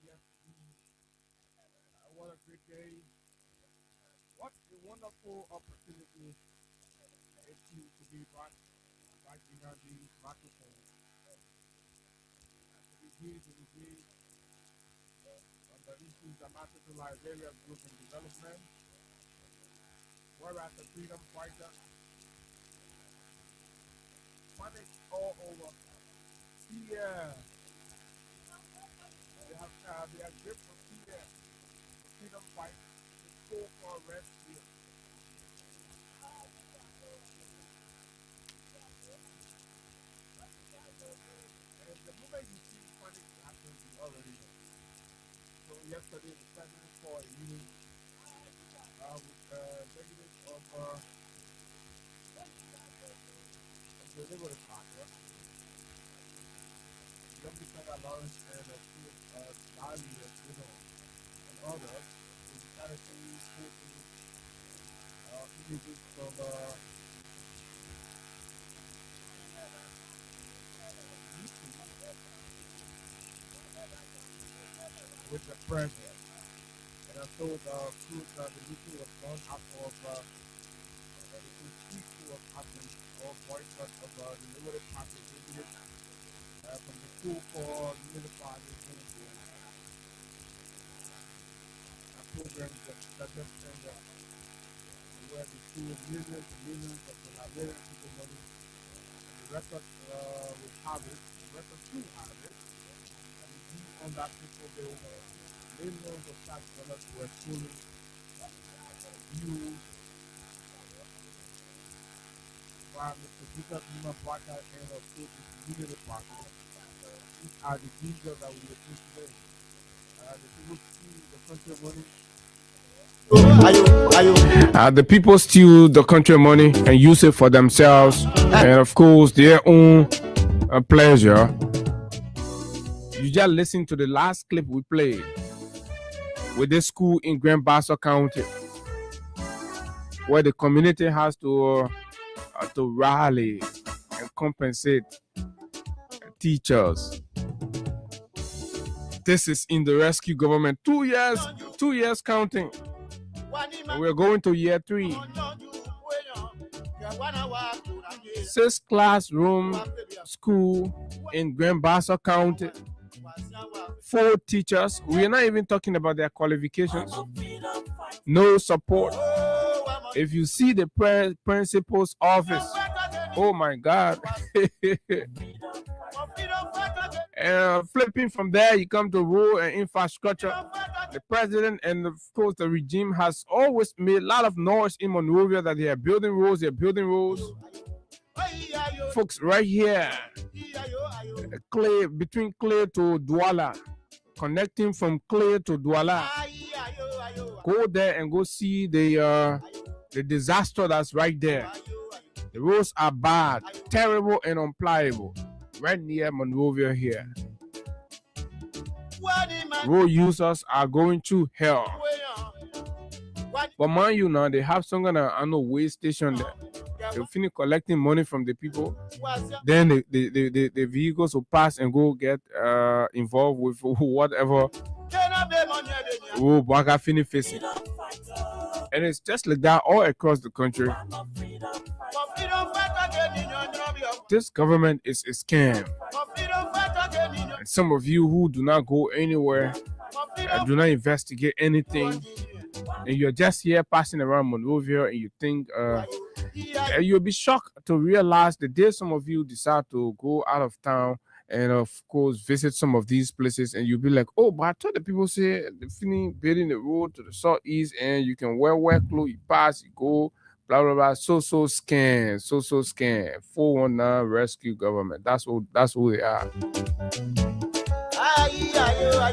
Yes, what a great day. What a wonderful opportunity it is to be back in the microphone. To engage on the issues that matter to Liberia's growth and development. We're at the freedom fighter. Panic all over. Fear. They are gripped for fear. The freedom fight. The call for rescue. And the moment you see panic happen, you already know. So yesterday, the president for a meeting with the executives of the Liberty Party, Young Defender Lawrence, and of course, Dali, and others, who decided to put images from with the president. And I told the meeting was done out of the speech was happening or boycott of the Liberty Party from the school for Liberty Party programs that just send where the school millions and millions of the Liberian people money. The record will have it, the record will have it, and we on that people bill, millions of tax dollars were stolen, used by Mr. Peter Nima Parker and of course Mr. Unity Parker. These are the details that we will see today. The people see the country money. The people steal the country money and use it for themselves and of course their own pleasure. You just listen to the last clip we played with this school in Grand Bassa County where the community has to rally and compensate teachers. This is in the rescue government. 2 years counting. And we're going to year 3. 6 classroom school in Grand Bassa County. 4 teachers. We are not even talking about their qualifications. No support. If you see the principal's office, oh my God. And flipping from there, you come to road and infrastructure. The president and of course the regime has always made a lot of noise in Monrovia that they are building roads. Folks, right here, between Clay to Douala, connecting from Clay to Douala. Go there and go see the disaster that's right there. The roads are bad, terrible and unpliable. Right near Monrovia here. Road users are going through hell. But mind you now, they have some kind of way station there. They'll finish collecting money from the people. Then the vehicles will pass and go get involved with whatever Baga finish facing. And it's just like that all across the country. This government is a scam. And some of you who do not go anywhere, do not investigate anything, and you're just here passing around Monrovia and you think you'll be shocked to realize the day some of you decide to go out of town and of course visit some of these places, and you'll be like, oh, but I thought the people say they finish building the road to the southeast and you can wear clothes, you pass, you go, blah blah blah. So scam. 419 rescue government. That's who they are.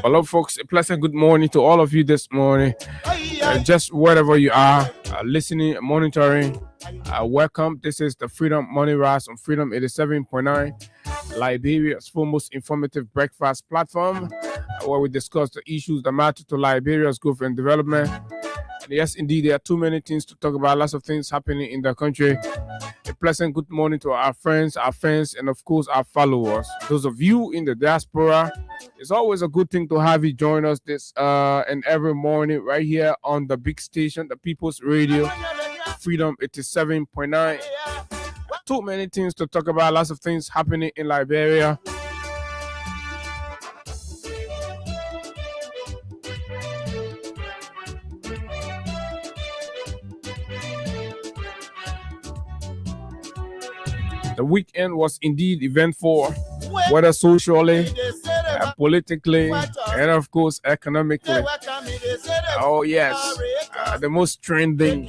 Hello folks, a pleasant good morning to all of you this morning. Just wherever you are, listening, monitoring, welcome. This is the Freedom Money Rise on Freedom 87.9, Liberia's foremost informative breakfast platform, where we discuss the issues that matter to Liberia's growth and development. Yes, indeed, there are too many things to talk about. Lots of things happening in the country. A pleasant good morning to our friends, and of course our followers. Those of you in the diaspora, it's always a good thing to have you join us this and every morning right here on the big station, the People's Radio, Freedom 87.9. Too many things to talk about. Lots of things happening in Liberia. The weekend was indeed eventful, whether socially, politically, and of course economically. Oh yes, the most trending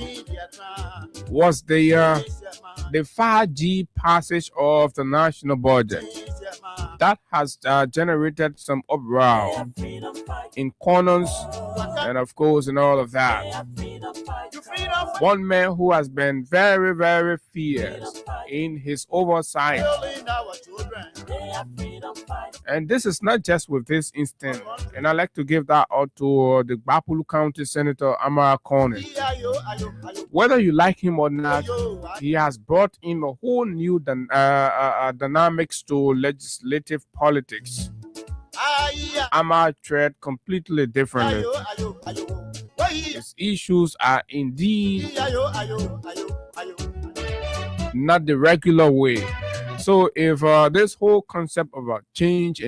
was the 5G passage of the national budget. That has generated some uproar in corners and of course in all of that. One man who has been very, very fierce in his oversight. And this is not just with this instance. And I'd like to give that out to the Bapulu County Senator Amara Corning. Whether you like him or not, he has brought in a whole new dynamics to legislative politics. Amara tread completely differently. His issues are indeed not the regular way. So if this whole concept about change,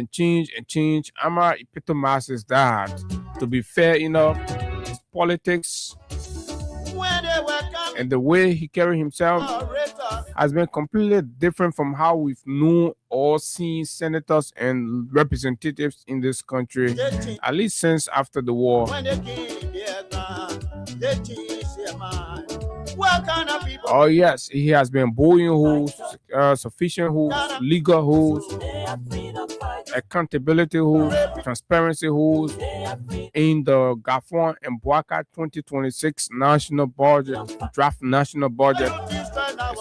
Amara epitomizes that. To be fair enough, his politics and the way he carries himself has been completely different from how we've known or seen senators and representatives in this country, at least since after the war. Oh yes, he has been bullying who's, sufficient who's, legal who's, accountability who's, transparency who's, in the Gafon and Boaka 2026 national budget, draft national budget. There's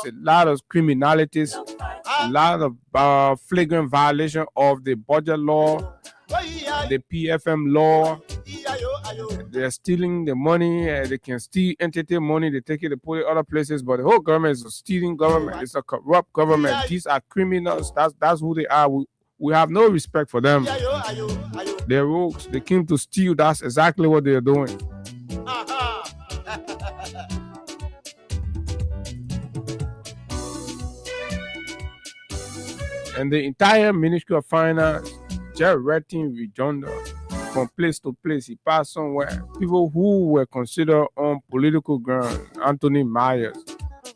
a lot of criminalities, a lot of flagrant violation of the budget law, the PFM law. They're stealing the money. They can steal entity money. They take it, they put it other places. But the whole government is a stealing government. It's a corrupt government. These are criminals. That's who they are. We have no respect for them. They're rogues. They came to steal. That's exactly what they're doing. And the entire Ministry of Finance, just renting redundant from place to place. He passed somewhere. People who were considered on political ground, Anthony Myers,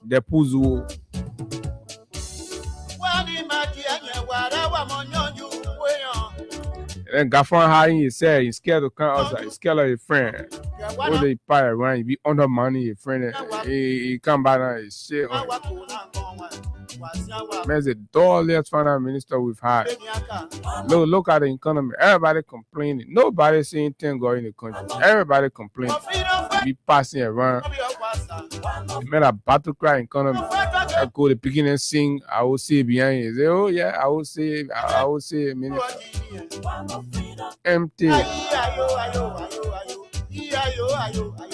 Depuzo. And then Gafon High, he said he's scared to come outside. He's scared of a friend. When they pay around, he be under money, a friend. He come back and he shit on him. Man's the dullest finance minister we've had. Look at the economy. Everybody complaining. Nobody saying anything going in the country. Everybody complaining. Be passing around. Man, a battle cry economy. I go to the beginning and sing. I will say behind you. Say, oh yeah, I will say minister. Empty.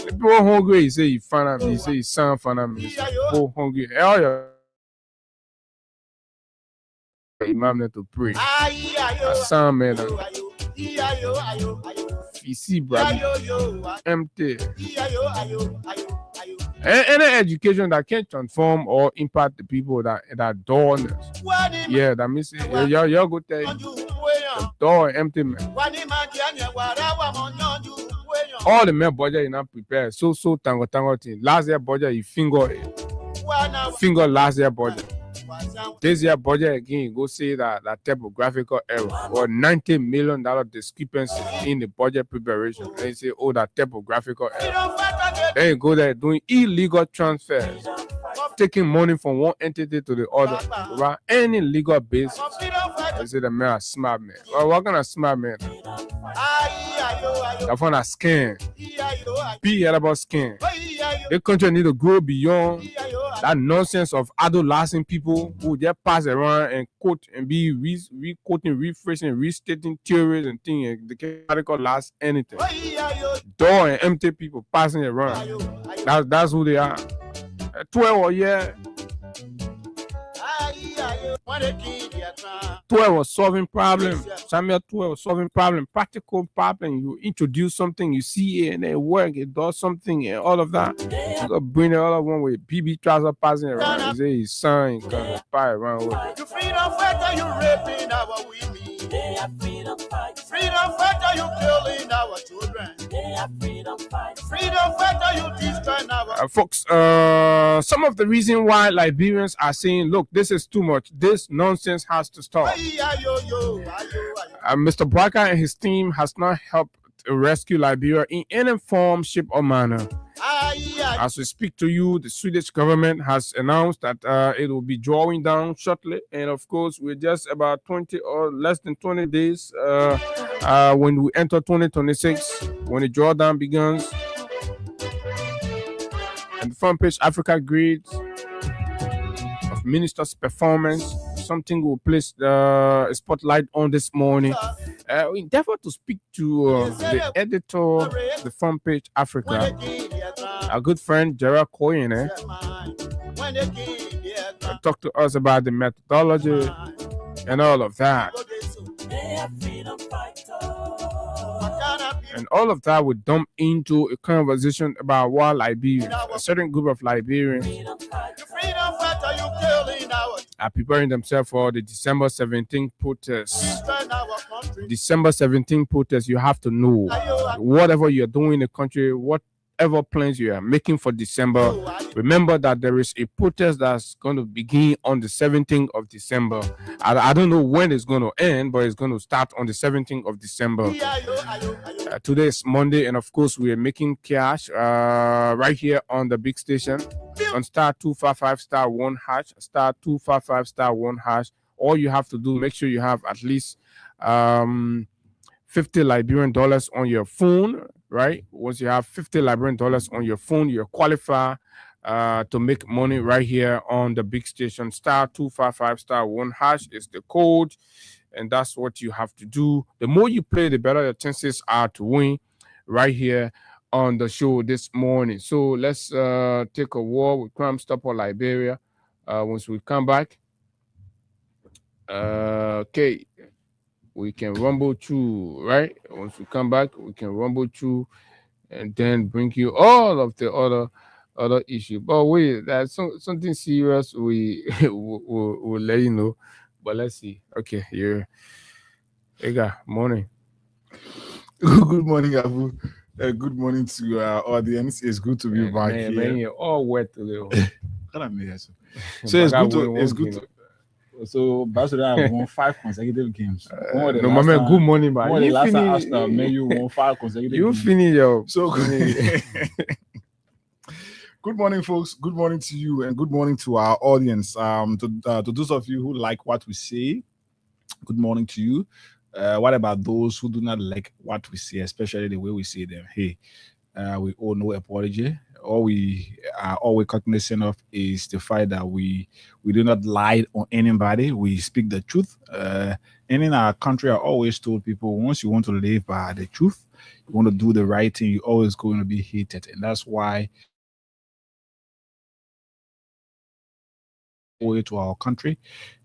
People hungry. He say he finance. He say he sound finance minister. People hungry. All your Imam to pray. Some man, Fisi brother, empty. Any education that can transform or impact the people that donors. Yeah, that means y'all go tell you the door empty man. All the men budget is not prepared. So tango thing. Last year budget you finger last year budget. This year budget again, go see that typographical error or $90 million discrepancy in the budget preparation. And you say, oh, that typographical error. Then you go there doing illegal transfers, taking money from one entity to the other, without any legal basis. You say the man a smart man. Well, what kind of smart man? That's on a scam. Be about scam. The country need to grow beyond That nonsense of adolescent people who just pass around and quote and be re-quoting, rephrasing, restating theories and things. They can't article last anything. Dull and empty people passing around. That's who they are. 12 or yeah. 12 was solving problem. Samuel 12 was solving problem, practical problem. You introduce something, you see it and it work, it does something and all of that. You gotta bring the other one with BB trouser passing around. He say his son can spy around with. You freedom fighter, you raping our women. Freedom fighter, you killing our children. Freedom fighter, you destroying our folks. Some of the reason why Liberians are saying, look, this is too much. This nonsense has to stop. Mr. Barker and his team has not helped rescue Liberia in any form, shape, or manner. As we speak to you, the Swedish government has announced that it will be drawing down shortly, and of course, we're just about 20 or less than 20 days when we enter 2026, when the drawdown begins. And the front page Africa grades of minister's performance, something we'll place a spotlight on this morning. We endeavor to speak to the editor, the front page Africa, our good friend Gerald Cohen. Talk to us about the methodology and all of that. And all of that would dump into a conversation about why Liberians, a certain group of Liberians, are preparing themselves for the December 17th protest. December 17th protest, you have to know whatever you're doing in the country, whatever plans you are making for December, remember that there is a protest that's going to begin on the 17th of December. I don't know when it's going to end, but it's going to start on the 17th of December. Today is Monday, and of course, we are making cash right here on the big station on *255 *1 hash, *255 *1 hash. All you have to do, make sure you have at least 50 Liberian dollars on your phone, right? Once you have 50 Liberian dollars on your phone, you're qualified to make money right here on the big station. *255 *1 hash is the code, and that's what you have to do. The more you play, the better your chances are to win right here on the show this morning. So let's take a walk with Crime Stopper Liberia. Once we come back, okay, we can rumble through, right? Once we come back, we can rumble through and then bring you all of the other issue. But wait, that's something serious. We'll let you know. But let's see. Okay, here. Hey, morning. Good morning, Abu. Good morning to our audience. It's good to be back here. Man, you're all wet today. So it's good to. So Barcelona won 5 consecutive games. No, my man, good morning, man. You last time Arsenal, Man U won 5 consecutive games. You finish, yo. So good morning, folks. Good morning to you, and good morning to our audience. To those of you who like what we say, good morning to you. What about those who do not like what we say, especially the way we say them? Hey, we owe no apology. All we are always cognizant of is the fact that we do not lie on anybody. We speak the truth. And in our country, I always told people, once you want to live by the truth, you want to do the right thing, you're always going to be hated. And that's why to our country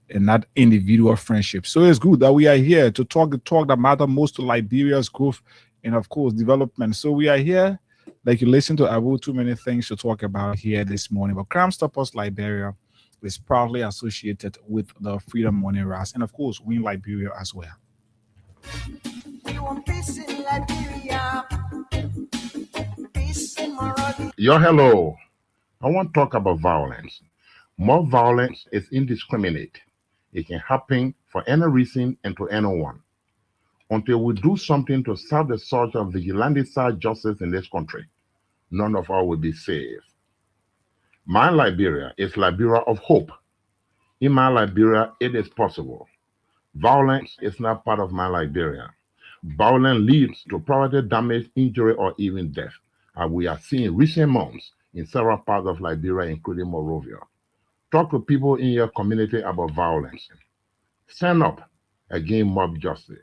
and not individual friendship. So it's good that we are here to talk the talk that matter most to Liberia's growth and, of course, development. So we are here. Like you listen to Abu, too many things to talk about here this morning. But Crime Stoppers Liberia is proudly associated with the Freedom Morning Ras, and of course, Win Liberia as well. We want peace in Liberia. Peace in Morocco. Hello. I want to talk about violence. More violence is indiscriminate. It can happen for any reason and to anyone. Until we do something to serve the sort of vigilante-side justice in this country, none of us will be safe. My Liberia is Liberia of hope. In my Liberia, it is possible. Violence is not part of my Liberia. Violence leads to property damage, injury, or even death, as we are seeing in recent months in several parts of Liberia, including Monrovia. Talk to people in your community about violence. Stand up against mob justice.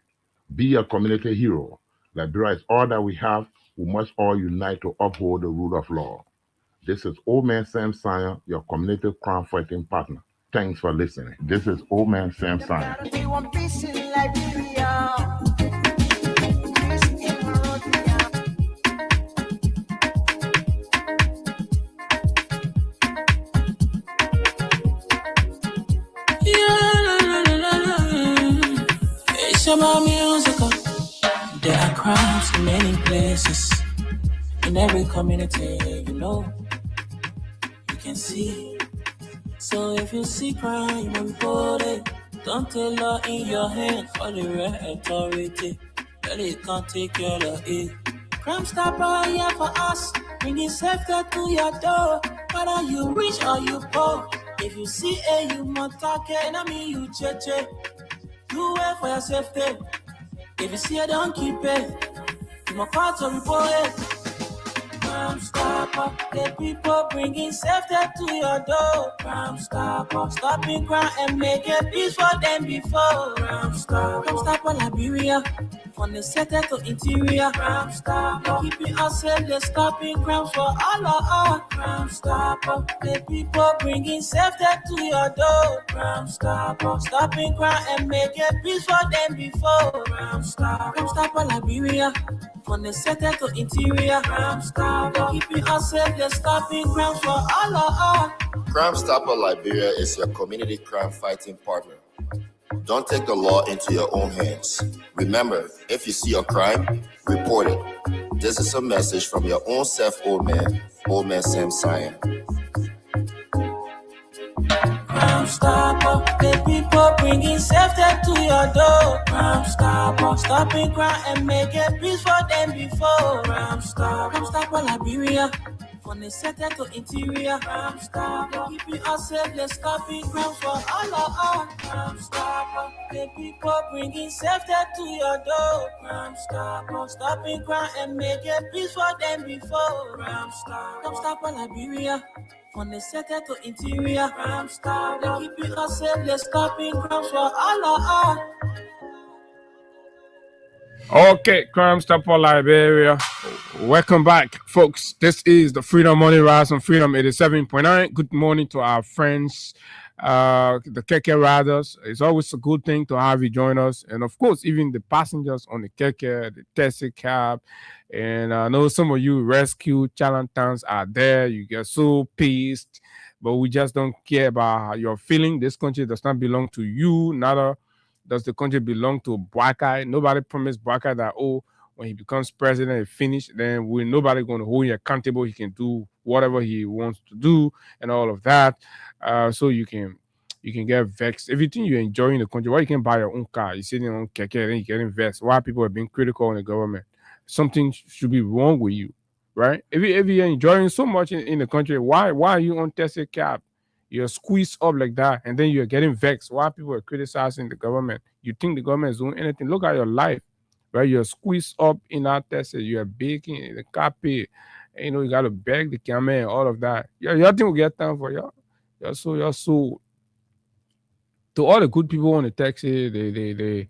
Be a community hero. Liberia is all that we have. We must all unite to uphold the rule of law. This is Old Man Sam Sion, your community crime fighting partner. Thanks for listening. This is Old Man Sam Sion. We want peace in Liberia. Peace in Monrovia. It's about musical. There are crimes in many places. In every community, you know, you can see. So if you see crime, report it. Don't take law in your hands for the real authority. Really can't take care of it. Crime Stopper here for us, bringing safety to your door. Whether you rich or you poor, if you see a human target, I mean you cheche. You wait for your safety. If you see it, don't keep it. You must call to report it. Crime Stopper, the people bringing safety to your door. Crime Stopper, stopping crime and making peace for them before. Crime Stopper Liberia, from the center to interior. Crime Stopper, keeping us safe, they're stopping crimes for all of us. Crime Stopper, the people bringing safety to your door. Crime Stopper, stopping crime and making peace for them before. Crime Stopper Liberia, from the center to interior. Crime Stopper, keeping us safe, they're stopping crimes for all of us. Crime Stopper Liberia is your community crime fighting partner. Don't take the law into your own hands. Remember, if you see a crime, report it. This is a message from your own self, Old Man Sam Sion. Crime Stopper, the people bringing safety to your door. Crime Stopper, stopping crime and making peace for them before. Crime Stopper Liberia, from the center to interior. Crime Stopper, keeping us safe, they're stopping crimes for all of us. Crime Stopper, the people bringing safety to your door. Crime Stopper, stopping crime and making peace for them before. Crime Stopper Liberia, from the center to interior. Crime Stopper, keeping us safe, they're stopping crimes for all of us. Okay, Crime Stopper Liberia. Welcome back, folks. This is the Freedom Morning Rise on Freedom 87.9. Good morning to our friends, the Keke Riders. It's always a good thing to have you join us. And of course, even the passengers on the Keke, the taxi cab. And I know some of you rescue charlatans are there. You get so pissed, but we just don't care about how you're feeling. This country does not belong to you, neither does the country belong to Boakai. Nobody promised Boakai that, oh, when he becomes president and finished, then nobody going to hold him accountable. He can do whatever he wants to do and all of that. So you can get vexed. Everything you're enjoying in the country, why you can buy your own car? You're sitting on keke, then you get vexed. Why people are being critical on the government? Something should be wrong with you, right? If you're enjoying so much in the country, why are you on Tesla cab? You're squeezed up like that, and then you're getting vexed. Why people are criticizing the government? You think the government is doing anything? Look at your life, right? You're squeezed up in that Tesla. You're baking the copy. You got to beg the camera and all of that. Y'all think we get time for y'all? You're so. To all the good people on the taxi, the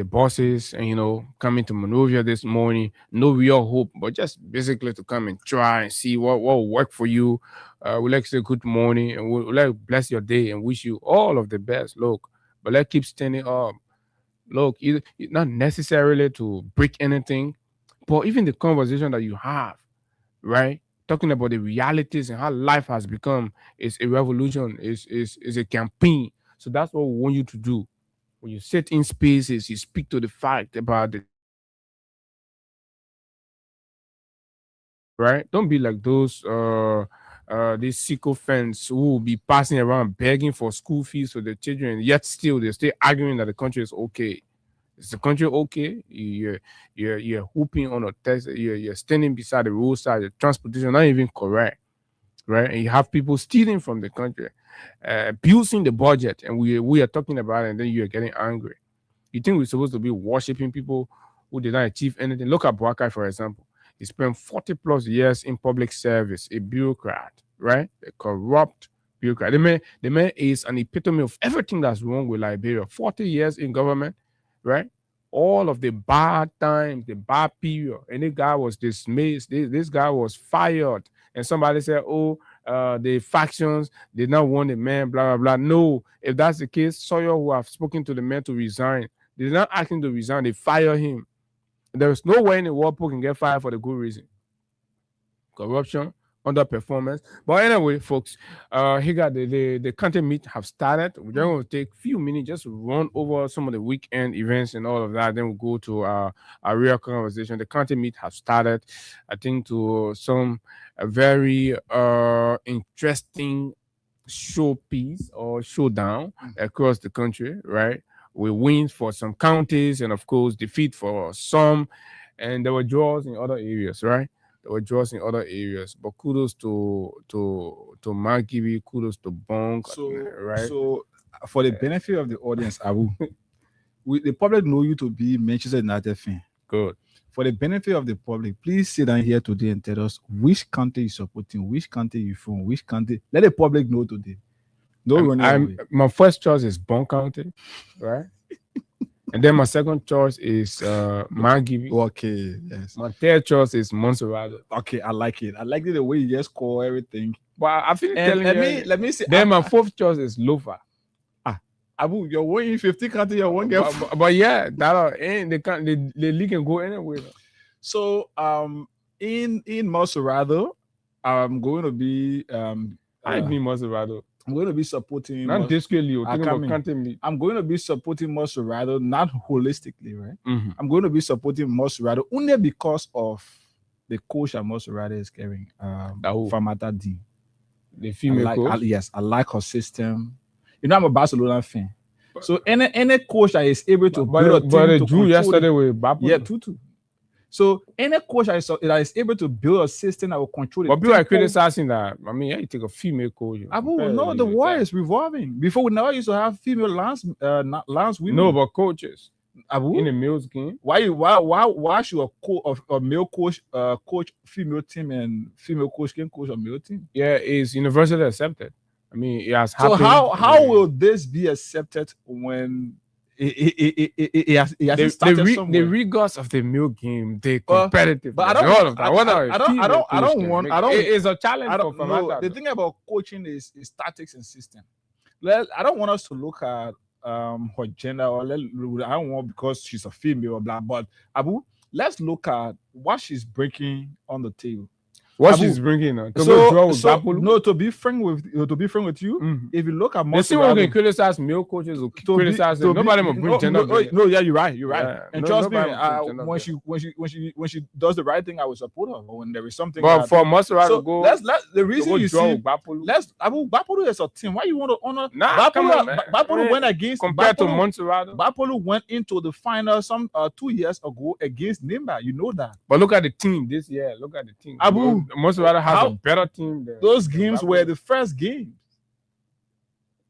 bosses, and coming to Monrovia this morning, no real hope, but just basically to come and try and see what will work for you. We'd like to say good morning and we'd like to bless your day and wish you all of the best. Look, but let's keep standing up. Look, it's not necessarily to break anything, but even the conversation that you have, right? Talking about the realities and how life has become is a revolution, is a campaign. So that's what we want you to do. When you sit in spaces, you speak to the fact about the right. Don't be like those these sycophants who will be passing around begging for school fees for their children, yet still they're still arguing that the country is okay. Is the country okay? You're whooping on a test. You're standing beside the roadside. The transportation not even correct, right? And you have people stealing from the country, abusing the budget, and we are talking about it, and then you are getting angry. You think we're supposed to be worshiping people who did not achieve anything? Look at Boakai, for example. He spent 40 plus years in public service, a bureaucrat, right? A corrupt bureaucrat. The man is an epitome of everything that's wrong with Liberia. 40 years in government, right? All of the bad times, the bad period. And the guy was dismissed. This guy was fired. And somebody said, oh, the factions did not want the man, blah, blah, blah. No, if that's the case, Sawyer, who have spoken to the man to resign, they did not ask him to resign, they fire him. There is no way in the world people can get fired for the good reason. Corruption, underperformance. But anyway, folks, he got the content meet have started. We're going to take a few minutes just to run over some of the weekend events and all of that. Then we'll go to our real conversation. The content meet have started, I think, to some very interesting showpiece or showdown across the country, right? We wins for some counties and of course defeat for some, and there were draws in other areas, right? There were draws in other areas, but kudos to Margibi, kudos to Bonk, right? So for the benefit of the audience, Abu, the public know you to be Manchester United fan. Good. For the benefit of the public, please sit down here today and tell us which country you're supporting, which country you're from, which country. Let the public know today. My first choice is Bonk County, right? And then my second choice is Margibi. Okay, yes. My third choice is Montserrat. Okay, I like it. I like it the way you just call everything. But I feel telling you. Let me see. Then my fourth choice is Lofa. Abu, you're winning 50 countries, you're one game. But yeah, that ain't the league can go anywhere. So in Montserrat, I'm going to be I mean Montserrat. I'm going to be supporting not discreetly. I'm going to be supporting Montserrat, not holistically, right? Mm-hmm. I'm going to be supporting Montserrat only because of the coach that Montserrat is carrying, Famata Dean. The female coach. I like her system. You know, I'm a Barcelona fan. So any coach that is able to build a team to drew yesterday with Bapolo. Yeah, 2-2. So any coach that is able to build a system that will control it. But people are criticizing that. I mean, yeah, you take a female coach. No, the war is revolving. Before we never used to have female lance women. No, but coaches. In the males game. Why should a male coach coach female team and female coach can coach a male team? Yeah, it's universally accepted. I mean, it has happened. So how will this be accepted when it has started somewhere? The rigors of the male game, the competitive. But I don't want. It's a challenge. The thing about coaching is tactics and system. I don't want us to look at her gender or I don't want because she's a female or blah. But Abu, let's look at what she's breaking on the table. What she's bringing on. To be frank with you, if you look at most, they see when we criticize male coaches or criticize them. Nobody will bring gender. No, yeah, you're right. Yeah, and trust me, when she does the right thing, I will support her. But when there is something, but for Montserrat to go, the reason you see, Bapolo is a team. Why you want to honor? Bapolo went against compared to Montserrat. Bapolo went into the final 2 years ago against Nimba. You know that. But look at the team this year. Look at the team. Abu. Montserrat has a better team than those games were the first games.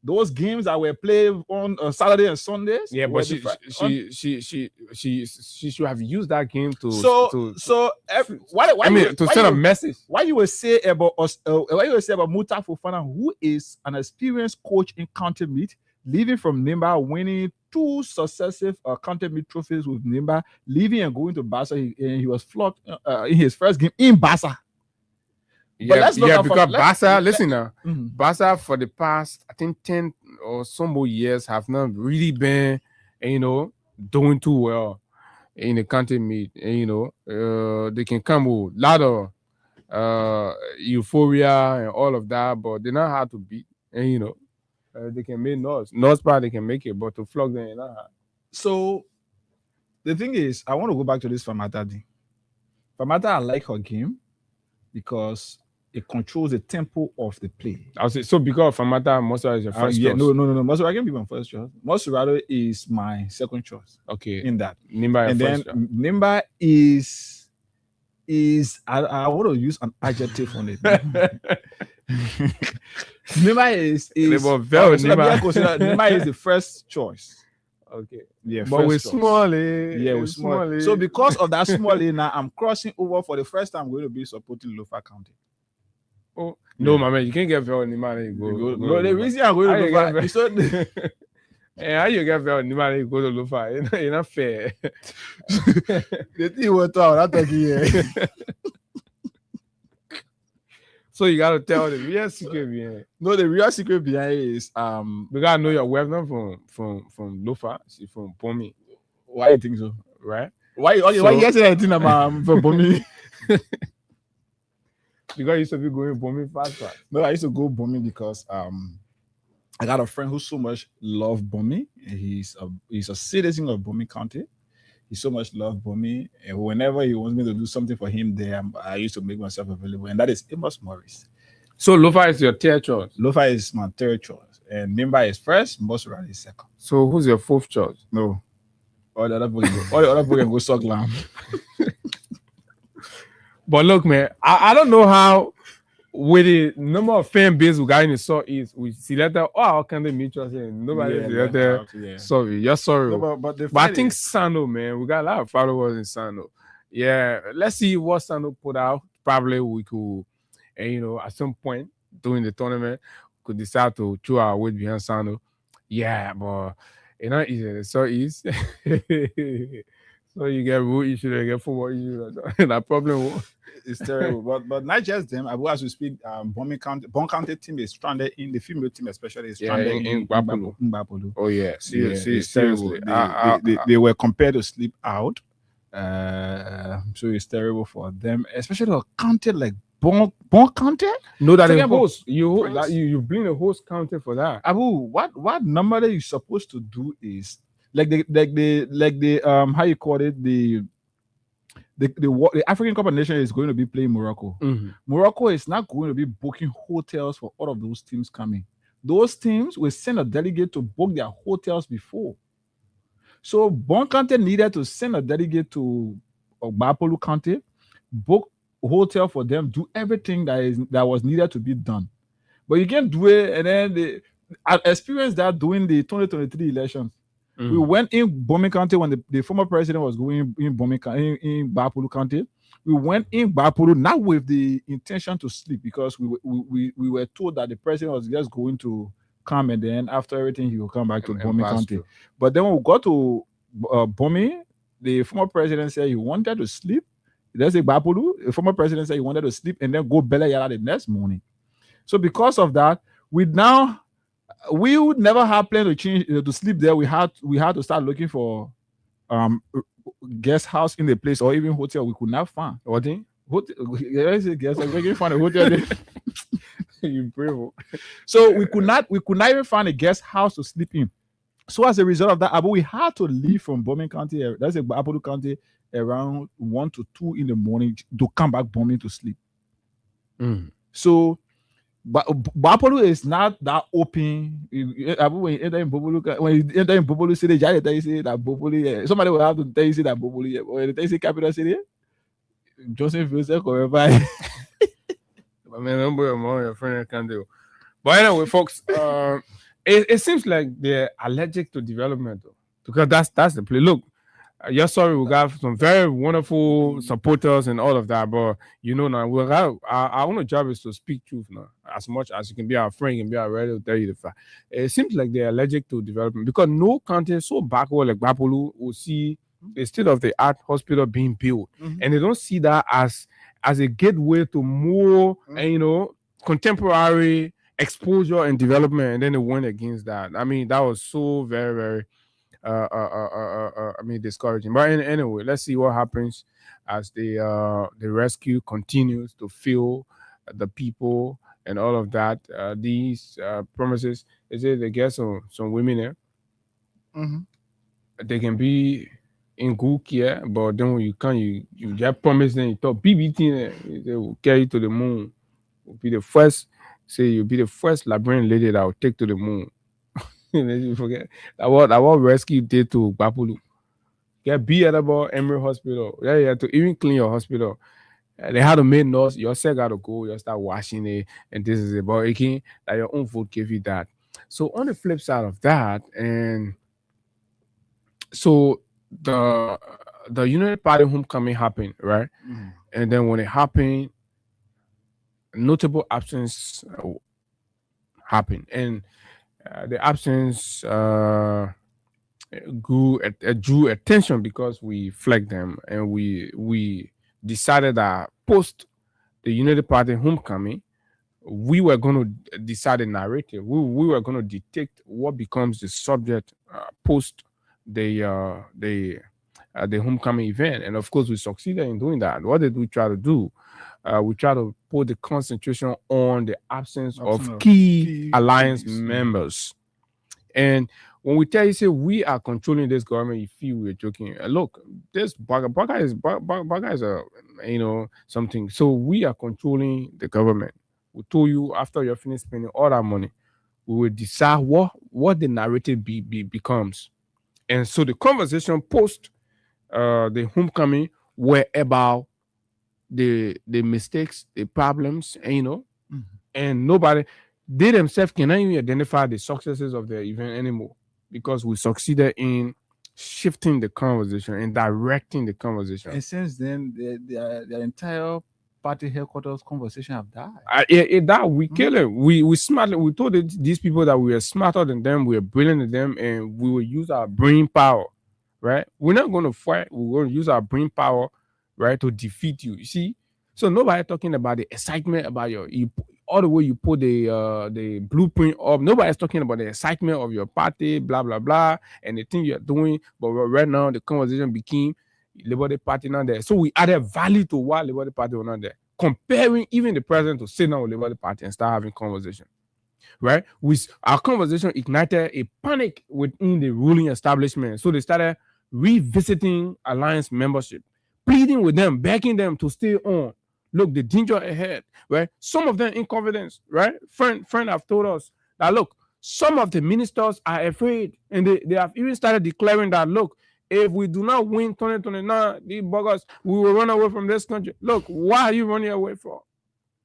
Those games that were played on Saturday and Sundays. Yeah, but she should have used that game to send a message. Why you will say about us? Why you will say about Muta Fofana, who is an experienced coach in county meet, leaving from Nimba, winning 2 successive county meet trophies with Nimba, leaving and going to Barca. He was flogged in his first game in Barca. Because Barca, listen now, Barca for the past, I think 10 or so more years have not really been, doing too well in the country meet. And, they can come with a lot of euphoria and all of that, but they're not hard to beat. And, they can make noise. They can make it, but to flog them, not hard. So, the thing is, I want to go back to this Famata thing. Famata, I like her game because it controls the tempo of the play. I'll say so because Famata, Montserrat is your first choice. No. Montserrat can be my first choice. Montserrat is my second choice. Okay. In that. Nimba and then Nimba is I want to use an adjective on it. Nimba is the first choice. Okay. Yeah, But with first choice. small, Yeah, with small. So because of that small now, I'm crossing over for the first time. I'm going to be supporting Lofa County. Oh, no, Yeah. my man, you can't get very money. Go. No, the reason I'm going How to you Lofa get is so Hey, how you get very money? Go to Lufa. It's not fair. the thing went out. I'm talking here. So you gotta tell the real secret behind. No, the real secret behind it is We gotta know your wife not from Lufa. She's from Pomi, why you think so? right? Why So- you guys say anything about for Bomi? Because you used to be going Pomi fast. No, I used to go Bomi because I got a friend who so much love Bomi. He's a citizen of Bomi County. He so much love Bomi, and whenever he wants me to do something for him there, I used to make myself available, and that is Amos Morris. So Lufa is your third choice. Lofa is my third choice, and Mimba is first, Mosura is second. So who's your fourth choice? No, all the other people can go suck lamb. But look, man, I don't know how with the number of fan base we got in the Southeast, we selected all kind of mutuals and nobody selected. Yeah. Sorry, you're sorry. No, but the But I fact think is- Sando, man, we got a lot of followers in Sando. Yeah, let's see what Sando put out. Probably we could, at some point during the tournament, could decide to throw our weight behind Sando. Yeah, but it's not easy. So easy. So you get rule issue, you get football issue. That problem. it's terrible. But not just them. As we speak, Bon County team is stranded in the female team, especially is Yeah, stranded in Gbapolo. Oh yeah, It's terrible. They were compared to sleep out. So it's terrible for them, especially a county like Bon County. No, that Talking is about host. You Prince. you bring the host county for that. Abu, what number that you're supposed to do is like the how you call it the African Cup of Nations is going to be playing Morocco. Morocco is not going to be booking hotels for all of those teams coming. Those teams will send a delegate to book their hotels before. So Bon County needed to send a delegate to Gbapolo County, book a hotel for them, do everything that was needed to be done. But you can't do it, and then I experienced that during the 2023 elections. We went in Bomi County when the former president was going in in Gbapolo County. We went in Gbapolo not with the intention to sleep because we were told that the president was just going to come and then after everything he will come back to Bomi County. But then when we got to Bomi, the former president said he wanted to sleep. Let's say Gbapolo, the former president said he wanted to sleep and then go Bella Yara the next morning. So because of that, we would never have planned to change to sleep there. We had to start looking for guest house in the place or even hotel. We could not find. What thing? Hotel, guest house. We can find a hotel there. You brave. So we could not even find a guest house to sleep in. So as a result of that, we had to leave from Bomi County. That's Gbapolo County around 1 to 2 in the morning to come back Bomi to sleep. So. But Gbapolo is not that open. When you enter in Bobolo City, you say that Bobolo. Somebody will have to tell you that Bobolo. When they say capital city, Joseph Joseph or whatever. I mean, don't put your friend can do. But anyway, folks, it seems like they're allergic to development, though, because that's the play. Look, you're sorry, we got some very wonderful supporters and all of that, but now we got our only job is to speak truth now. As much as you can be our friend, you can be our ready to tell you the fact. It seems like they're allergic to development because no country so backward like Gbapolo will see a state-of-the-art hospital being built, and they don't see that as a gateway to more, contemporary exposure and development, and then they went against that. I mean, that was so very, very discouraging. But anyway, let's see what happens as the rescue continues to fill the people and all of that. These promises, is it they get some women there? They can be in good care, but then when you come, you get promised and you talk BBT, they will carry you to the moon. Will be the first, say you'll be the first Liberian lady that will take to the moon. You forget that what rescue did to Gbapolo. Get be at about Emory Hospital. Yeah, to even clean your hospital. They had to make nurse. Your set got to go. You start washing it, and this is it. But again, that your own food gave you that. So on the flip side of that, and So the United Party homecoming happened, right? And then when it happened, notable absence happened, and the absence drew attention because we flagged them, and we decided that post the United Party homecoming, we were going to decide a narrative. We were going to dictate what becomes the subject post the homecoming event, and of course we succeeded in doing that. What did we try to do? We try to put the concentration on the absence of key alliance members. And when we tell you, say we are controlling this government, you feel we're joking. Look, this Baga is a something. So we are controlling the government. We told you after you're finished spending all that money, we will decide what the narrative becomes. And so the conversation post the homecoming were about the mistakes, the problems, and and nobody, they themselves cannot even identify the successes of the event anymore, because we succeeded in shifting the conversation and directing the conversation. And since then, the entire party headquarters conversation have died. That we kill it. We smartly, we told these people that we are smarter than them, we are brilliant than them, and we will use our brain power, right? We're not going to fight. We're going to use our brain power, right, to defeat you. You see? So nobody talking about the excitement about all the way you put the blueprint up. Nobody's talking about the excitement of your party, blah blah blah, and the thing you're doing. But right now, the conversation became Liberty Party not there. So we added value to why Liberty Party was not there, comparing even the president to sit down with Liberty Party and start having conversation. Right? With our conversation ignited a panic within the ruling establishment. So they started revisiting alliance membership, pleading with them, begging them to stay on. Look, the danger ahead, right? Some of them in confidence, right? Friend have told us that, look, some of the ministers are afraid, and they have even started declaring that, look, if we do not win 2029, these buggers, we will run away from this country. Look, why are you running away from?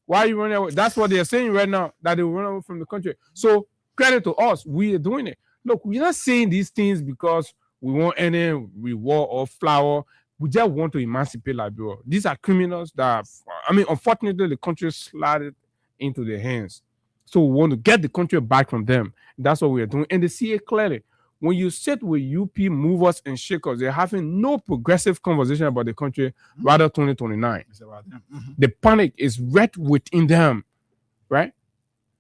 Why are you running away? That's what they're saying right now, that they will run away from the country. So credit to us, we are doing it. Look, we're not saying these things because we want any reward or flower. We just want to emancipate Liberia. These are criminals that, unfortunately, the country slided into their hands. So we want to get the country back from them. That's what we are doing. And they see it clearly. When you sit with UP movers and shakers, they're having no progressive conversation about the country, rather 2029. The panic is right within them, right?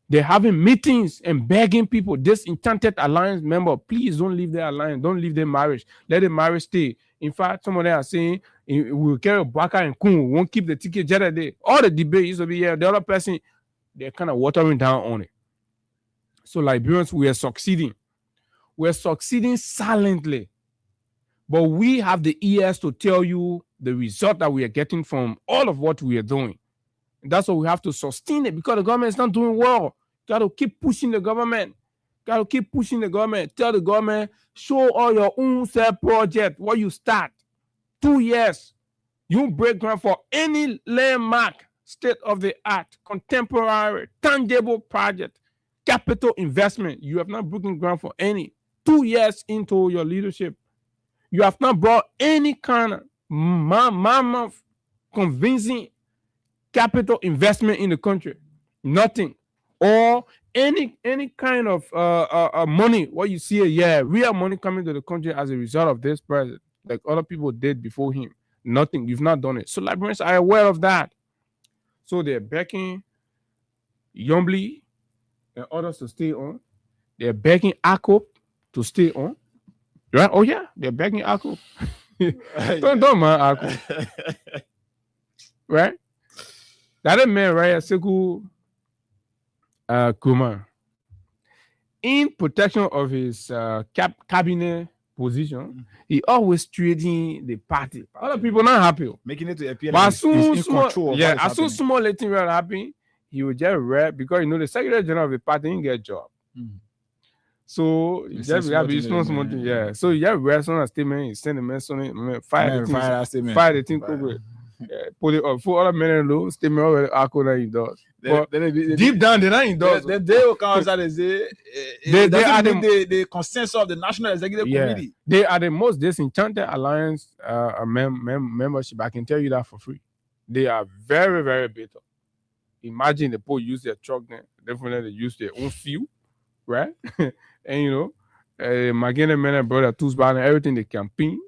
They're having meetings and begging people, this enchanted alliance member, please don't leave their alliance, don't leave their marriage, let the marriage stay. In fact, some of them are saying, we'll carry Baka and Kun, we won't keep the ticket just a day. All the debate used to be here. The other person, they're kind of watering down on it. So Liberians, we are succeeding. We're succeeding silently. But we have the ears to tell you the result that we are getting from all of what we are doing. And that's why we have to sustain it, because the government is not doing well. Got to keep pushing the government. Got to keep pushing the government. Tell the government, show all your own self project, what you start. 2 years. You break ground for any landmark, state of the art, contemporary, tangible project, capital investment. You have not broken ground for any. 2 years into your leadership, you have not brought any kind of mammoth, convincing capital investment in the country. Nothing. Or any kind of money, what you see real money coming to the country as a result of this president, like other people did before him. Nothing. You've not done it. So Liberians are aware of that. So they're begging Yombly and others to stay on. They're begging ACOP to stay on. Right? Oh yeah, they're begging ACOP. don't mind ACOP. Right? That man, right, Sekou Kuma, in protection of his cabinet position, he always trading the party. Other people not happy, making it to appear but like as soon he's in control. as soon small letting will happen, he will just rap, because the secretary general of the party didn't get a job. So you just have his small thing, So you just rest on a statement, he send a message, fire the thing, Congress. Put it up. For other men low, stay me over the alcohol that he does. But deep down, they not endorse. They will come outside and say They are the consensus of the National Executive Committee. They are the most disenchanted alliance membership. I can tell you that for free. They are very, very bitter. Imagine the people use their truck, then definitely use their own fuel, right? And you know, Magina men and brother Tuesday and everything they campaign.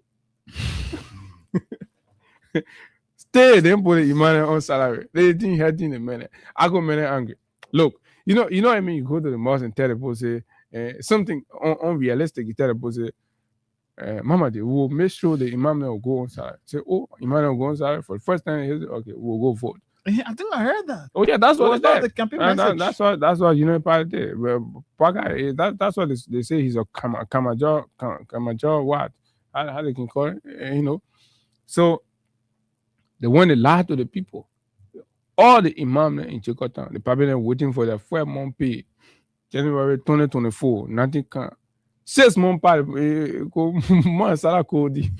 Stay, then put the money on salary. They didn't have the money. I go men angry. Look, you know what I mean? You go to the mosque and tell the people say something unrealistic. You tell the people say, Mama, they will make sure the imam will go on salary. Say, oh, imam will go on salary for the first time. Okay, we'll go vote. I think I heard that. Oh yeah, that's what they did. The campaign message. That's what Union Party did. That's what they say. He's a Kamajo what? How they can call it? You know. So they want to lie to the people. All the imams in Chikotan, the probably waiting for their 4-month pay. January 2024, nothing can. 6 months pay. More Salah Cody.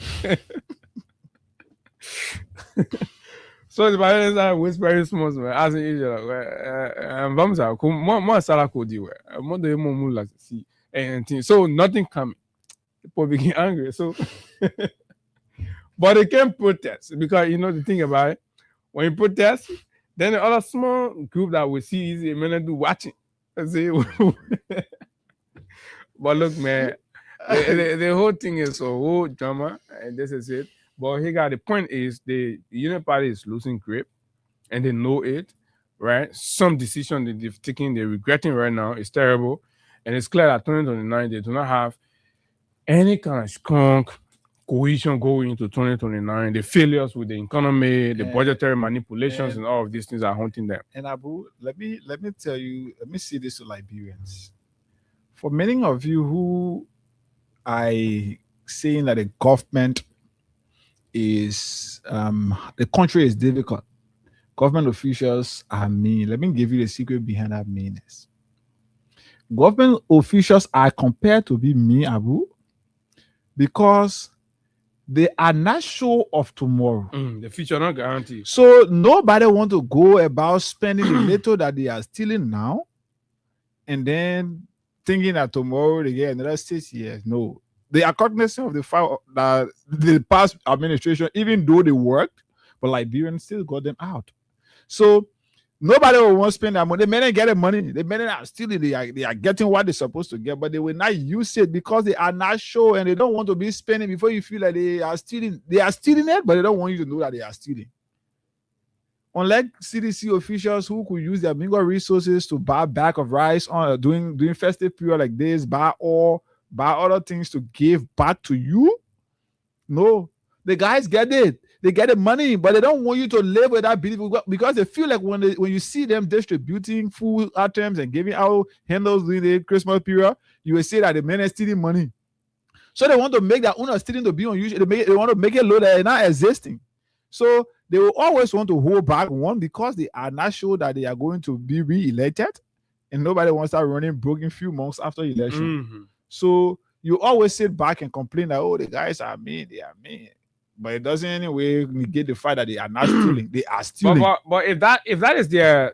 So the parents are whispering small, asking each other, more Salah Cody, more the more see anything. So nothing coming. People begin angry. So, but they can't protest because you know the thing about it. When you protest, then the other small group that we see is a minute to watching. See, but look, man, the whole thing is a whole drama, and this is it. But the point is the Union Party is losing grip, and they know it, right? Some decision that they've taken, they're regretting right now. It's terrible, and it's clear that 2029 they do not have any kind of strong cohesion going into 2029. The failures with the economy, the budgetary manipulations, and all of these things are haunting them. And Abu, let me tell you, let me say this to Liberians. For many of you who are saying that the government is the country is difficult, government officials are mean. Let me give you the secret behind that meanness. Government officials are compared to be mean, Abu, because they are not sure of tomorrow. The future not guaranteed. So nobody want to go about spending the little that they are stealing now, and then thinking that tomorrow they get another 6 years. No, they are cognizant of the fact that the past administration, even though they worked, but Liberians still got them out. So nobody will want to spend that money. They may not get the money. They may not stealing. They are getting what they're supposed to get, but they will not use it because they are not sure and they don't want to be spending before you feel like they are stealing. They are stealing it, but they don't want you to know that they are stealing. Unlike CDC officials who could use their meager resources to buy a bag of rice on doing festive period like this, buy other things to give back to you. No, the guys get it. They get the money, but they don't want you to live with that belief because they feel like when you see them distributing food items and giving out handles during the Christmas period, you will say that the men are stealing money. So they want to make that owner stealing to be unusual. They want to make it look that they're not existing. So they will always want to hold back, one, because they are not sure that they are going to be re-elected, and nobody wants to start running broken few months after election. Mm-hmm. So you always sit back and complain that, oh, the guys are mean, they are mean. But it doesn't anyway negate the fact that they are not stealing. They are stealing. But if that is their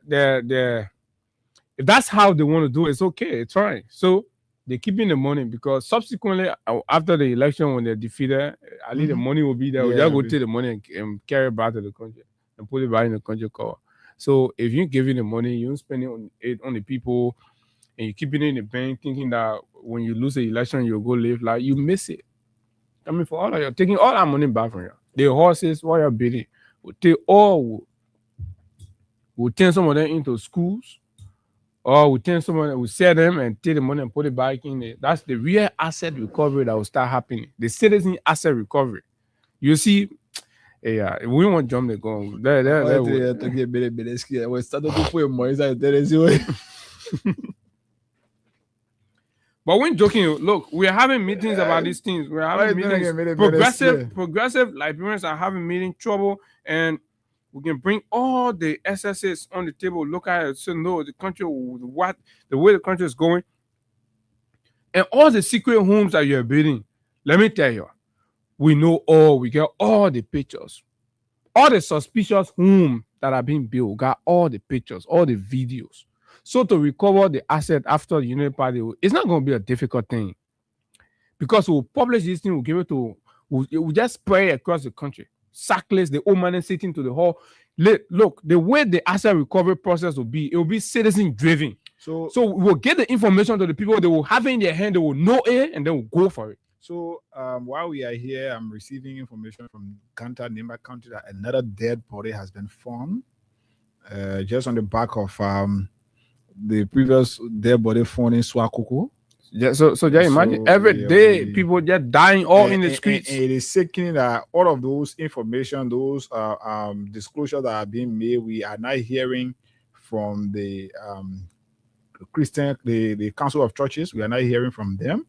if that's how they want to do it, it's okay. It's fine. So they're keeping the money because subsequently after the election when they're defeated, at least the money will be there. They'll go take the money and carry it back to the country and put it back in the country car. So if you give the money, you don't spend it on the people, and you keep it in the bank thinking that when you lose the election you'll go live like you miss it. I mean, for all of you, taking all that money back from you. The horses, what you're bidding, will turn some of them into schools, or will turn some of them, will sell them and take the money and put it back in there. That's the real asset recovery that will start happening. The citizen asset recovery. You see, yeah, we won't jump the gun. But when joking, look, we're having meetings about these things. We're having meetings. Progressive Liberians are having meeting trouble, and we can bring all the SSS on the table, look at it, so no, the country, the way the country is going, and all the secret homes that you're building. Let me tell you, we get all the pictures. all the suspicious home that are being built got all the pictures, all the videos. So to recover the asset after the Unity Party, it's not going to be a difficult thing because we'll publish this thing, we'll give it to, we'll just spread it across the country. Sackless, the old man is sitting to the hall. Look, the way the asset recovery process will be, it will be citizen driven. So we'll get the information to the people, they will have it in their hand, they will know it, and they will go for it. So while we are here, I'm receiving information from Kanta Nimba County that another dead body has been found. Just on the back of the previous dead body found in Swakoko. Yeah, so just imagine every day people just dying all in the streets. And it is sickening that all of those information, those disclosures that are being made, we are not hearing from the Christian, the Council of Churches. We are not hearing from them,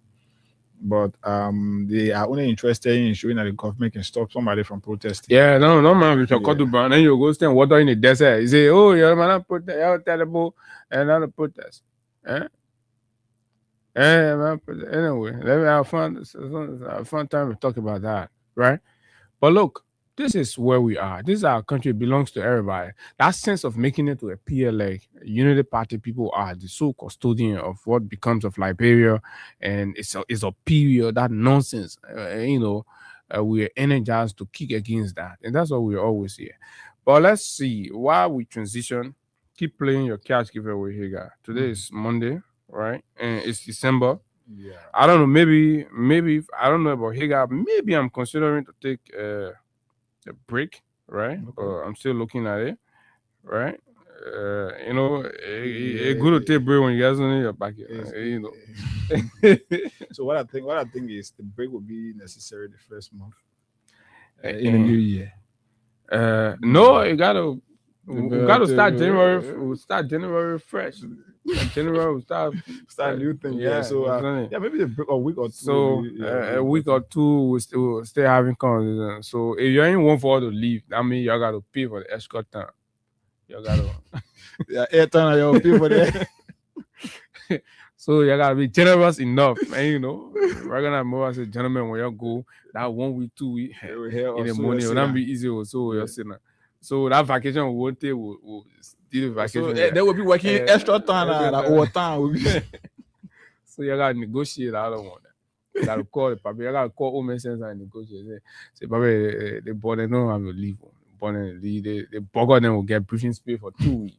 but they are only interested in showing that the government can stop somebody from protesting. Yeah, no man, with your cotton brown, then you go stand water in the desert. You say, oh, you're not protest, you're terrible, and not a protest. Anyway, let me have fun time to talk about that, right? But look, this is where we are. This is our country. It belongs to everybody. That sense of making it to a PLA, Unity Party people are the sole custodian of what becomes of Liberia, and it's a period, that nonsense. We're energized to kick against that, and that's why we're always here. But let's see, while we transition, keep playing your cash giveaway here, guys. Today is Monday. Right, and it's December. Yeah, I don't know. Maybe I don't know about Hagar. Maybe I'm considering to take a break. Right, I'm still looking at it. Right, it's good to take break when you guys in your back. So what I think is the break will be necessary the first month in the new year. No, you gotta. We gotta start January. We'll start January fresh. January we'll start new thing. Yeah. So maybe a week or two. So a week or two we'll stay having conversation. So if you ain't one for to leave, that means you gotta pay for the escort time. You gotta airtime you pay for that. So you gotta be generous enough, and we're gonna move as a gentleman when you go that 1 week, 2 week in the morning. It will not be easy. Also, you're saying. So that vacation we won't take, we'll do the vacation. So they will be working extra time, overtime. So you gotta negotiate. I don't want that. You gotta call the papi. You gotta call Home Sense and negotiate. Say, papi, the board don't have to leave. The bugger then will get briefing space for 2 weeks.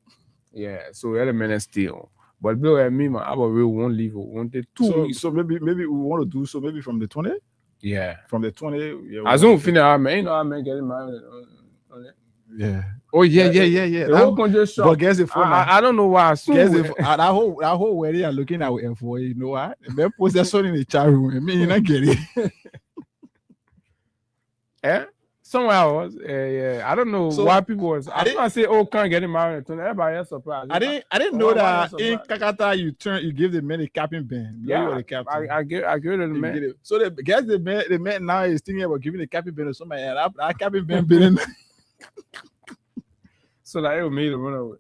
Yeah. So the men still. But below me, man, our real won't leave. Won't take 2 weeks. So maybe we want to do so. Maybe from the 20th. Yeah. From the 20th. Yeah, as soon as we finish, I man getting married. Yeah. Oh yeah. The whole country shocked. But guess the phone. I don't know why. That whole wedding are looking at for you know what? They post that son in the chat room. I mean, you not get it. Yeah. Somewhere else. Yeah. I don't know why people was. I didn't say, oh, can't get married. Everybody else surprised. I didn't know that in Kakata you give the men a capping band. Yeah, the captain. I give it the man. So the man now is thinking about giving the capping band to somebody. That capping band been. So that it will make the run away.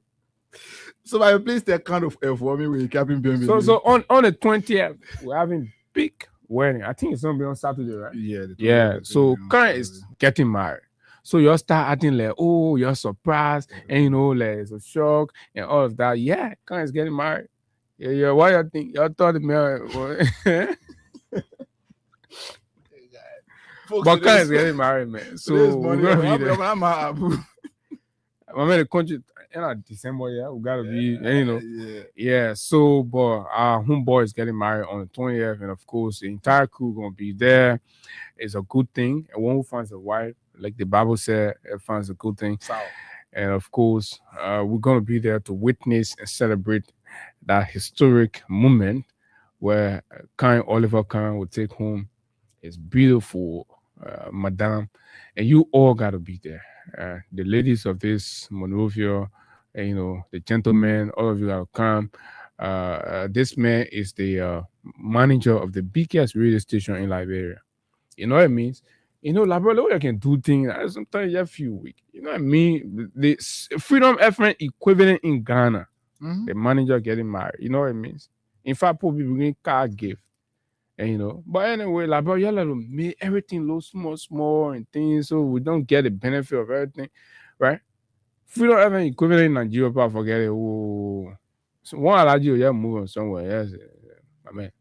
So I place that kind of for me with capping band. So on the 20th, we're having big wedding. I think it's gonna be on Saturday, right? Yeah. So Karen is getting married. So you start acting like, oh, you're surprised, and like it's a shock and all of that. Yeah, Karen is getting married. Yeah. Why you think y'all thought the married? But Karen is getting married, man. So we're gonna be there. I'm in the country in December, yeah. We gotta be, yeah. So, but our homeboy is getting married on the 20th, and of course, the entire crew gonna be there. It's a good thing. And one who finds a wife, like the Bible said, it finds a good thing. And of course, we're gonna be there to witness and celebrate that historic moment where Oliver Karen will take home his beautiful madame, and you all gotta be there. The ladies of this Monrovia, the gentlemen, all of you are come. This man is the manager of the biggest radio station in Liberia. You know what it means? Liberia can do things. Sometimes you have few weeks. You know what I mean? The Freedom FM equivalent in Ghana, the manager getting married. You know what it means? In fact, probably bringing car gift. And but anyway, like bro, y'all let them make everything look small and things, so we don't get the benefit of everything, right? If we don't have any equivalent in Nigeria, but forget it. Oh, so one allowed you, yeah, move on somewhere else. I mean,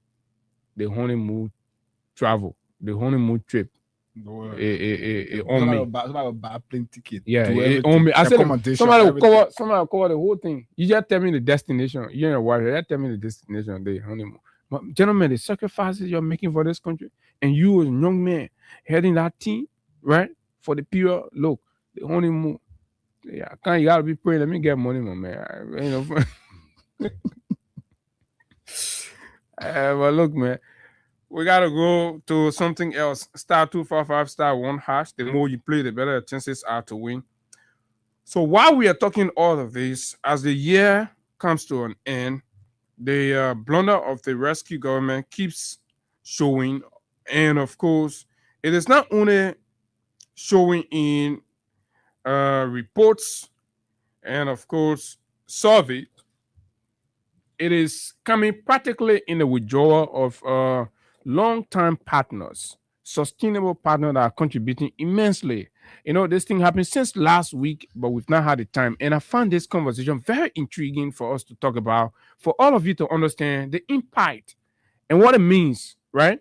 the honeymoon travel, the honeymoon trip. On me. Somebody will buy a plane ticket. Yeah, do it on me. I said accommodation, somebody will everything. cover the whole thing. You just tell me the destination. You and your wife, you just tell me the destination, the honeymoon. But gentlemen, the sacrifices you're making for this country, and you as a young man heading that team, right? For the period, look, the honeymoon. Yeah, you gotta be praying. Let me get money, my man. But look, man, we gotta go to something else. *255 *1#. The more you play, the better the chances are to win. So while we are talking all of this, as the year comes to an end, the blunder of the rescue government keeps showing, and of course, it is not only showing in reports and of course survey. It is coming practically in the withdrawal of long-term partners, sustainable partners that are contributing immensely. This thing happened since last week, but we've not had the time. And I found this conversation very intriguing for us to talk about, for all of you to understand the impact and what it means, right?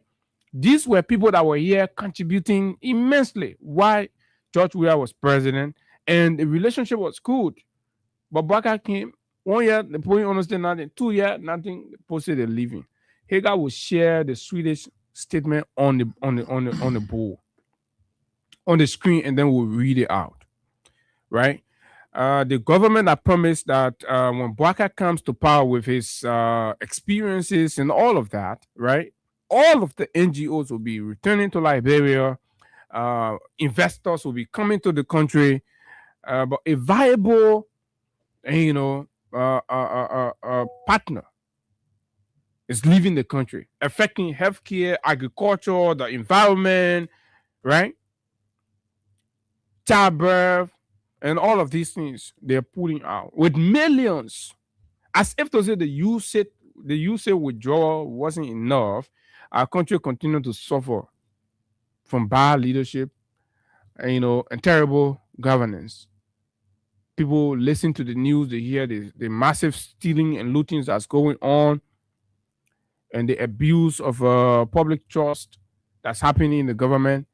These were people that were here contributing immensely while George Weah was president, and the relationship was good. But Baka came 1 year, the point understand nothing. 2 years, nothing. Posted they're leaving. Hagar will share the Swedish statement on the board, on the screen, and then we'll read it out. Right? The government that promised that when Baka comes to power with his experiences and all of that, right? All of the NGOs will be returning to Liberia. Investors will be coming to the country, but a viable, partner is leaving the country, affecting healthcare, agriculture, the environment, right? Childbirth, and all of these things they're putting out with millions, as if to say the usage withdrawal wasn't enough. Our country continued to suffer from bad leadership, and terrible governance. People listen to the news, they hear the massive stealing and looting that's going on, and the abuse of public trust that's happening in the government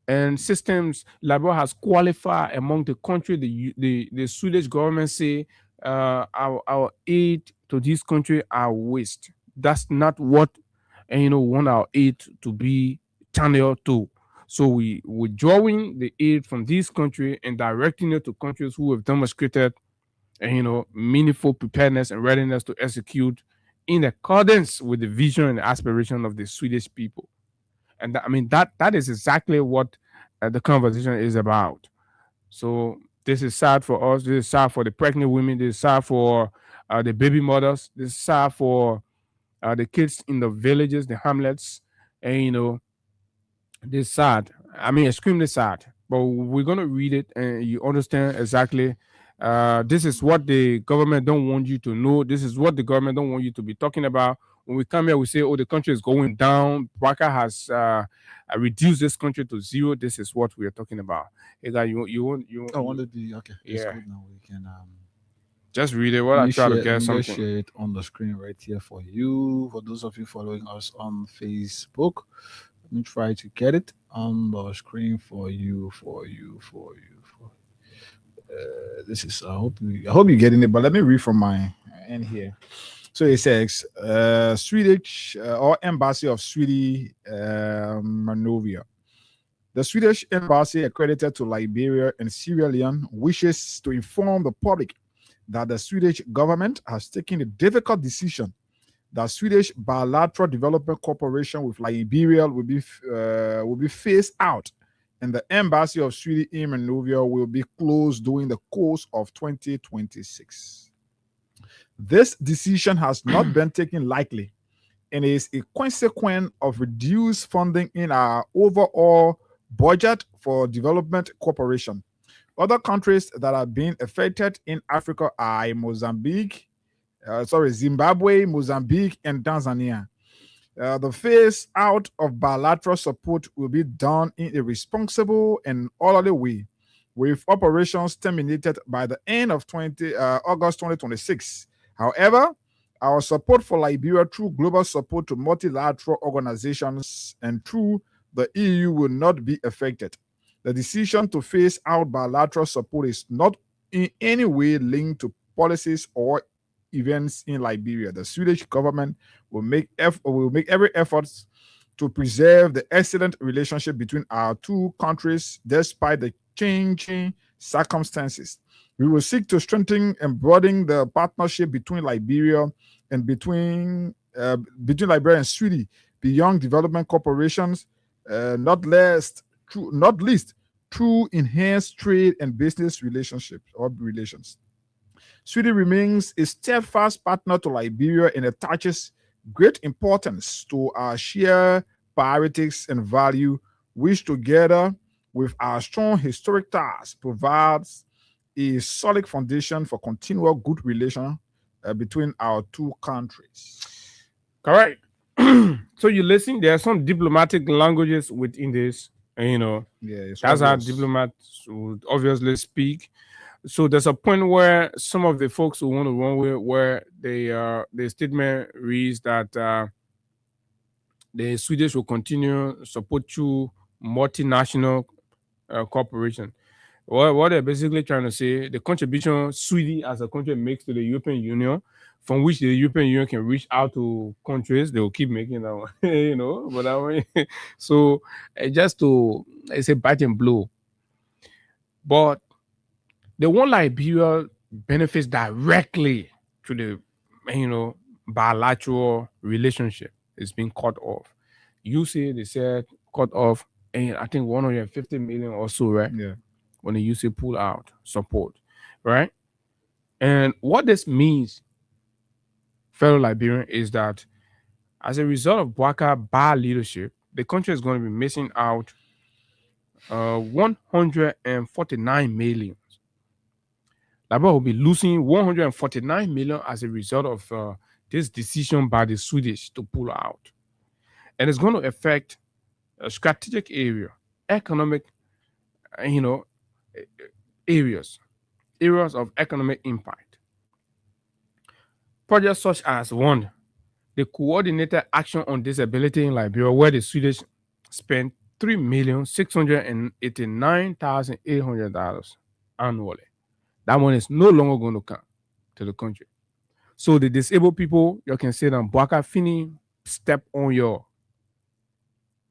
and systems. Liberia has qualified among the country. The Swedish government say our aid to this country are waste. That's not what we want our aid to be channeled to. So we withdrawing the aid from this country and directing it to countries who have demonstrated, meaningful preparedness and readiness to execute in accordance with the vision and aspiration of the Swedish people. And that is exactly what the conversation is about. So this is sad for us. This is sad for the pregnant women. This is sad for the baby mothers. This is sad for the kids in the villages, the hamlets, and this is sad. Extremely sad. But we're gonna read it, and you understand exactly. This is what the government don't want you to know. This is what the government don't want you to be talking about. When we come here, we say, "Oh, the country is going down. Baka has reduced this country to zero." This is what we are talking about. Hey, guys, you I wanted the okay. It's Yeah. good now. We can just read it. What let I me try to share- get let me just something. share it on the screen right here for you. For those of you following us on Facebook, let me try to get it on the screen for you. This is I hope you're getting it, but let me read from my end here. So it says Swedish or Embassy of Sweden Monrovia. The Swedish embassy accredited to Liberia and Sierra Leone wishes to inform the public that the Swedish government has taken a difficult decision that Swedish bilateral development cooperation with Liberia will be phased out, and the embassy of Sweden in Monrovia will be closed during the course of 2026. This decision has not been taken lightly and is a consequence of reduced funding in our overall budget for development cooperation. Other countries that are being affected in Africa are Zimbabwe, Mozambique, and Tanzania. The phase out of bilateral support will be done in a responsible and orderly way, with operations terminated by the end of August 2026. However, our support for Liberia through global support to multilateral organizations and through the EU will not be affected. The decision to phase out bilateral support is not in any way linked to policies or events in Liberia. The Swedish government will make every effort to preserve the excellent relationship between our two countries despite the changing circumstances. We will seek to strengthen and broaden the partnership between Liberia and between Liberia and Sweden beyond development corporations, not least through enhanced trade and business relationships or relations. Sweden remains a steadfast partner to Liberia and attaches great importance to our shared priorities and value, which together with our strong historic ties provides a solid foundation for continual good relations between our two countries. Correct. So you listen, there are some diplomatic languages within this, and that's how diplomats would obviously speak. So there's a point where some of the folks who want to run with where the statement reads that the Swedish will continue support through multinational corporation. What they're basically trying to say, the contribution Sweden as a country makes to the European Union, from which the European Union can reach out to countries, they will keep making that one, But I mean, so it's a bite and blow. But the one Liberia benefits directly to the bilateral relationship is being cut off. You see, they said cut off, and I think 150 million or so, right? Yeah. When the UC pull out support, right? And what this means, fellow Liberian, is that as a result of Bouaka bad leadership, the country is going to be missing out 149 million. Liberia will be losing 149 million as a result of this decision by the Swedish to pull out. And it's going to affect a strategic area, economic, areas of economic impact. Projects such as one, the Coordinated Action on Disability in Liberia, where the Swedish spent $3,689,800 annually. That one is no longer going to come to the country. So the disabled people, you can say that Bouaka Fini step on your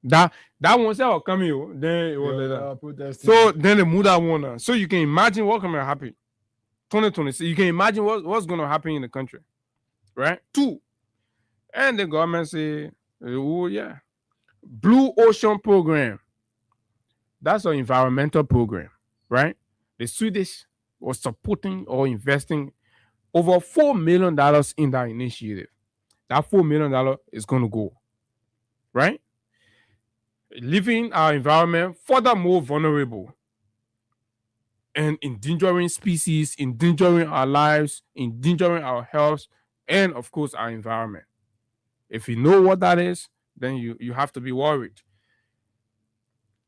that one say will come here. Then it was like that. So then they move that one. So you can imagine what can happen. 2026. You can imagine what's going to happen in the country, right? 2, and the government say, oh yeah, Blue Ocean program. That's an environmental program, right? The Swedish was supporting or investing over $4 million in that initiative. That $4 million is going to go, right? Leaving our environment further more vulnerable and endangering species, endangering our lives, endangering our health, and of course our environment. If you know what that is, then you have to be worried.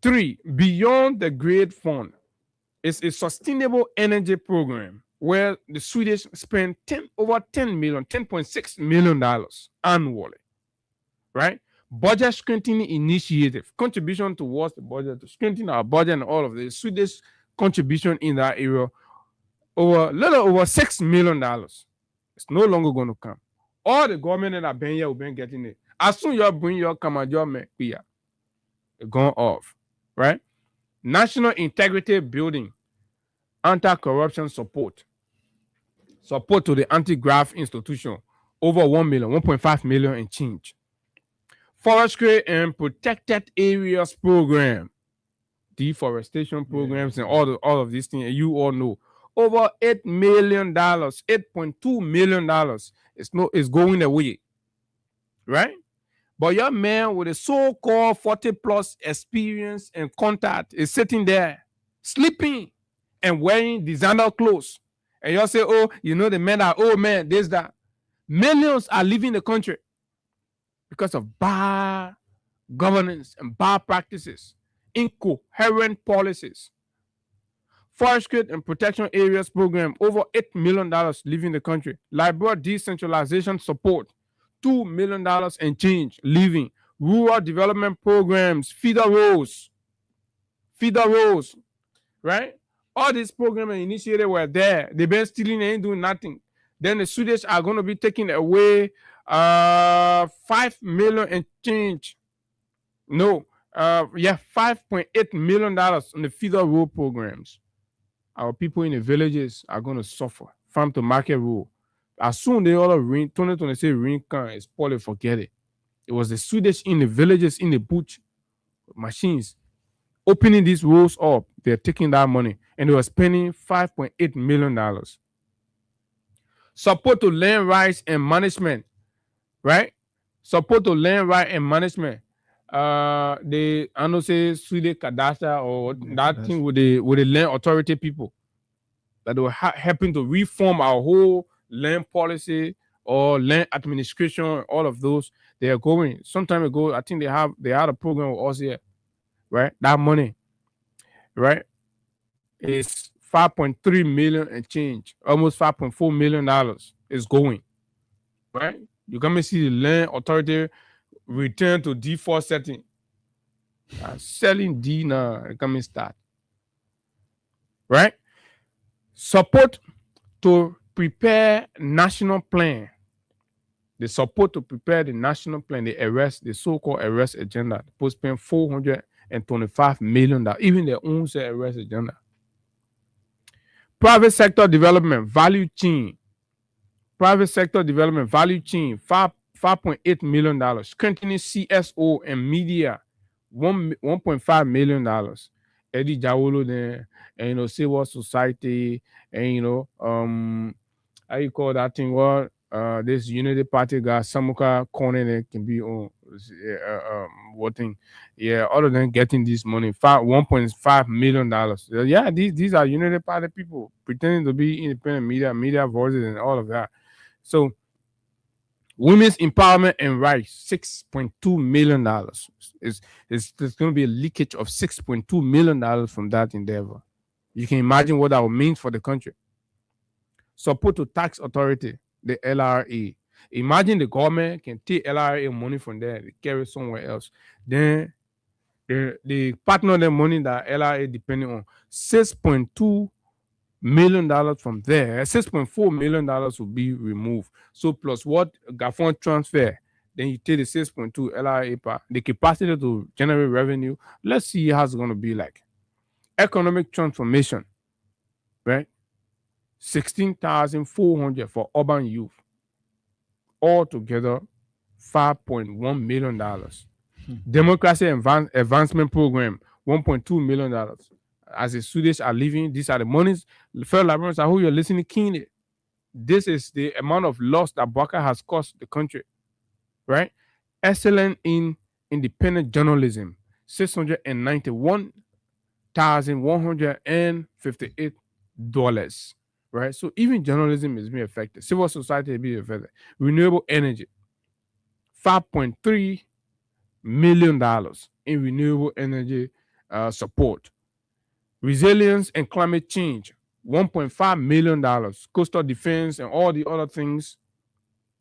3, beyond the Great Fund is a sustainable energy program where the Swedish spend over $10.6 million annually, right? Budget strengthening initiative, contribution towards the budget, to strengthen our budget and all of this. Swedish contribution in that area, over $6 million. It's no longer going to come. All the government that have been here will be getting it. As soon as you bring your Kamajo here, it's gone off, right? National integrity building, anti-corruption support to the anti-graft institution, over 1.5 million and change. Forestry and protected areas program, deforestation programs, and all of these things you all know. Over $8 million, $8.2 million is going away, right? But your man with a so-called 40+ experience and contact is sitting there, sleeping and wearing designer clothes. And you say, the men are, this, that. Millions are leaving the country. because of bad governance and bad practices, incoherent policies. Forestry and Protection Areas Program, over $8 million leaving the country. Liberia Decentralization Support, $2 million and change leaving. Rural Development Programs, feeder roads, right? All these programs initiated were there. They've been stealing, they ain't doing nothing. Then the Swedish are going to be taking away 5 million and change. No, $5.8 million on the feeder road programs. Our people in the villages are going to suffer. Farm to market rule. As soon as all of rain, 2026 rain can is probably forget it. It was the Swedish in the villages, in the bush machines, opening these roads up. They're taking that money and they were spending $5.8 million. Support to land rights and management, right? Support to land right and management. I don't say Swedish Kadasha or that thing with the land authority people that were helping to reform our whole land policy or land administration. All of those they are going. Some time ago, I think they had a program with us here, right? That money, right, is 5.3 million and change, almost $5.4 million is going, right? You come see the land authority return to default setting. Selling D now, coming start. Right? Support to prepare national plan. The support to prepare the national plan, the so-called arrest agenda. They spend $425 million. Even their own arrest agenda. Private sector development, value chain. Private sector development, value chain, $5.8 million. Strengthening CSO and media, $1.5 million. Eddie Jawolo there, and civil society, and how you call that thing? What this Unity Party guy, Samuka Corner can be on what thing? Yeah, other than getting this money, $1.5 million. Yeah, these are Unity Party people pretending to be independent media voices and all of that. So women's empowerment and rights, $6.2 million. There's going to be a leakage of $6.2 million from that endeavor. You can imagine what that will mean for the country. Support to tax authority, the LRA. Imagine the government can take LRA money from there, they carry it somewhere else. Then the partner their money that LRA depending on $6.2 million from there, $6.4 million will be removed. So plus what GAFON transfer, then you take the 6.2 LRA, the capacity to generate revenue. Let's see how it's going to be like. Economic transformation, right? 16,400 for urban youth. Altogether, $5.1 million. Democracy Advancement Program, $1.2 million. As the students are leaving, these are the monies. Fellow Liberians, I hope you're listening keenly. This is the amount of loss that Baka has cost the country, right? Excellent in independent journalism, $691,158, right? So even journalism is being affected. Civil society is being affected. Renewable energy, $5.3 million in renewable energy support. Resilience and climate change, $1.5 million. Coastal defense and all the other things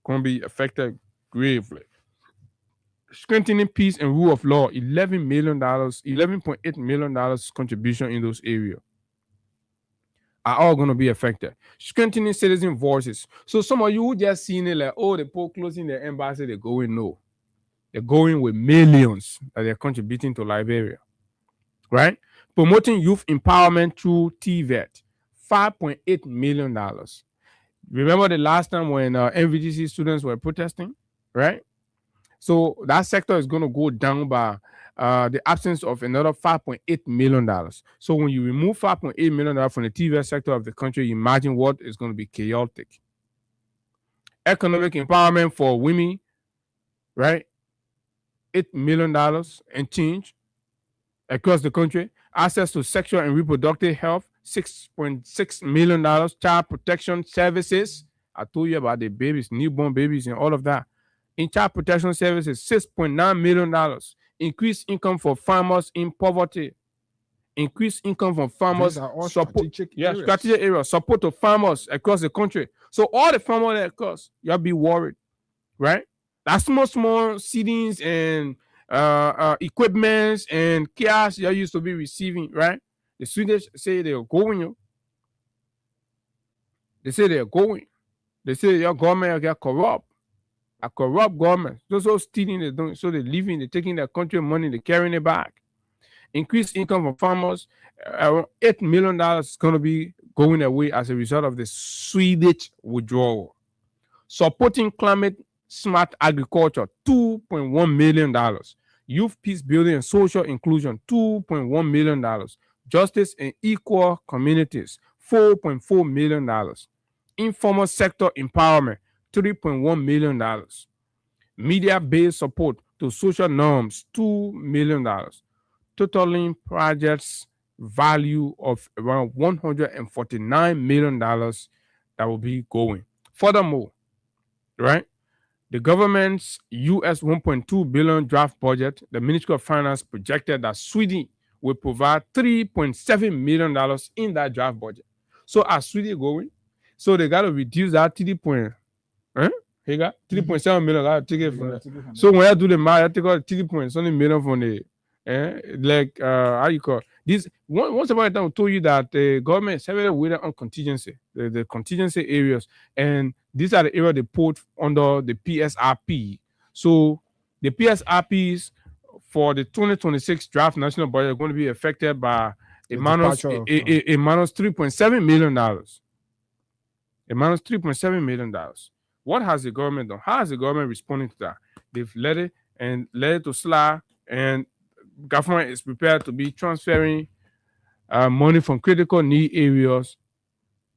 can be affected gravely. Strengthening peace and rule of law, $11 million, $11.8 million contribution in those areas are all going to be affected. Strengthening citizen voices. So some of you who just seen it like, oh, the Pope closing the embassy, they're going, no. They're going with millions that they're contributing to Liberia, right? Promoting youth empowerment through TVET, $5.8 million. Remember the last time when NVGC students were protesting, right? So that sector is going to go down by the absence of another $5.8 million. So when you remove $5.8 million from the TVET sector of the country, imagine what is going to be chaotic. Economic empowerment for women, right? $8 million and change across the country. Access to sexual and reproductive health, $6.6 million. Child protection services. I told you about the babies, newborn babies, and all of that. in child protection services, $6.9 million. Increased income for farmers in poverty. Increased income from farmers. These are all Support, strategic yeah, areas. strategic areas. Support to farmers across the country. So all the farmers across, y'all be worried, right? That's small seedings and equipments and cash y'all used to be receiving, right? The Swedish say they're going. They say they're going. They say your government get corrupt. A corrupt government. Those all stealing, they don't. So they're leaving, they're taking their country money, they're carrying it back. Increased income for farmers, around $8 million is going to be going away as a result of the Swedish withdrawal. Supporting climate smart agriculture, $2.1 million. Youth peace building and social inclusion, $2.1 million. Justice and equal communities, $4.4 million. Informal sector empowerment, $3.1 million. Media-based support to social norms, $2 million. Totaling projects value of around $149 million that will be going. Furthermore, right, the government's US $1.2 billion draft budget, the Ministry of Finance projected that Sweden will provide $3.7 million in that draft budget. So as Sweden going, so they got to reduce that 3 point, he got 3.7 million. Got to take it from that. So when I do the math, I take out 3 point something million from the, like how you call this? Once upon a time, I told you that the government is heavily weighted on contingency, the contingency areas, and these are the areas they put under the PSRP. So the PSRPs for the 2026 draft national budget are going to be affected by a minus $3.7 million. A minus $3.7 million. What has the government done? How has the government responded to that? They've let it to slide, and government is prepared to be transferring money from critical need areas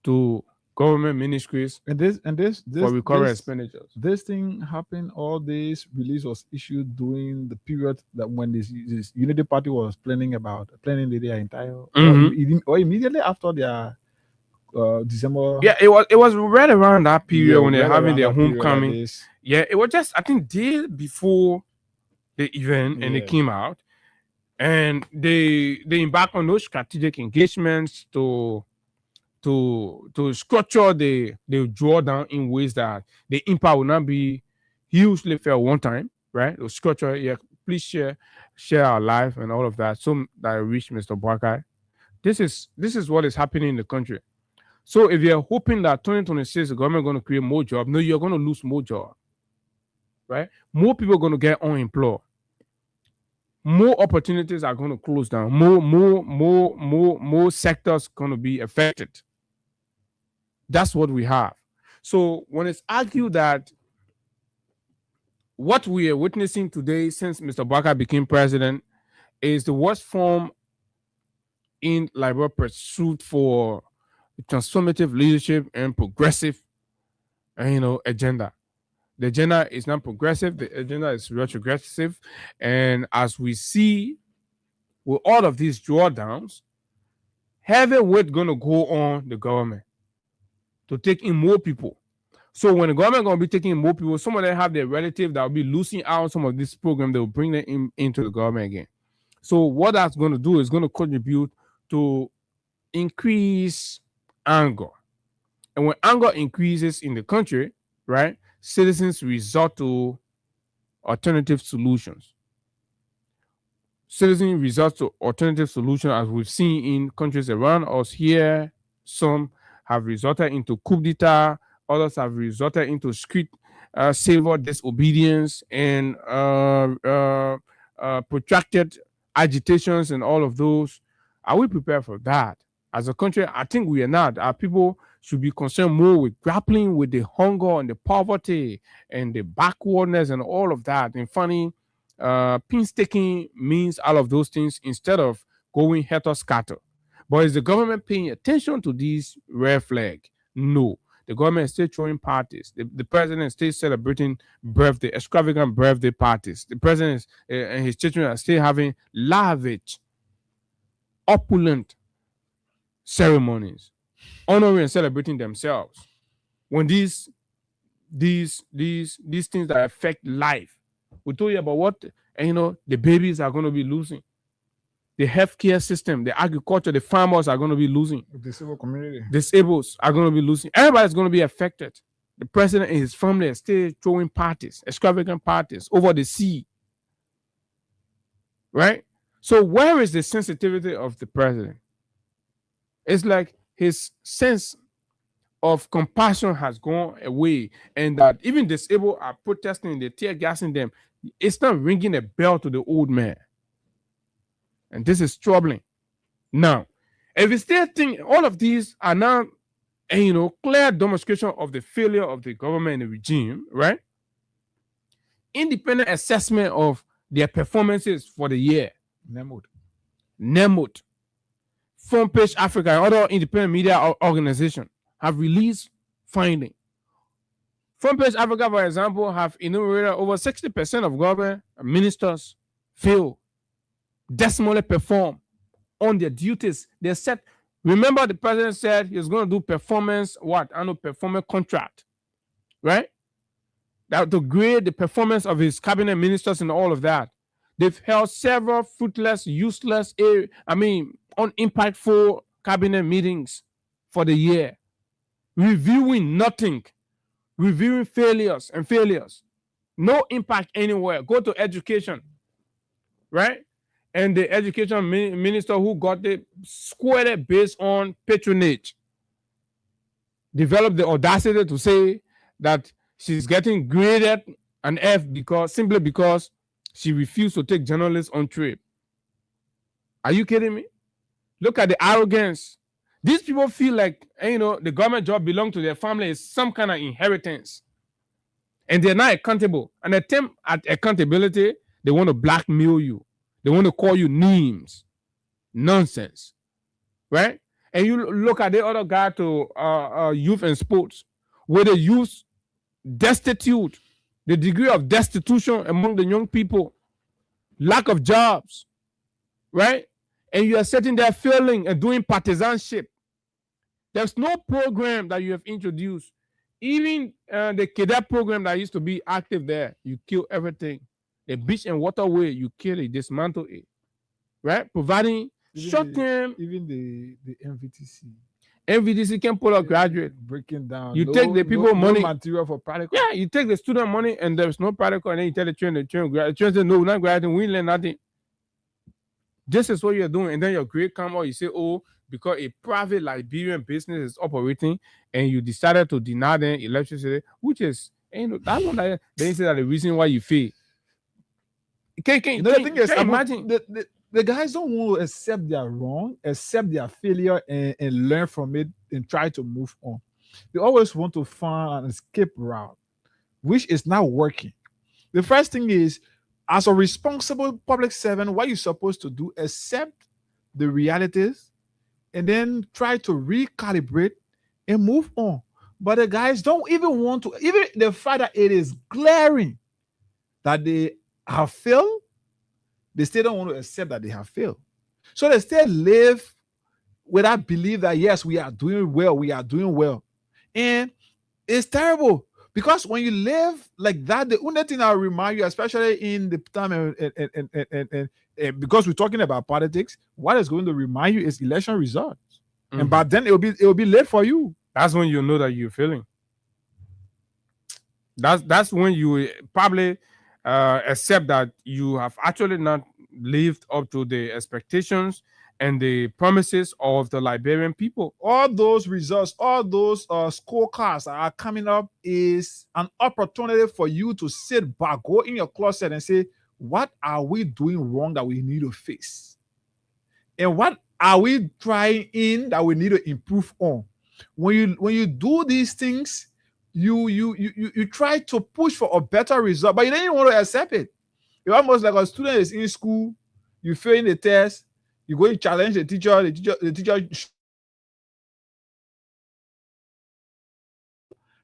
to government ministries And this for recurring this, expenditures. this thing happened. All this release was issued during the period that when this Unity Party was planning their entire or immediately after their December. Yeah, it was right around that period when they're right having around their that period homecoming. like this. Yeah, it was just, I think, day before the event, and it Yeah. came out, and they embark on those strategic engagements to structure the drawdown in ways that the impact will not be hugely felt one time, right? To structure, yeah. Please share our life and all of that, so that I reach Mr. Barkai. This is what is happening in the country. So if you're hoping that 2026 the government is going to create more jobs, no, you're going to lose more jobs, right? More people are going to get unemployed. More opportunities are going to close down. More sectors going to be affected. That's what we have. So when it's argued that what we are witnessing today since Mr. Barker became president is the worst form in liberal pursuit for transformative leadership and progressive, agenda. The agenda is not progressive. The agenda is retrogressive. And as we see with all of these drawdowns, heavy weight going to go on the government to take in more people. So when the government going to be taking in more people, some of them have their relatives that will be losing out on some of this program. They will bring them into the government again. So what that's going to do is going to contribute to increase anger. And when anger increases in the country, right, citizens resort to alternative solutions. Citizens resort to alternative solutions, as we've seen in countries around us here. Some have resorted into coup d'etat, others have resorted into street civil disobedience and protracted agitations and all of those. Are we prepared for that? As a country, I think we are not. Our people should be concerned more with grappling with the hunger and the poverty and the backwardness and all of that, and finding painstaking means out of those things instead of going helter-skelter. But is the government paying attention to these red flags? No. The government is still throwing parties. The president is still celebrating extravagant birthday parties. The president and his children are still having lavish, opulent ceremonies, honoring and celebrating themselves. When these these things that affect life. We told you about what, and the babies are going to be losing. The healthcare system, the agriculture, the farmers are going to be losing. The disabled community. Disabled are going to be losing. Everybody's going to be affected. The president and his family are still throwing parties, extravagant parties over the sea. Right? So where is the sensitivity of the president? It's like his sense of compassion has gone away, and that even disabled are protesting, they're tear gassing them. It's not ringing a bell to the old man. And this is troubling. Now, if you still think all of these are now clear demonstration of the failure of the government and the regime, right? Independent assessment of their performances for the year. NEMOD, Front Page Africa, and other independent media organizations have released findings. Front Page Africa, for example, have enumerated over 60% of government ministers fail, decimally perform on their duties. They said, remember the president said he was going to do performance contract, right? That to grade the performance of his cabinet ministers and all of that. They've held several fruitless, useless, unimpactful cabinet meetings for the year, reviewing nothing, reviewing failures. No impact anywhere. Go to education, right? And the education minister who got it squared it based on patronage developed the audacity to say that she's getting graded an F simply because she refused to take journalists on trip. Are you kidding me? Look at the arrogance. These people feel like the government job belongs to their family, is some kind of inheritance, and they're not accountable. An attempt at accountability, they want to blackmail you. They want to call you names. Nonsense. Right? And you look at the other guy to youth and sports, where the youth destitute, the degree of destitution among the young people, lack of jobs, right? And you are sitting there failing and doing partisanship. There's no program that you have introduced. Even the cadet program that used to be active there, you kill everything. The beach and waterway, you kill it, dismantle it, right? Providing short-term. Even the MVTC. MVTC can pull up graduate. Breaking down. You take the people money. No material for practical. Yeah, you take the student money and there's no practical, and then you tell the train graduate. The train says, no, we're not graduating, we learn nothing. This is what you're doing. And then your grade come out, you say, oh, because a private Liberian business is operating and you decided to deny them electricity, which is, that one that then you say that the reason why you fail. Can imagine the guys don't want to accept their wrong, accept their failure, and learn from it and try to move on. They always want to find an escape route, which is not working. The first thing is, as a responsible public servant, what you're supposed to do, accept the realities and then try to recalibrate and move on. But the guys don't even want to, even the fact that it is glaring that they have failed, they still don't want to accept that they have failed. So they still live with that belief that, yes, we are doing well. And it's terrible, because when you live like that, the only thing I'll remind you, especially in the time and because we're talking about politics, what is going to remind you is election results. Mm-hmm. And by then it will be late for you. That's when you know that you're failing. That's when you probably accept that you have actually not lived up to the expectations and the promises of the Liberian people. All those results, all those scorecards that are coming up is an opportunity for you to sit back, go in your closet and say, what are we doing wrong that we need to fix? And what are we trying in that we need to improve on? When you do these things, you try to push for a better result, but you don't even want to accept it. You're almost like a student is in school, you fail in the test, you go and challenge the teacher, the teacher.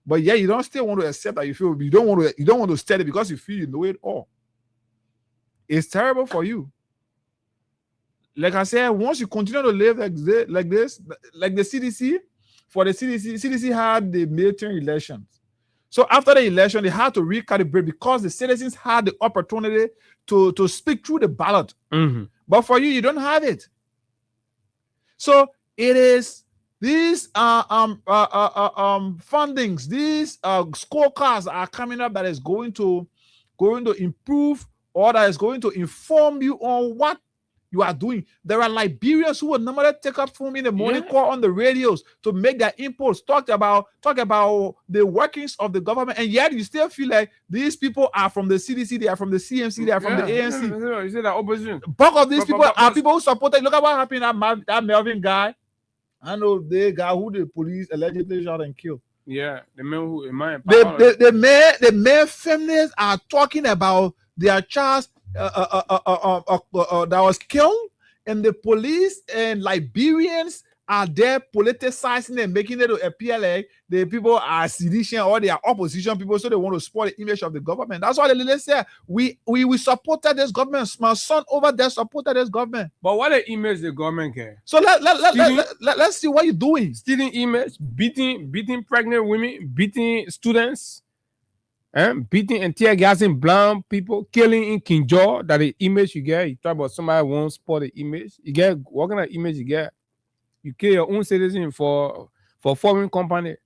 But yeah, you don't still want to accept that you feel, you don't want to study because you feel you know it all. It's terrible for you. Like I said, once you continue to live like this, like the CDC, for the CDC had the midterm elections. So after the election, they had to recalibrate because the citizens had the opportunity to speak through the ballot. Mhm. But for you don't have it. So it is these fundings, these scorecards are coming up that is going to improve, or that is going to inform you on what you are doing. There are Liberians who will normally take up phone in the morning, Yeah. call on the radios to make their inputs, talk about the workings of the government, and yet you still feel like these people are from the CDC, they are from the CMC, they are from the ANC. You say that opposition. Bulk of these But- people but- are people who supported. Look at what happened to that Melvin guy. I know the guy who the police allegedly shot and killed. Yeah, the man who in my The male feminists are talking about their child that was killed, and the police and Liberians are there politicizing and making it to appear like the people are sedition or they are opposition people, so they want to spoil the image of the government. That's why the leaders say we supported this government. My son over there supported this government. But what the image the government get? So let's see what you're doing. Stealing image, beating pregnant women, beating students, beating and tear gassing blind people, killing in Kinjo. That the image you get. You talk about somebody won't spot the image. You get what kind of image you get? You kill your own citizen for foreign company.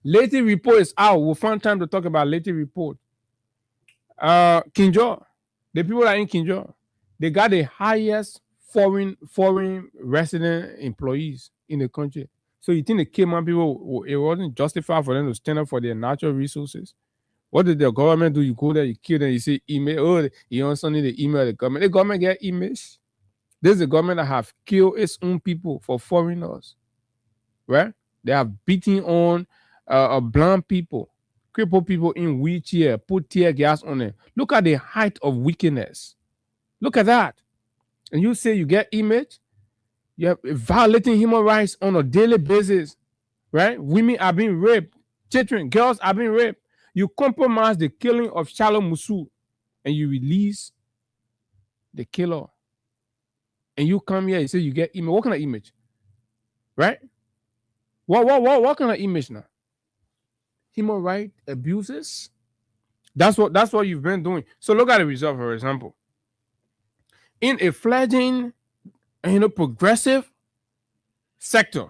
Latest report is out. We'll find time to talk about latest report. Kinjo, the people that are in Kinjo, they got the highest foreign resident employees in the country. So you think the Cayman people, it wasn't justified for them to stand up for their natural resources? What did the government do? You go there, you kill them, you say email. Oh, you also need the email the government. The government get emails. This is the government that have killed its own people for foreigners, right? They have beaten on blind people, crippled people in wheelchair, put tear gas on them. Look at the height of wickedness. Look at that. And you say you get image? You're violating human rights on a daily basis, right? Women are being raped, children, girls are being raped. You compromise the killing of Shalom Musu and you release the killer. And you come here, you say you get image. What kind of image? Right? What kind of image now? Human right abuses? That's what you've been doing. So look at the result, for example. In a fledgling, progressive sector,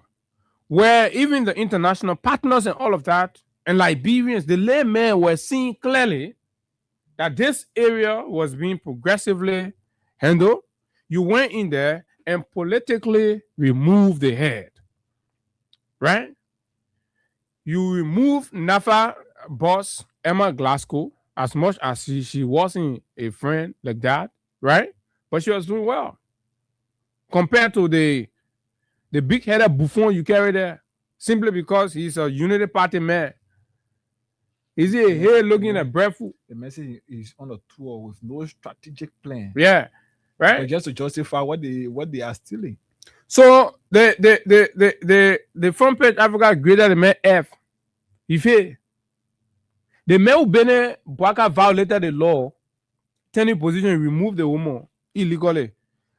where even the international partners and all of that, and Liberians, the laymen were seeing clearly that this area was being progressively handled. You went in there and politically removed the head, right? You removed NAFA boss Emma Glasgow, as much as she wasn't a friend like that, right? But she was doing well compared to the big-headed buffoon you carry there, simply because he's a Unity Party man. Is he here looking at breadfruit? The message is on a tour with no strategic plan. Yeah. Right, but just to justify what they are stealing. So the front page Africa greater the man F. If the man who been Bwaka violated the law, turning position, remove the woman illegally.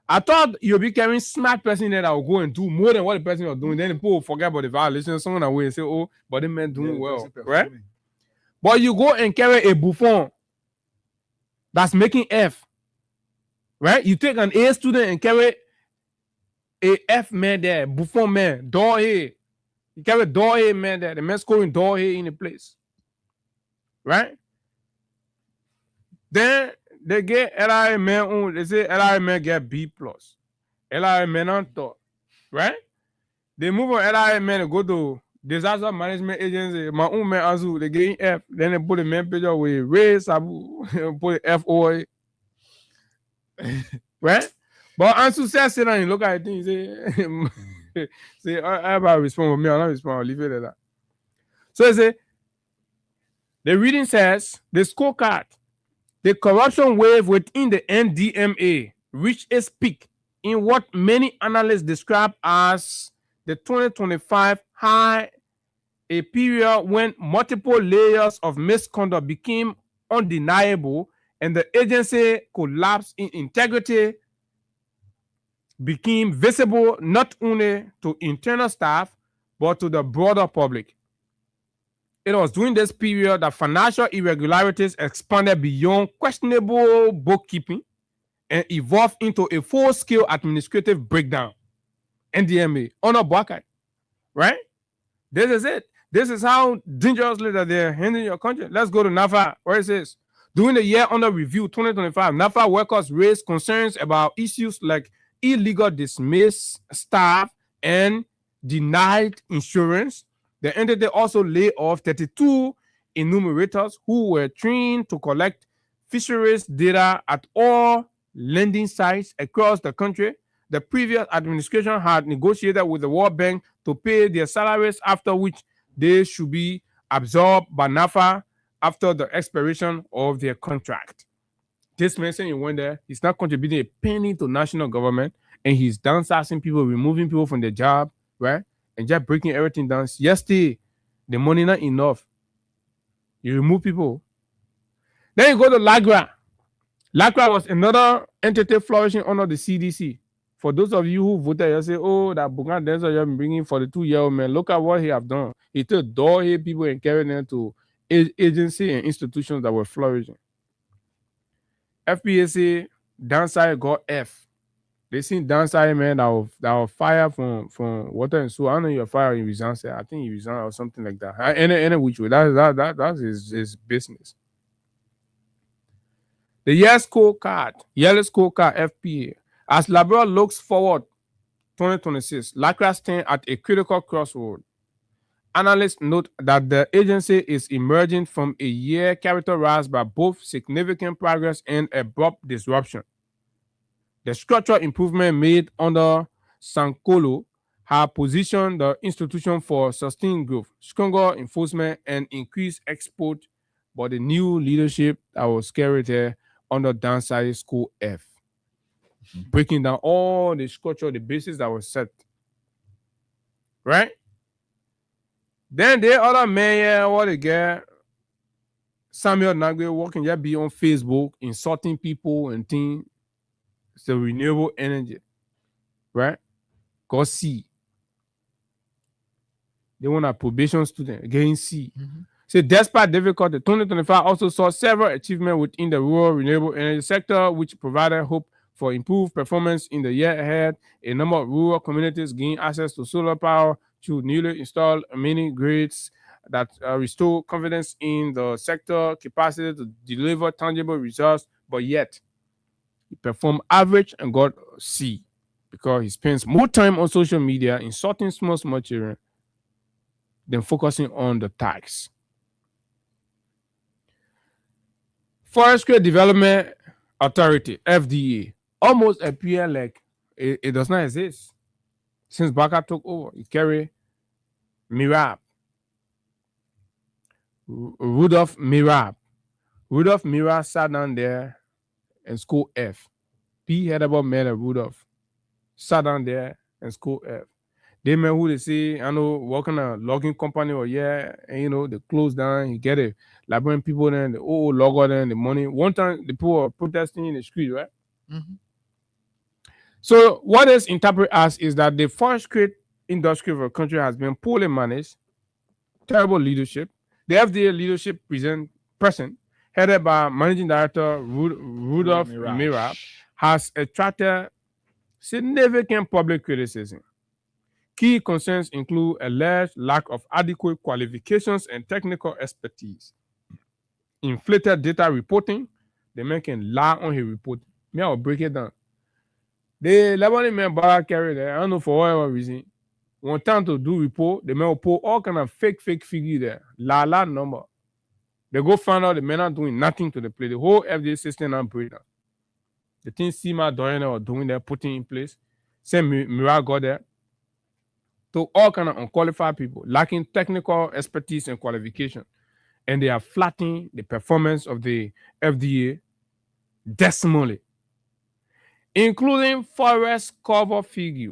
I thought you'll be carrying smart person that will go and do more than what the person was doing. Then the people will forget about the violation. Someone away and say, "Oh, but the man doing well, right?" But you go and carry a buffoon that's making F. Right? You take an A student and carry a F man there, buffoon man, door here. You carry door here man there. The man scoring door here in the place. Right? Then they get LRA man on. They say LRA man get B+. LRA man on top. Right? They move on LRA man to go to disaster management agency. My own man Azu, they get F. Then they put the man picture with Ray Sabu, put FOA. Right? But Ansu says sit down and look at it, say everybody respond with me, I'll not respond, I'll leave it at that. So say the reading says the scorecard, the corruption wave within the NDMA reached its peak in what many analysts describe as the 2025 high, a period when multiple layers of misconduct became undeniable and the agency collapse in integrity became visible not only to internal staff, but to the broader public. It was during this period that financial irregularities expanded beyond questionable bookkeeping and evolved into a full-scale administrative breakdown. NDMA, Honor Buakai, right? This is it. This is how dangerously that they're handling your country. Let's go to NAFA, where it says, during the year under review 2025, NAFA workers raised concerns about issues like illegal dismissed staff and denied insurance. The entity also laid off 32 enumerators who were trained to collect fisheries data at all lending sites across the country. The previous administration had negotiated with the World Bank to pay their salaries, after which they should be absorbed by NAFA after the expiration of their contract. This man saying he went there, he's not contributing a penny to national government, and he's downsizing people, removing people from their job, right? And just breaking everything down. Yesterday, the money not enough. You remove people. Then you go to LAGRA. LAGRA was another entity flourishing under the CDC. For those of you who voted, you say, oh, that Bukan Denzel you have been bringing 42-year-old man. Look at what he have done. He took door here people and carried them to agency and institutions that were flourishing. FPAC downside got F. They seen downside man that was fired from water and so I don't know you're fired, he resigned. I think he resigned or something like that. Any which way. That's his business. The yellow scorecard FPA. As Labrador looks forward 2026, LAGRA stands at a critical crossroad. Analysts note that the agency is emerging from a year characterized by both significant progress and abrupt disruption. The structural improvement made under Sankolo have positioned the institution for sustained growth, stronger enforcement, and increased export, but the new leadership that was carried here under Downside School F. Breaking down all the structure, the basis that was set. Right? Then the other man here, what they get, Samuel Nagwe working just be on Facebook, insulting people and things. It's the renewable energy. Right? Go C. They want a probation student, getting C. So despite difficulty, 2025 also saw several achievements within the rural renewable energy sector, which provided hope for improved performance in the year ahead. A number of rural communities gained access to solar power through newly installed mini grids that restore confidence in the sector capacity to deliver tangible results, but yet he performed average and got C because he spends more time on social media insulting small children than focusing on the tax. Forestry Development Authority, FDA, almost appear like it does not exist. Since Baka took over, it carried Mirab. Rudolph Mirab. Rudolph Mirab sat down there and scored F. P. Hedabot met a Rudolph. Sat down there and scored F. They met who they say, I know, working a logging company or and they closed down, he get it. Like when people then, the logger then, the money. One time, the people were protesting in the street, right? So what is interpreted as is that the forestry industry of a country has been poorly managed, terrible leadership. The FDA leadership present, headed by Managing Director Rudolph Mirab, has attracted significant public criticism. Key concerns include alleged lack of adequate qualifications and technical expertise, inflated data reporting. The man can lie on his report. Me, I'll break it down. The Lebanese man Barak carried there, I don't know for whatever reason. One time to do report, the man will put all kind of fake figure there. La number. They go find out the men are doing nothing to the play. The whole FDA system not breakdown. The thing SEMA doing there, putting in place. Same Mirab got there. To all kind of unqualified people, lacking technical expertise and qualification. And they are flattening the performance of the FDA decimally, including forest cover figure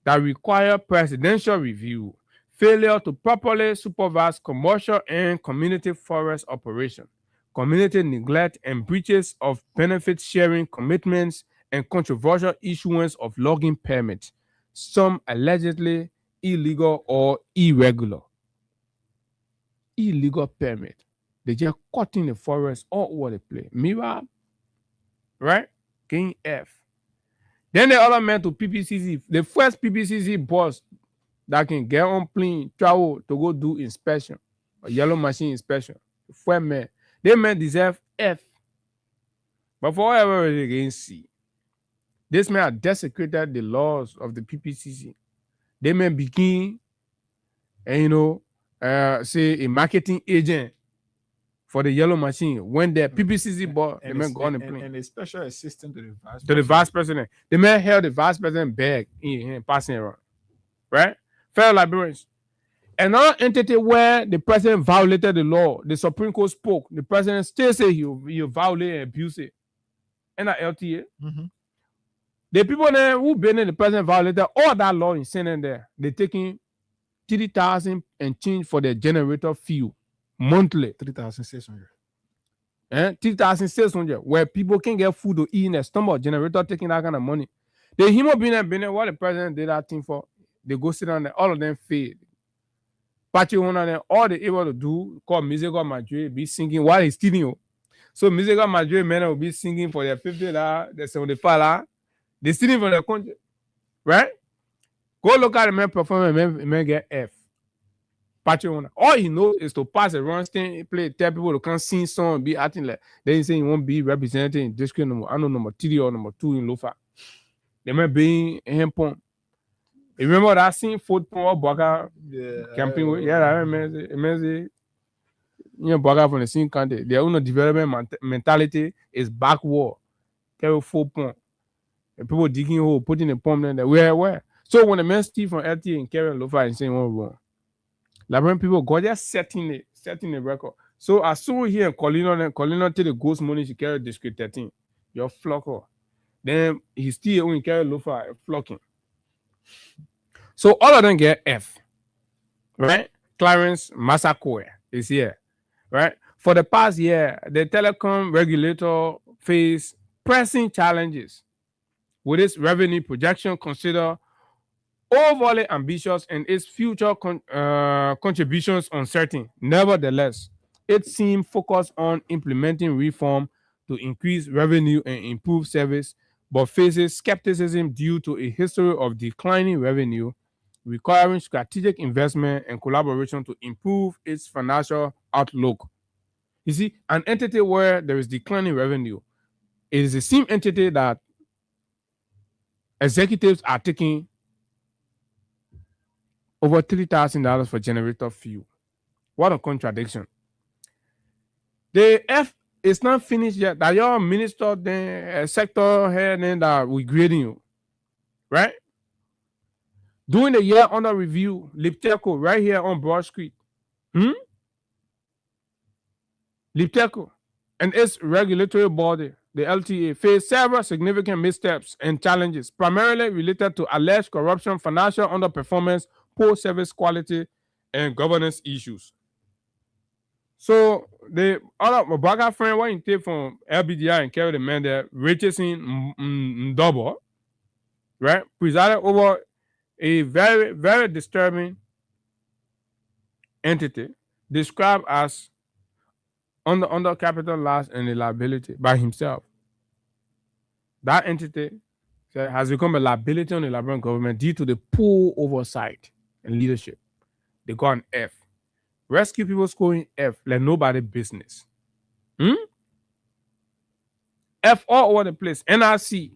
that require presidential review, failure to properly supervise commercial and community forest operation, community neglect and breaches of benefit sharing commitments, and controversial issuance of logging permits, some allegedly illegal or irregular. illegal permit. They just cutting the forest all over the place. Mira, right? Getting F. Then the other man to PPCC. The first PPCC boss that can get on plane, travel to go do inspection, a yellow machine inspection. The first man. They men deserve F. But for whatever reason, they can see. This man had desecrated the laws of the PPCC. They may begin, and say a marketing agent for the yellow machine when the PPCC board, they may go on the plane. And a special assistant to the vice To the vice president. They may held the vice president bag in passing around. Right? Fellow Liberians. Another entity where the president violated the law, the Supreme Court spoke, the president still say he violate and abuse it. And that LTA. Mm-hmm. The people there who been in the president violated all that law in sending there. They taking 30,000 and change for their generator fuel monthly. 3,600. 3,600 where people can get food to eat in their stomach. Generator taking that kind of money. The human being there, what the president did that thing for, they go sit down there, all of them fail. Patchy one of them, all they able to do, called Musical Madrid, be singing while he's stealing you. So Musical Madrid men will be singing for their $50, their $75. They stealing from their country. Right? Go look at the man performance, man get F. Patchy one. All he knows is to pass a run, stand, play, tell people to come sing song, be acting like. Then he say he won't be represented in district number 3 or number 2 in Lofa. They may be in him pump. You remember that scene, Fort Pump, Baka camping with? Yeah, I remember. Baka from the same country. Their own development mentality is backward. Carry Fort Pump. People digging hole, putting a pump in there. Where? So when the man Steve from LTA and Karen Lofa and saying one wrong, Liberian people got just setting the record. So as soon as here in Colino take the ghost money she carry district 13, you're flocker. Then he still only carry Lofa flocking. So all of them get F, right? Clarence Massaquoi is here, right? For the past year, the telecom regulator faced pressing challenges with its revenue projection considered overly ambitious and its future contributions uncertain. Nevertheless, it seemed focused on implementing reform to increase revenue and improve service, but faces skepticism due to a history of declining revenue, requiring strategic investment and collaboration to improve its financial outlook. You see, an entity where there is declining revenue, it is the same entity that executives are taking over $3,000 for generator fuel. What a contradiction. The F is not finished yet. That your minister, the sector here, then that we're grading you, right? During the year under review, Lipteco, right here on Broad Street. Lipteco and its regulatory body, the LTA, faced several significant missteps and challenges, primarily related to alleged corruption, financial underperformance, poor service quality, and governance issues. So the other Baga friend, what you take from LBDI and carry the man there, Richardson Ndobo, right, presided over a very, very disturbing entity described as under capital loss and a liability by himself. That entity has become a liability on the Liberian government due to the poor oversight and leadership. They got an F. Rescue people scoring F like nobody business. F all over the place. NRC,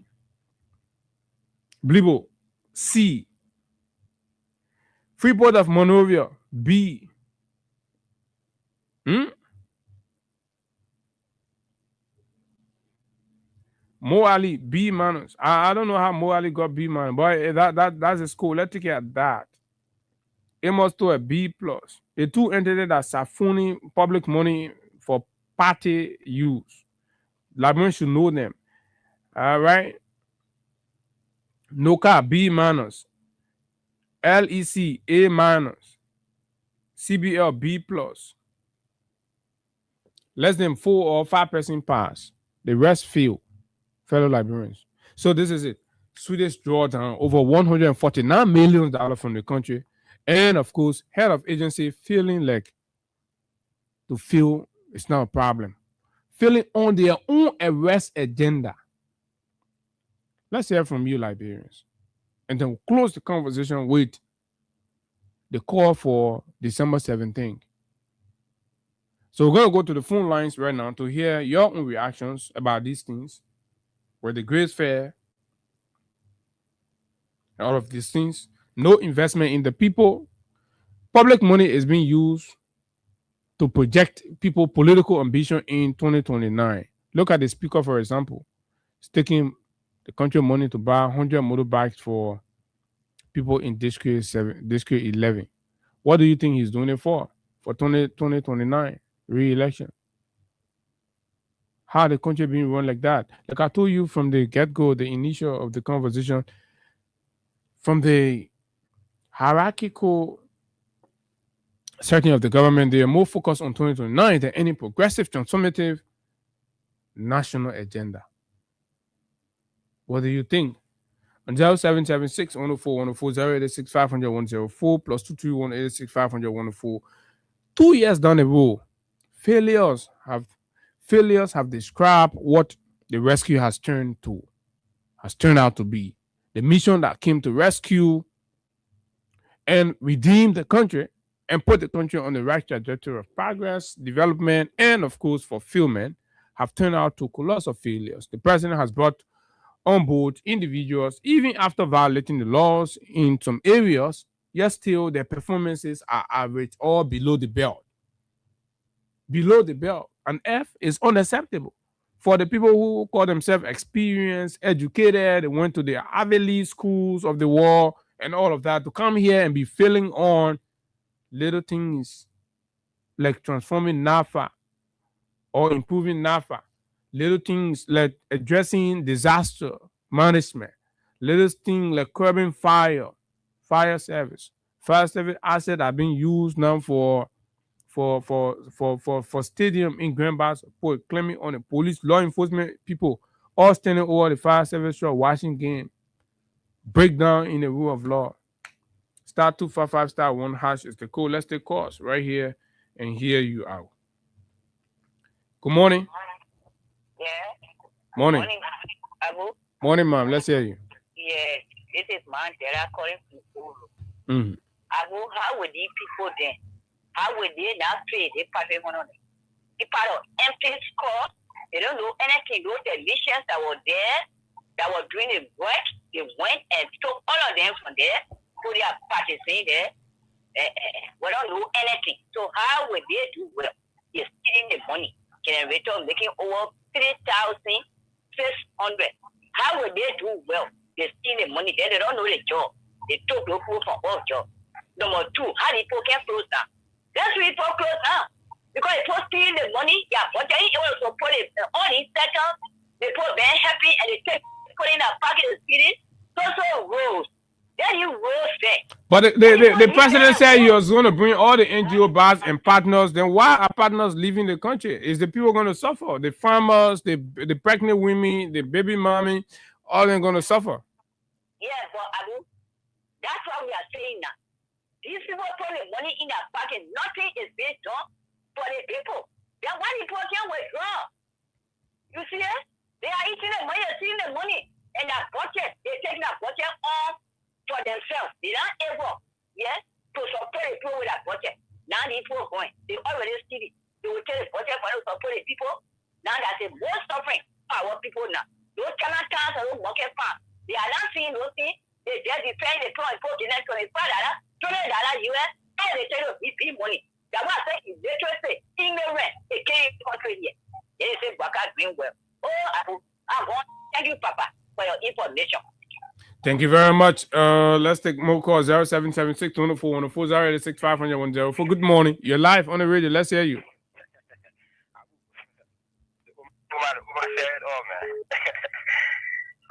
Blibo, C. Freeport of Monrovia, B. Mo Ali, B minus. I don't know how Mo Ali got B minus, but that's a school. Let's take it at that. Amos to a B plus. The two entities that siphoning public money for party use. Liberians should know them. All right. NOCA, B minus. LEC, A minus. CBL, B plus. Less than 4 or 5% pass. The rest fail. Fellow Liberians. So this is it. Swedish drawdown over $149 million from the country. And of course, head of agency feeling like to feel it's not a problem. Feeling on their own arrest agenda. Let's hear from you, Liberians. And then we'll close the conversation with the call for December 17th. So we're going to go to the phone lines right now to hear your own reactions about these things, where the Grace Fair, and all of these things. No investment in the people. Public money is being used to project people political ambition in 2029. Look at the speaker, for example. He's taking the country money to buy 100 motorbikes for people in District 11. What do you think he's doing it for? For 2029 re-election? How the country being run like that? Like I told you from the get-go, the initial of the conversation, from the hierarchical setting of the government, they are more focused on 2029 than any progressive, transformative national agenda. What do you think? On 0776 104 104 086 500 104 plus 231 86 500 104. 2 years down the road, failures have described what the rescue has turned out to be. The mission that came to rescue and redeem the country and put the country on the right trajectory of progress, development, and of course fulfillment have turned out to colossal failures. The president has brought on board individuals, even after violating the laws in some areas, yet still their performances are average or below the belt. Below the belt. An F is unacceptable. For the people who call themselves experienced, educated, they went to the Ivy League schools of the world and all of that, to come here and be failing on little things like transforming NAFA or improving NAFA, little things like addressing disaster management, little things like curbing fire service. Fire service assets are being used now for stadium in Grand Bas, claiming on the police, law enforcement people all standing over the fire service truck watching game. Breakdown in the rule of law. *255 *1# is the code. Let's take calls right here and hear you out. Good morning. Yeah. Morning. Morning, Abu. Morning, ma'am. Let's hear you. Yeah, this is Mandela calling from Uru. Mm-hmm. Abu, how would these people then? How would they not pay the party money? The part of empty score, they don't know anything. Those technicians that were there, that were doing the work, they went and took all of them from there, put their parties in there. We don't know anything. So how would they do well? They're stealing the money. Generator making over 3,600. How would they do well? They steal the money. They don't know the job. They took the people from all jobs. Number two, how the people can close down? That's why people close down. Because they steal the money, yeah, but they also put it on these seconds. They put very happy and they put in a pocket of spirit. So rules. Then you will say. But the president said he was going to bring all the NGO bars and partners. Then why are partners leaving the country? Is the people going to suffer? The farmers, the pregnant women, the baby mommy, all them going to suffer? Yes, but Abu, that's what we are saying now. These people put the money in their pocket. Nothing is being done for the people. Then why the people can withdraw? You see it? They are eating the money, they're stealing the money. And that budget, they're taking that budget off for themselves. They don't ever, yes, to support the people with that budget. Now the people are going. They already steal it. They will take the budget for them to support the people. Now that's the most suffering for our people now. Those Canadian towns are those market farms. They are not seeing those things. They just defend the $24, $25, $20 US, and they tell you BP money. That's why I say it's literally ignorant. They can't country here. They say Baka doing well. Oh, I want thank you, Papa, for your information. Thank you very much. Let's take more calls. 0776 204 104 086 500 104. Good morning. You're live on the radio. Let's hear you.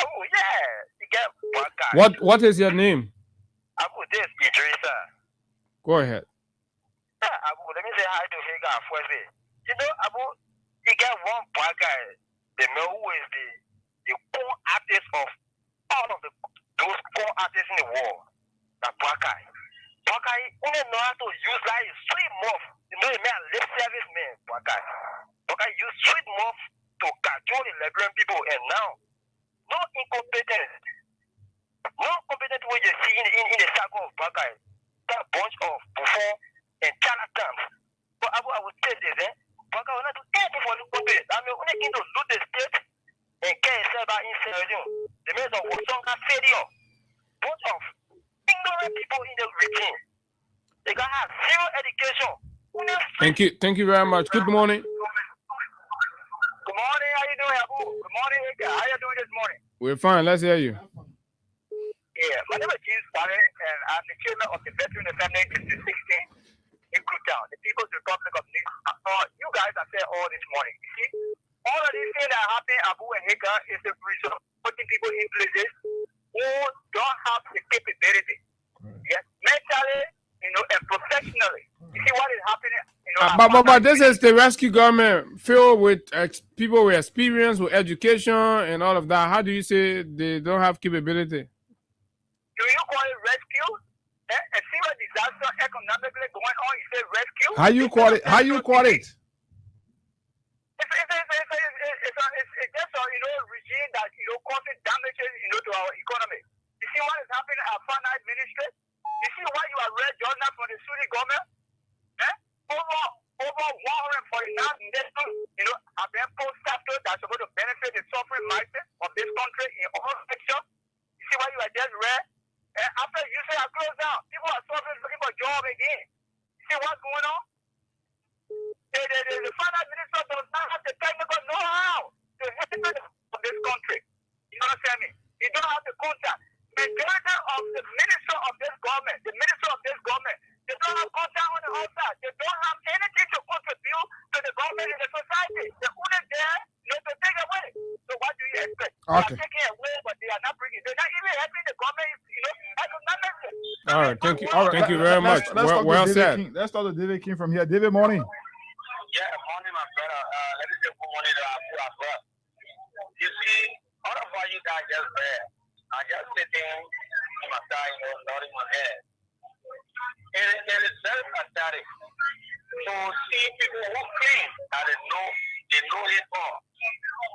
Oh yeah, you get one guy. What is your name? Abu, this Idrissa. Go ahead. Yeah, Abu, let me say hi to Higa first. You know, Abu, you get one black guy. They know who is the core artist of all of those core artists in the world. That black guy. Black guy only know how to use like street move. You know, he made a lip service man. now. No incompetence. No competent way you see in the circle of Bagay. That bunch of before and charlatans. But I would say this, Bagay will not do anything for the company. I mean, when they can loot the state and get about insurrection, the means of Wasonga failure. Bunch of ignorant people in the regime. They can have zero education. Thank you very much. Good morning. Good morning, how you doing, Abu? Good morning, Ika. How you doing this morning? We're fine. Let's hear you. Yeah, my name is James Barry, and I'm the chairman of the Veteran Family District 16 in Kutown, the People's Republic of Nigeria. You guys are there all this morning. You see, all of these things that are happening, Abu and Hika, is the result of putting people in places who don't have the capability. Yes, mentally, and professionally. You see what is happening? But this is the rescue government filled with people with experience, with education, and all of that. How do you say they don't have capability? Do you call it rescue? A serious disaster economically going on, you say rescue? How you call it? How you call it? It's just a regime that causing damages to our economy. You see what is happening at finance ministry? You see why you are red journal from the Saudi government? Over 149 million, have been post sector that's supposed to benefit the suffering masses of this country in all sections. You see why you are just red? And after you say I close down, people are suffering looking for a job again. You see what's going on? The finance minister does not have the technical know-how to handle this country. You understand me? He don't have the contact. Majority of the minister of this government, they don't have contact on the outside. They don't have anything to contribute to the government and the society. They're only there to take away. So what do you expect? Okay. They are taking away, but they are not bringing. They're not even helping the government, economically. All right, thank you. All right, thank you very much. Well said. Let's talk to David King from here. David, morning. Yeah, morning, my brother. Let me say good morning to Abu as well. You see, all of what you guys just read, I just sitting in my side, nodding my head. It is very pathetic to see people who claim that they know it all.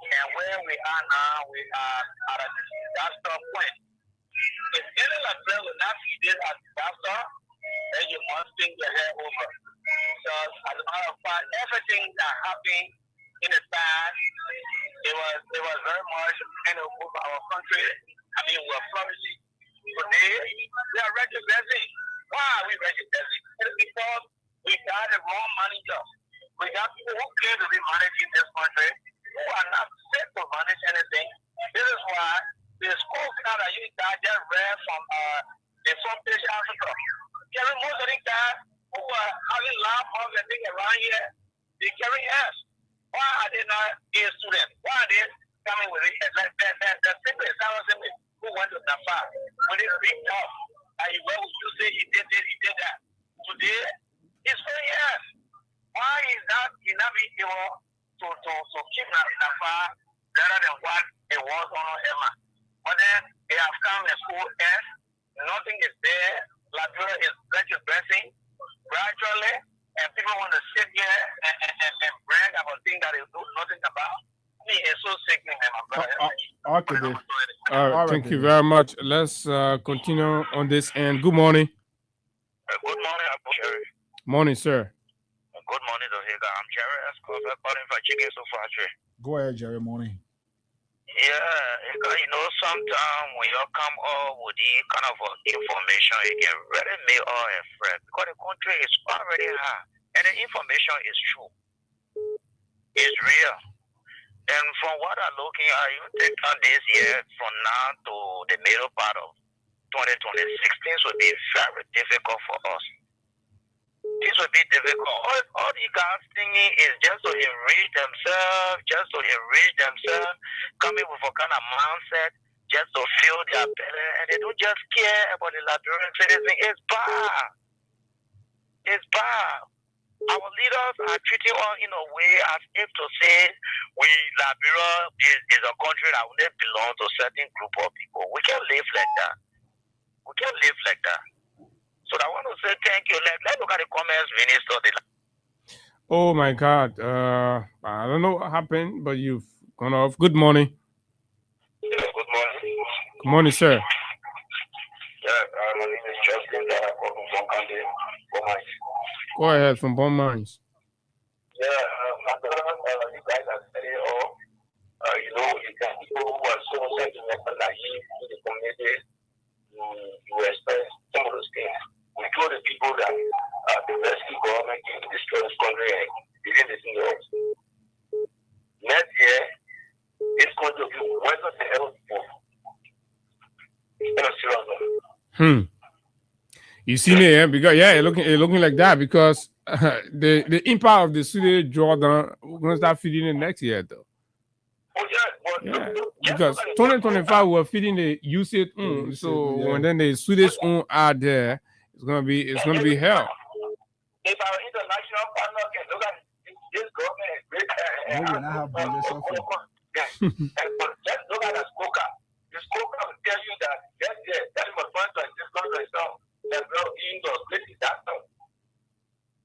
And where we are now, we are at a disaster point. If any Liberia will not see this as disaster, then you must think your head over. Because as a matter of fact, everything that happened in the past, it was very much over our country. I mean, we're flourishing. Today, we are retrogressing. Why are we retrogressing? It's because we got the wrong manager. We got people who claim to be managing this country who are not fit to manage anything. This is why the school card that you guys just read from the front page Africa. Most of these guys who are having laptops and things around here, they carry S. Why are they not a student? Why are they coming with it? The simple example who went to Nafar when they read off. Where would you say he did this, he did that? Today, it's very yes. Why is that he not being able to keep Nafar better than what it was on Emma? But then they have come and school S, nothing is there. Liberia is retrogressing gradually, and people want to sit here and brag about things that they do nothing about. It's so sickening, my brother. Okay, Dave. All right, thank you very much. Let's continue on this end. Good morning. Good morning, Abu Jerry. Morning, sir. Good morning, Dohiga. I'm Jerry Escobar, calling for Chicken Factory. Go ahead, Jerry. Morning. Yeah, sometimes when you come up with the kind of information, it can really make all a threat because the country is already high and the information is true. It's real. And from what I'm looking at, you think on this year, from now to the middle part of 2026, things will be very difficult for us. This will be difficult. All the guys thinking is just to enrich themselves, coming with a kind of mindset, just to feel their belly, and they don't just care about the Liberian citizen. It's bad. It's bad. Our leaders are treating us in a way as if to say Liberia is a country that only belongs to a certain group of people. We can't live like that. So I want to say thank you. Let's look at the comments, Minister. Oh my God. I don't know what happened, but you've gone off. Good morning. Good morning, sir. Yeah, my name is Justin. I'm from Kande. Go ahead from Bon Mines. Yeah, you guys are saying, you know, you can people who are so sentimental like you in the community, you expect some of those things. We told the people that the rescue government in this country and begin the thing else. Next year, this country will be worse than ever before. You seen it, yeah? Because it looking like that because the impact of the city Jordan we're gonna start feeding it next year though. Yeah, because 2025 we're feeding the usage so when then the Swedish are there, it's gonna be hell. If our international partner can look at this government, just look at the Skoka. The Skoka will tell you that that was 1.6 now. There's no indoors, that now.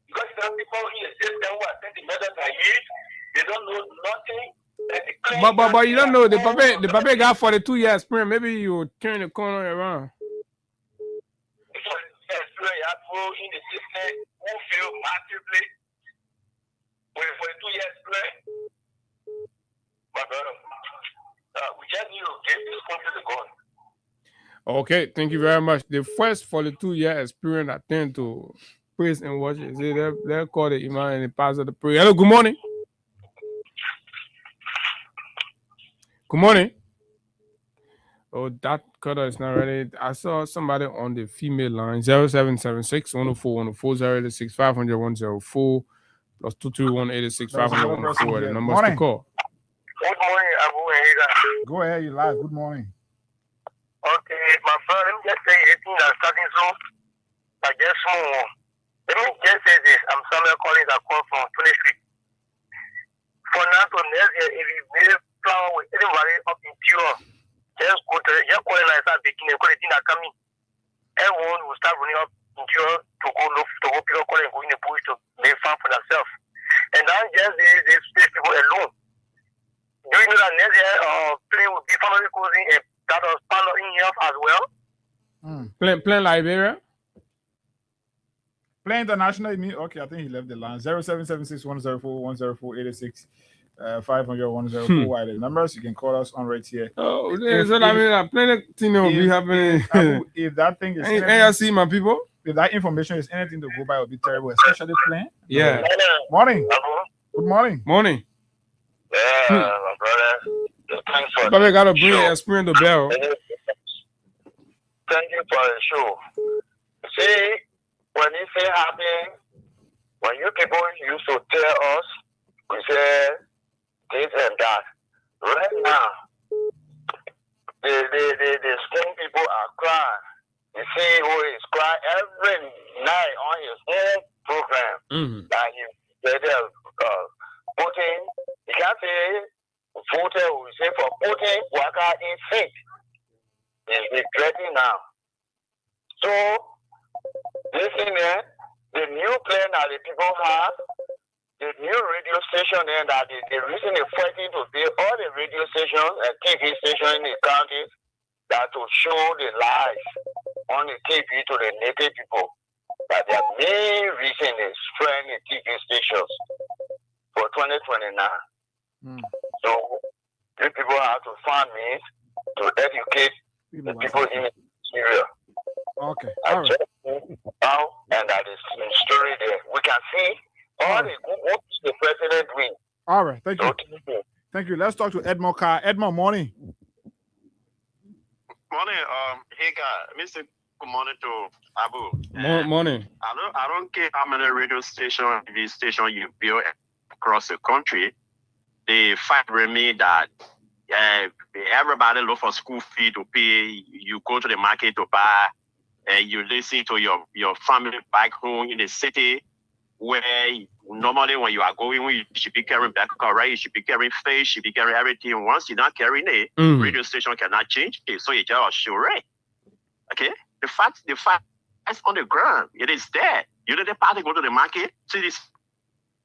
Because there are people in the system who are sentimental naive, they don't know nothing. But you don't know the Babe got 42 years experience. Maybe you turn the corner around. In the system who fail massively with 42 years play. But we just need to get this country to go. Okay, thank you very much. The first 42-year experience I tend to praise and worship. See, they're called the Imam and the pastor of the prayer. Hello, good morning. Good morning. Oh, that cutter is not ready. I saw somebody on the female line 0776 104 104 086 500 104 plus 221 86 500 104. The numbers to call. Good morning, Abu Hega. Go ahead, you live. Good morning. Okay, my friend, let me just say anything that's starting soon. I just want. Let me just say this. I'm Samuel Collins. I call from 20 Street. For now to next year, if you build flower with anybody up in Pure, just go to just call it like that beginning, because the thing that coming. Everyone will start running up in Pure to go look to go people calling go in the bush to make fun for themselves. And that's just they space people alone. Do you know that next year playing with big family closing and that was part of in here as well? Plan Liberia? Play international, you mean? Okay, I think he left the line. 0776 104 104 86 500 104. Why the numbers? You can call us on right here. Oh, so I mean, plenty will be happening. If that thing is I see my people. If that information is anything to go by, it will be terrible, especially playing. Yeah. Morning. Good morning. Morning. Yeah, my brother. Thanks for Probably got to bring experience the bell. Thank you for the show. See, when it say happen, when you people used to tell us, we say this and that. Right now, the school people are crying. The CEO is crying every night on his own program. That they putting, you can't say voter, we say for putting worker in faith. Is regretting now. So, listen here, the new plan that the people have, the new radio station there that the reason they're fighting to build all the radio stations and TV stations in the county that to show the live on the TV to the native people. That their main reason is spreading the TV stations for 2029. So, the people have to find means to educate the people in Syria. Okay. All right. Now, and that is the story there. We can see all the what the president win. All right. Thank you. Thank you. Let's talk to Edmond Carr. Edmond, morning. Morning, Mr. Good morning to Abu. Morning. I don't care how many radio stations, TV station you build across the country. They fight with me that everybody look for school fee to pay. You go to the market to buy, and you listen to your family back home in the city, where normally when you are going, you should be carrying back right? You should be carrying fish, you should be carrying everything. Once you're not carrying it, radio station cannot change it. So you just sure right. Okay? The fact is on the ground. It is there. You know the party go to the market, see this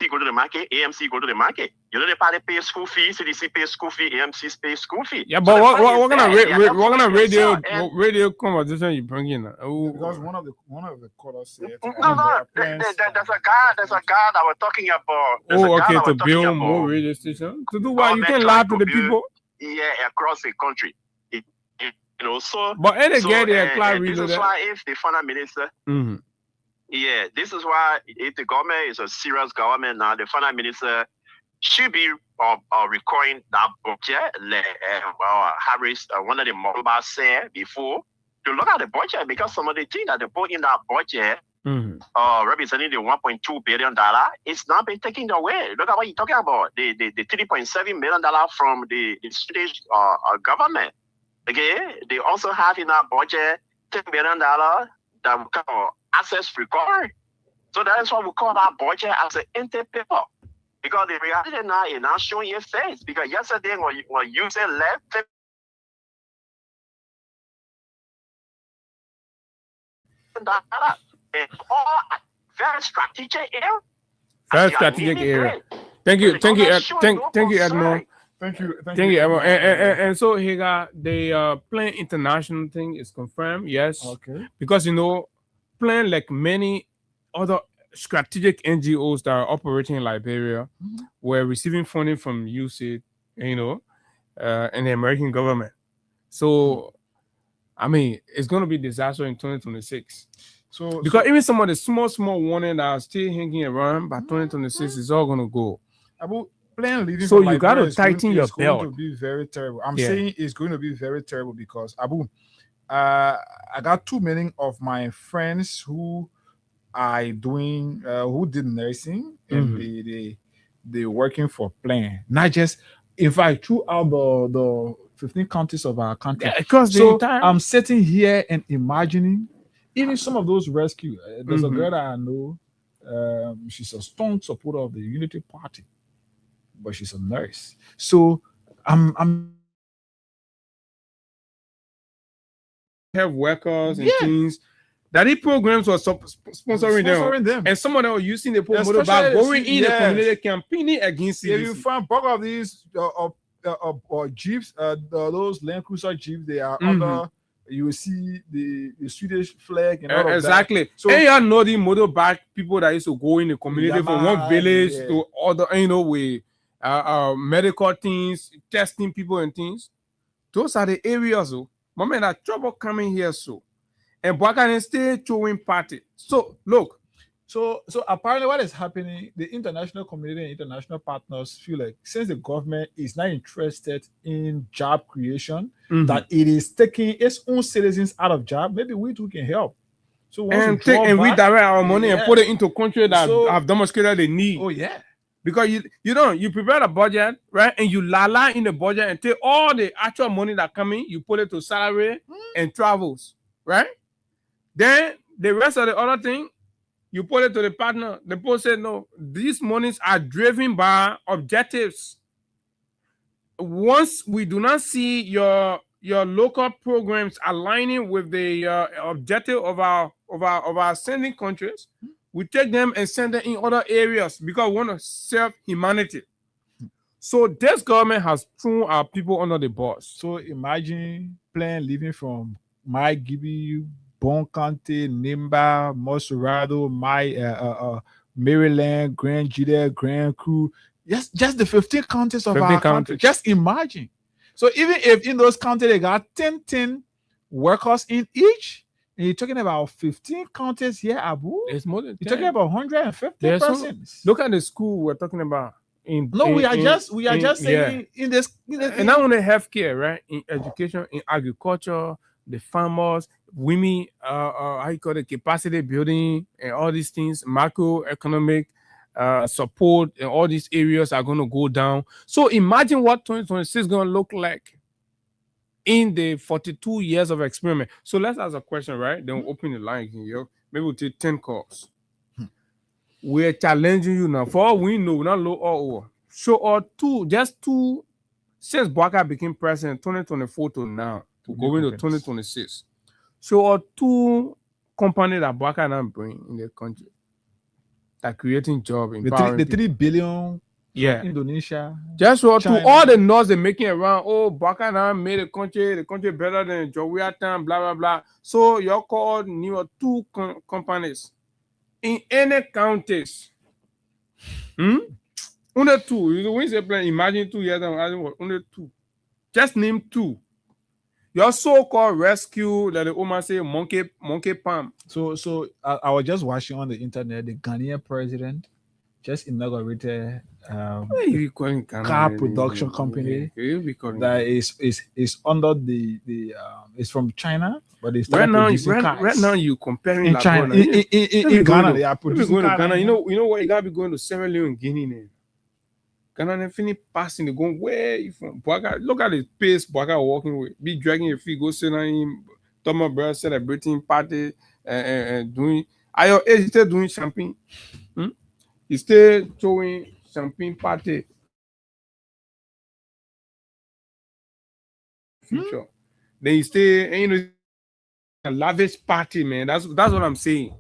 go to the market, AMC go to the market. You know, the party pay school fee, CDC pay school fee, AMC pay school fee. Yeah, So but the what point is what kind of there, what kind of radio and radio conversation you bring in? Because one of the callers said, no, there's a guy that we're talking about. There's a Oh, guy okay, that to we're talking build more about radio stations. To do what? You government can trying lie to to the build, people. yeah, across the country. You know, so But any so get there, and this is why if the finance minister, Mm-hmm. yeah, this is why if the government is a serious government now, the finance minister should be recording that budget, like Harris, one of the members said before, to look at the budget, because some of the things that they put in that budget, representing the $1.2 billion, it's not been taken away. Look at what you're talking about, the $3.7 million from the Swedish government. Okay, they also have in our budget $10 million that we call assets recovery. So that is what we call our budget as an empty paper. Because the reality now is not showing your face. Because yesterday when you said left, it's all very strategic area. Very strategic area. Thank you, thank you, Edmond. Thank you, Thank you, Edmond. And so here the Plan International thing is confirmed. Yes. Okay. Because Plan, like many other strategic NGOs that are operating in Liberia, were receiving funding from USAID, and the American government. So, I mean, it's going to be disaster in 2026. So because even some of the small warning that are still hanging around, by 2026 is all going to go. Plan leaving. So from you got to Liberia tighten your is going belt. to be very terrible. I'm saying it's going to be very terrible because I got too many of my friends who are doing who did nursing and they working for Plan. Not just, in fact, throughout the 15 counties of our country. Because I'm sitting here and imagining even some of those rescue. There's a girl that I know. She's a strong supporter of the Unity Party, but she's a nurse. So I'm have workers and things that these programs were sponsoring them, and some of them were using the motorbike going in the community campaigning against it. If you find bulk of these jeeps, those Land Cruiser jeeps, they are under. You will see the Swedish flag and all of that. Exactly. So, and you know the motorbike people that used to go in the community from one village to other, with medical things, testing people and things. Those are the areas. My man, that trouble coming here. And Bwakani still throwing party. So look. So apparently what is happening, the international community and international partners feel like since the government is not interested in job creation, that it is taking its own citizens out of job, maybe we too can help. So we redirect our money and put it into countries that have demonstrated the need. Oh yeah. Because you prepare a budget, right? And you lala in the budget and take all the actual money that come in, you put it to salary and travels, right? Then the rest of the other thing, you put it to the partner. The post said, no, these monies are driven by objectives. Once we do not see your local programs aligning with the objective of our sending countries, we take them and send them in other areas because we want to serve humanity. So this government has thrown our people under the bus. So imagine Plan living from my Gibi, Bon County, Nimba, Mosurado, Maryland, Grand Juda, Grand Crew. Just the 15 counties of our country. Just imagine. So even if in those counties they got 10 workers in each, and you're talking about 15 counties here, Abu. It's more than 10. You're talking about 150 persons. Look at the school we're talking about. We are just saying in this, and not only healthcare, right? In education, in agriculture, the farmers, women, capacity building, and all these things, macroeconomic support, and all these areas are going to go down. So imagine what 2026 is going to look like in the 42 years of experiment. So let's ask a question, right? Then we'll open the line here. Maybe we'll take 10 calls. We're challenging you now. For all we know, we're not low or over. Show or just two, since Bwaka became president 2024 to now, to go into 2026. So, two companies that Bwaka now bring in the country. that creating job in The 3 billion yeah. Indonesia. Just what to China. all the noise they're making around. Oh, Baka made the country better than Jowea Town, blah blah blah. So you're called new 2 companies in any counties. Only 2. You know, when you say plan, imagine 2 years and only 2. Just name 2. Your so-called rescue that the Oma say monkey palm. So I was just watching on the internet. The Ghanaian president just inaugurated car production company that is under the it's from China, but it's right now you comparing in China in Ghana. They are producing going to Ghana. You know what? You gotta be going to Sierra Leone, Guinea. Now. Ghana they finish passing. They going where you from? Boaga, look at the pace Boaga walking with. Be dragging your feet. Go sit down. Thomas Brother celebrating party and doing. At your age, still doing champagne. You still throwing champagne party. Future. Then you stay, and, you know, a lavish party, man. That's what I'm saying.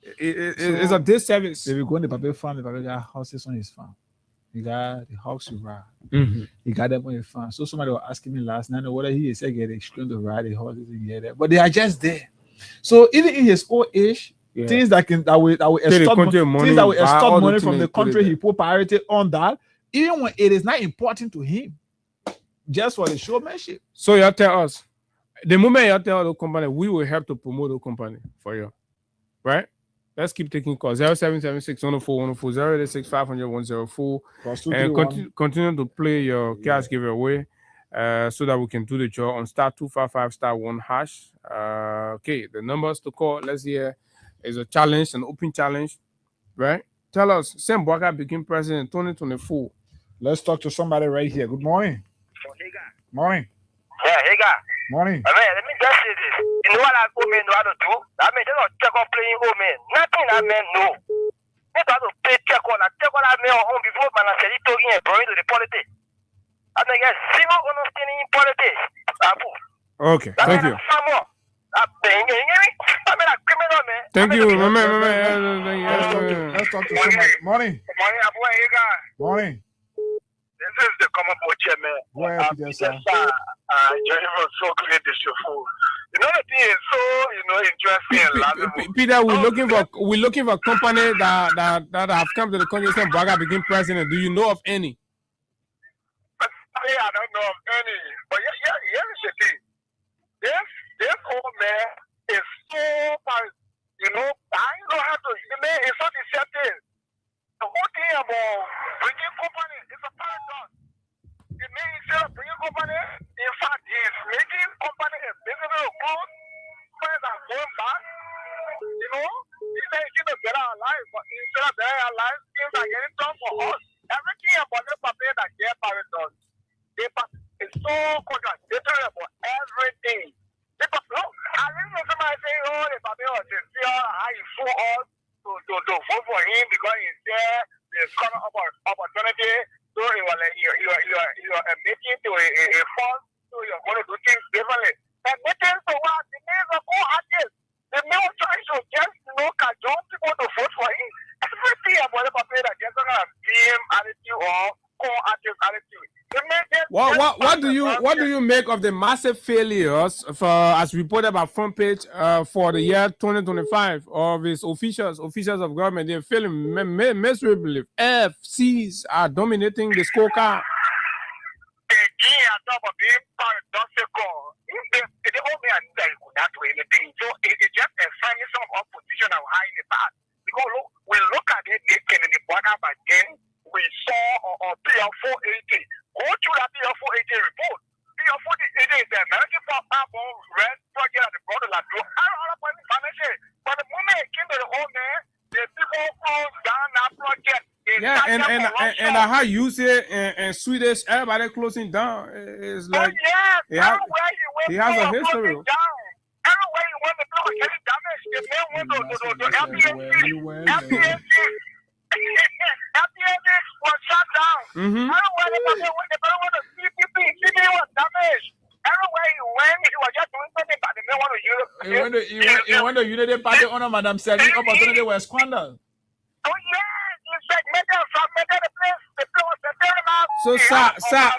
It's a disservice. If you go in the Pape farm, the Pape got houses on his farm. He got the house to ride. He got them on his farm. So somebody was asking me last night whether he is get extreme to ride the horses and get there, but they are just there. So even in his old age, things that will extort money from the country, he put priority on that, even when it is not important to him, just for the showmanship. So you tell us, the moment you tell the company, we will help to promote the company for you, right? Let's keep taking calls. 0776 104 104 086 500 104 and continue to play your cash giveaway so that we can do the job on *255 *1#. Okay, the numbers to call. Let's hear. Is a challenge, an open challenge, right? Tell us, Sam Boaga became president in 2024. Let's talk to somebody right here. Good morning. Morning. Yeah, hey guy. Morning. I mean, let me just say this. You know what I old men know how to do? I mean, they don't check on playing old men. Nothing that men know. They don't have to play check on that men on home before man said he told you and brought into the politics. I mean, there's zero understanding in politics. Okay, thank you. Thank you. Let's talk to somebody. Morning. Morning. This is the common boy chairman. So great this show. You know the thing is so interesting. Peter, we're looking for a company that have come to the country since Boaga became president. Do you know of any? I don't know of any. But here is the thing. This old man is so far, I don't know how to, it's not accepted. The whole thing about bringing company is a paradox. Instead of bringing company, in fact, he's making company a business of good, friends are going back. He's making a better life, but instead of better life, things are getting done for us. Everything about the paper that their parents does, it's so contradictory about everything. Because I remember somebody saying, the paper was sincere, how he fool us to vote for him because he's there, there's kind of opportunity. So you are making to a fund, so you're going to do things differently. And making to what? The names of all artists. The main trying to just cajole people to vote for him. Everything about the paper that just going to PM attitude or co-artist attitude. What do you make of the massive failures as reported by Front Page for the year 2025 of its officials of government? They're failing miserably. FCs are dominating the scorecard. Again, I talk about being paradoxical. The whole man said that way anything. So it's just a finding some opposition of high in the past. Because we look at it, they can in the border by then. We saw or PR 480. Go through that PR 480 report. PR 480 is the American Power Red Project at the border. But the moment it came to the home there, the people closed down that project. And how you say in Swedish, everybody closing down. It's like he has a history. Everywhere you went, the people were getting damaged. The men went to LPNC. LPNC was shut down. Everywhere the people went to CPP was damaged. Everywhere he went, he was just doing something, but the men went to Europe. He went to Unity Party under Madame Sally. Opportunity was squandered. Oh, yeah. So, sir,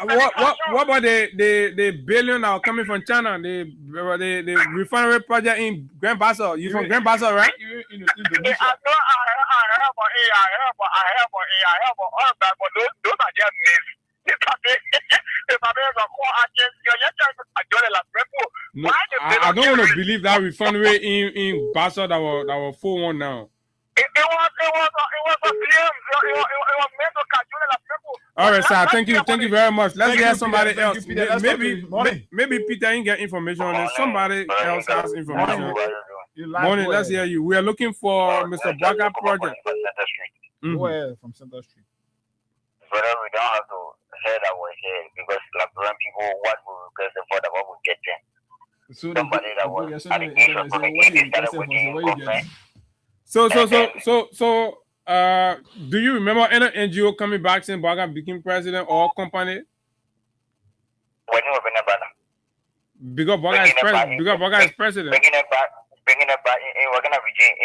what about the billion that are coming from China? The refinery project in Grand Bassa. You from Grand Bassa, right? Indonesia. I have all that, but those are just myths. No, I don't want to believe that refinery in Bassa that was 4-1 now. It was a claim. It was meant to calculate the people. All right, sir. Thank you very much. Let's hear somebody Peter. else. Thank you, Peter. Let's talk to you. Morning. Maybe Peter ain't get information on it. Somebody else has information. You live Morning. where? Let's hear you. We are looking for Mr. Baka project. Where from Center Street? But we don't have to head our head because Liberian people, what we request for the what we get them. So Somebody that was yes, at the age of communication started working in government. So, do you remember any NGO coming back saying Baka became president or company? When you open a banner. Because Baka is president. Because Baka is president. Bringing it back in we're gonna regime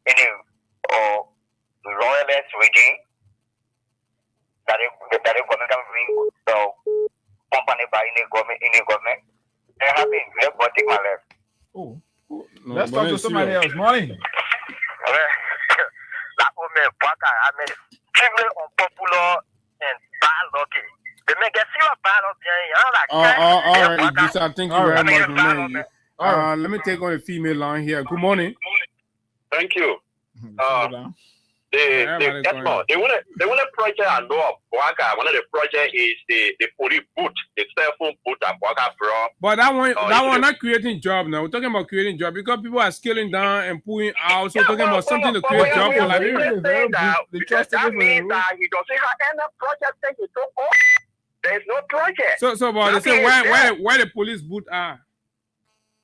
in a royalist regime that it government can bring the company back in the government. They have been very take my left. Oh. No, Let's but talk to let's see somebody what- else. Morning. That woman Baka, I mean, extremely unpopular and bad looking. They make a serious bad looking. All right, Idrissa, thank you All very right. much, man. Let me take on a female line here. Good morning. Thank you. Yeah, They want a project I know of Baka. One of the project is the police boot, the cell phone boot that Baka brought. But that one not creating job now. We're talking about creating job because people are scaling down and pulling out. So we're talking about something to create job for Liberia. That means that he doesn't have any project that he took on. There's no project. So but they say where the police boot are.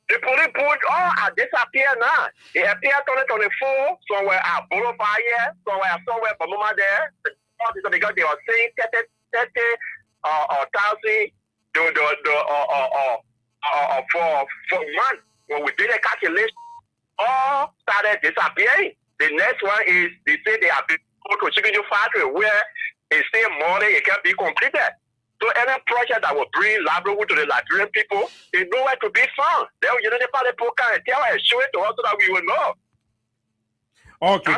The police boot all disappear now. They appear 2024 somewhere at Bolofire, somewhere Bamuma there. Because they were saying 30,000 for months. When we did a calculation, all started disappearing. The next one is they say they have been to chicken factory where it's still money, it can be completed. So any project that will bring livelihood to the Liberian people is nowhere to be found. Then you know the people can tell and show it to us so that we will know. Okay,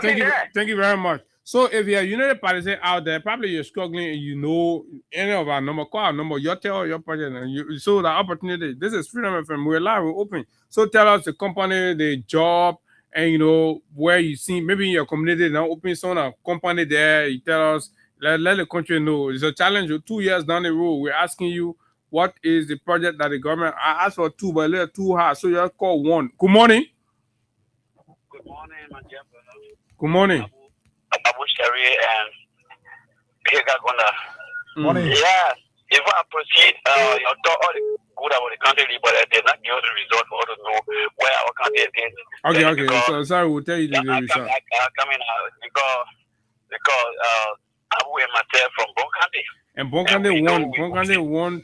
thank you very much. So if you're a United Party out there, probably you're struggling and you know any of our number, call our number, you tell your project and you saw the opportunity. This is Freedom FM. We're live, we're open. So tell us the company, the job, and you know where you see maybe in your community now open some company there. You tell us, let the country know. It's a challenge. 2 years down the road, we're asking you what is the project that the government. I asked for 2, but a little too hard. So you call 1. Good morning. Good morning, my dear brother. Good morning. Abu Shari and Pega Gona. Morning. Yeah, if I proceed, you talk all the good about the country, but they're not giving the result for us to know where our country is. Okay. So sorry, we'll tell you the result. I come in because Abu and myself from Bonkandi. And Bonkandi won.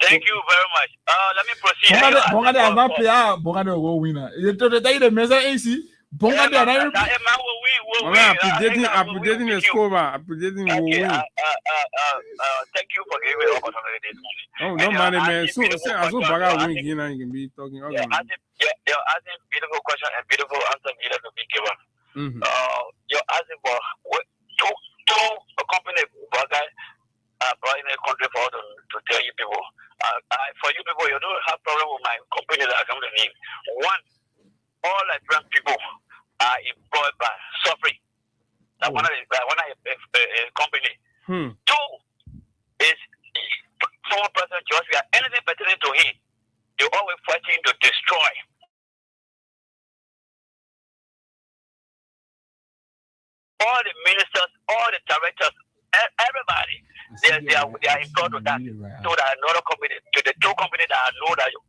Thank you very much. Let me proceed. Bonkandi has not played out. Bonkandi will win. You told the measure AC. Bonkandi are not. Updating the score. Updating will win. Thank you for giving me the opportunity. Oh, no money, man. So Baga win, you can be talking. You're asking beautiful question and beautiful answer needed to be given. You're asking for two company Baga brought in a country for to tell you people. For you people, you don't have problem with my company that I come to name. One, all Liberian people are employed by suffering. That's one of the company. 2 is former President George. Anything pertaining to him, they're always fighting to destroy. All the ministers, all the directors, everybody, they are employed with that. So that another company, to the 2 companies that I know that who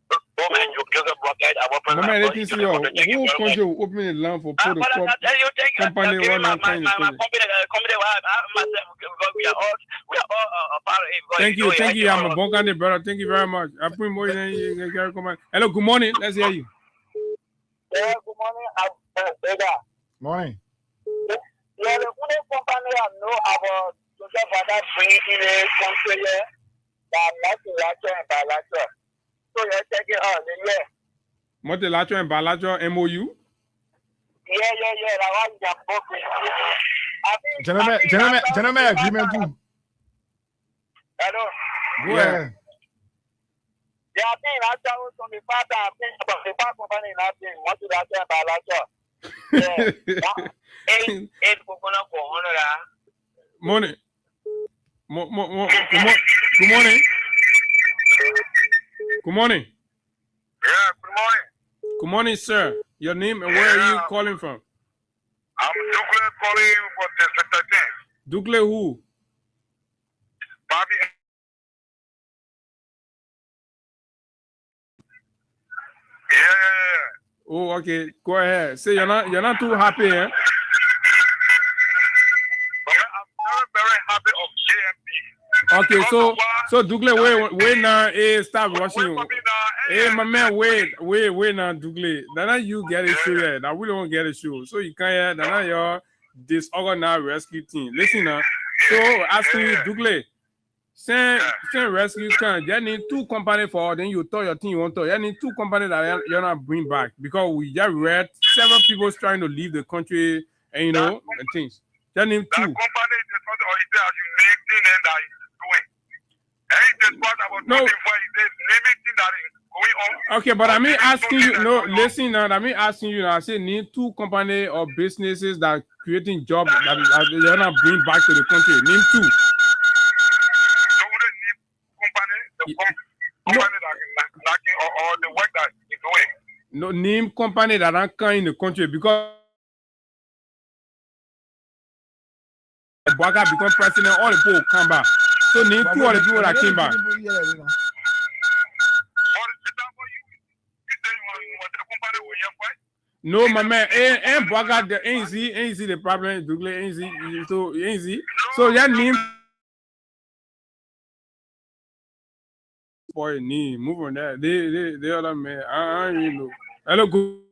country will open the land for put the company Thank you. I'm a Bonkandi brother. Thank you very much. I put more than you can comment. Hello, good morning. Let's hear you. Yeah, good morning. Morning. Yeah, the company I know about social father bringing in a country that multilateral and bilateral. So you're taking on, yeah. Multilateral and bilateral MOU? Yeah. That one is book. Gentlemen agreement too. Hello. Go ahead. Yeah, I think that's from the fact that I think about the back company in that thing, multilateral and bilateral. Yeah. Eight coconut for 100. Morning. Good morning. Good morning. Yeah, good morning. Good morning, sir. Your name and where are you calling from? I'm Douglas calling you for District 13. Douglas who? Bobby. Yeah. Oh, okay. Go ahead. Say you're not too happy, eh? But I'm very happy of JMP. Okay, so Douglas, wait now, stop rushing. Hey, my man, wait now, Douglas. Now you get a show here. Now we don't get a show. So you can't hear. Now you're disorganized rescue team. Listen now. So asking you, Douglas, send rescue can. You need 2 companies for. Then you tell your team you want to. You need 2 companies that you're not bring back because we just read several people trying to leave the country and and things. You need 2. That company is not the unique thing that is doing. No. Okay, but I mean asking you. No, listen now. I mean asking you. I say need 2 companies or businesses that creating jobs that you're not bring back to the country. Name 2. Company that is lacking or the work that is doing. No, name company that are coming in the country because Bwaga become president, all the people come back. So name 2 of the people that came back. No, my man, ain't Bwaga ain't see the problem, Douglas, ain't see. So that name boy need move on that. They other man. I don't really know. Hello, good.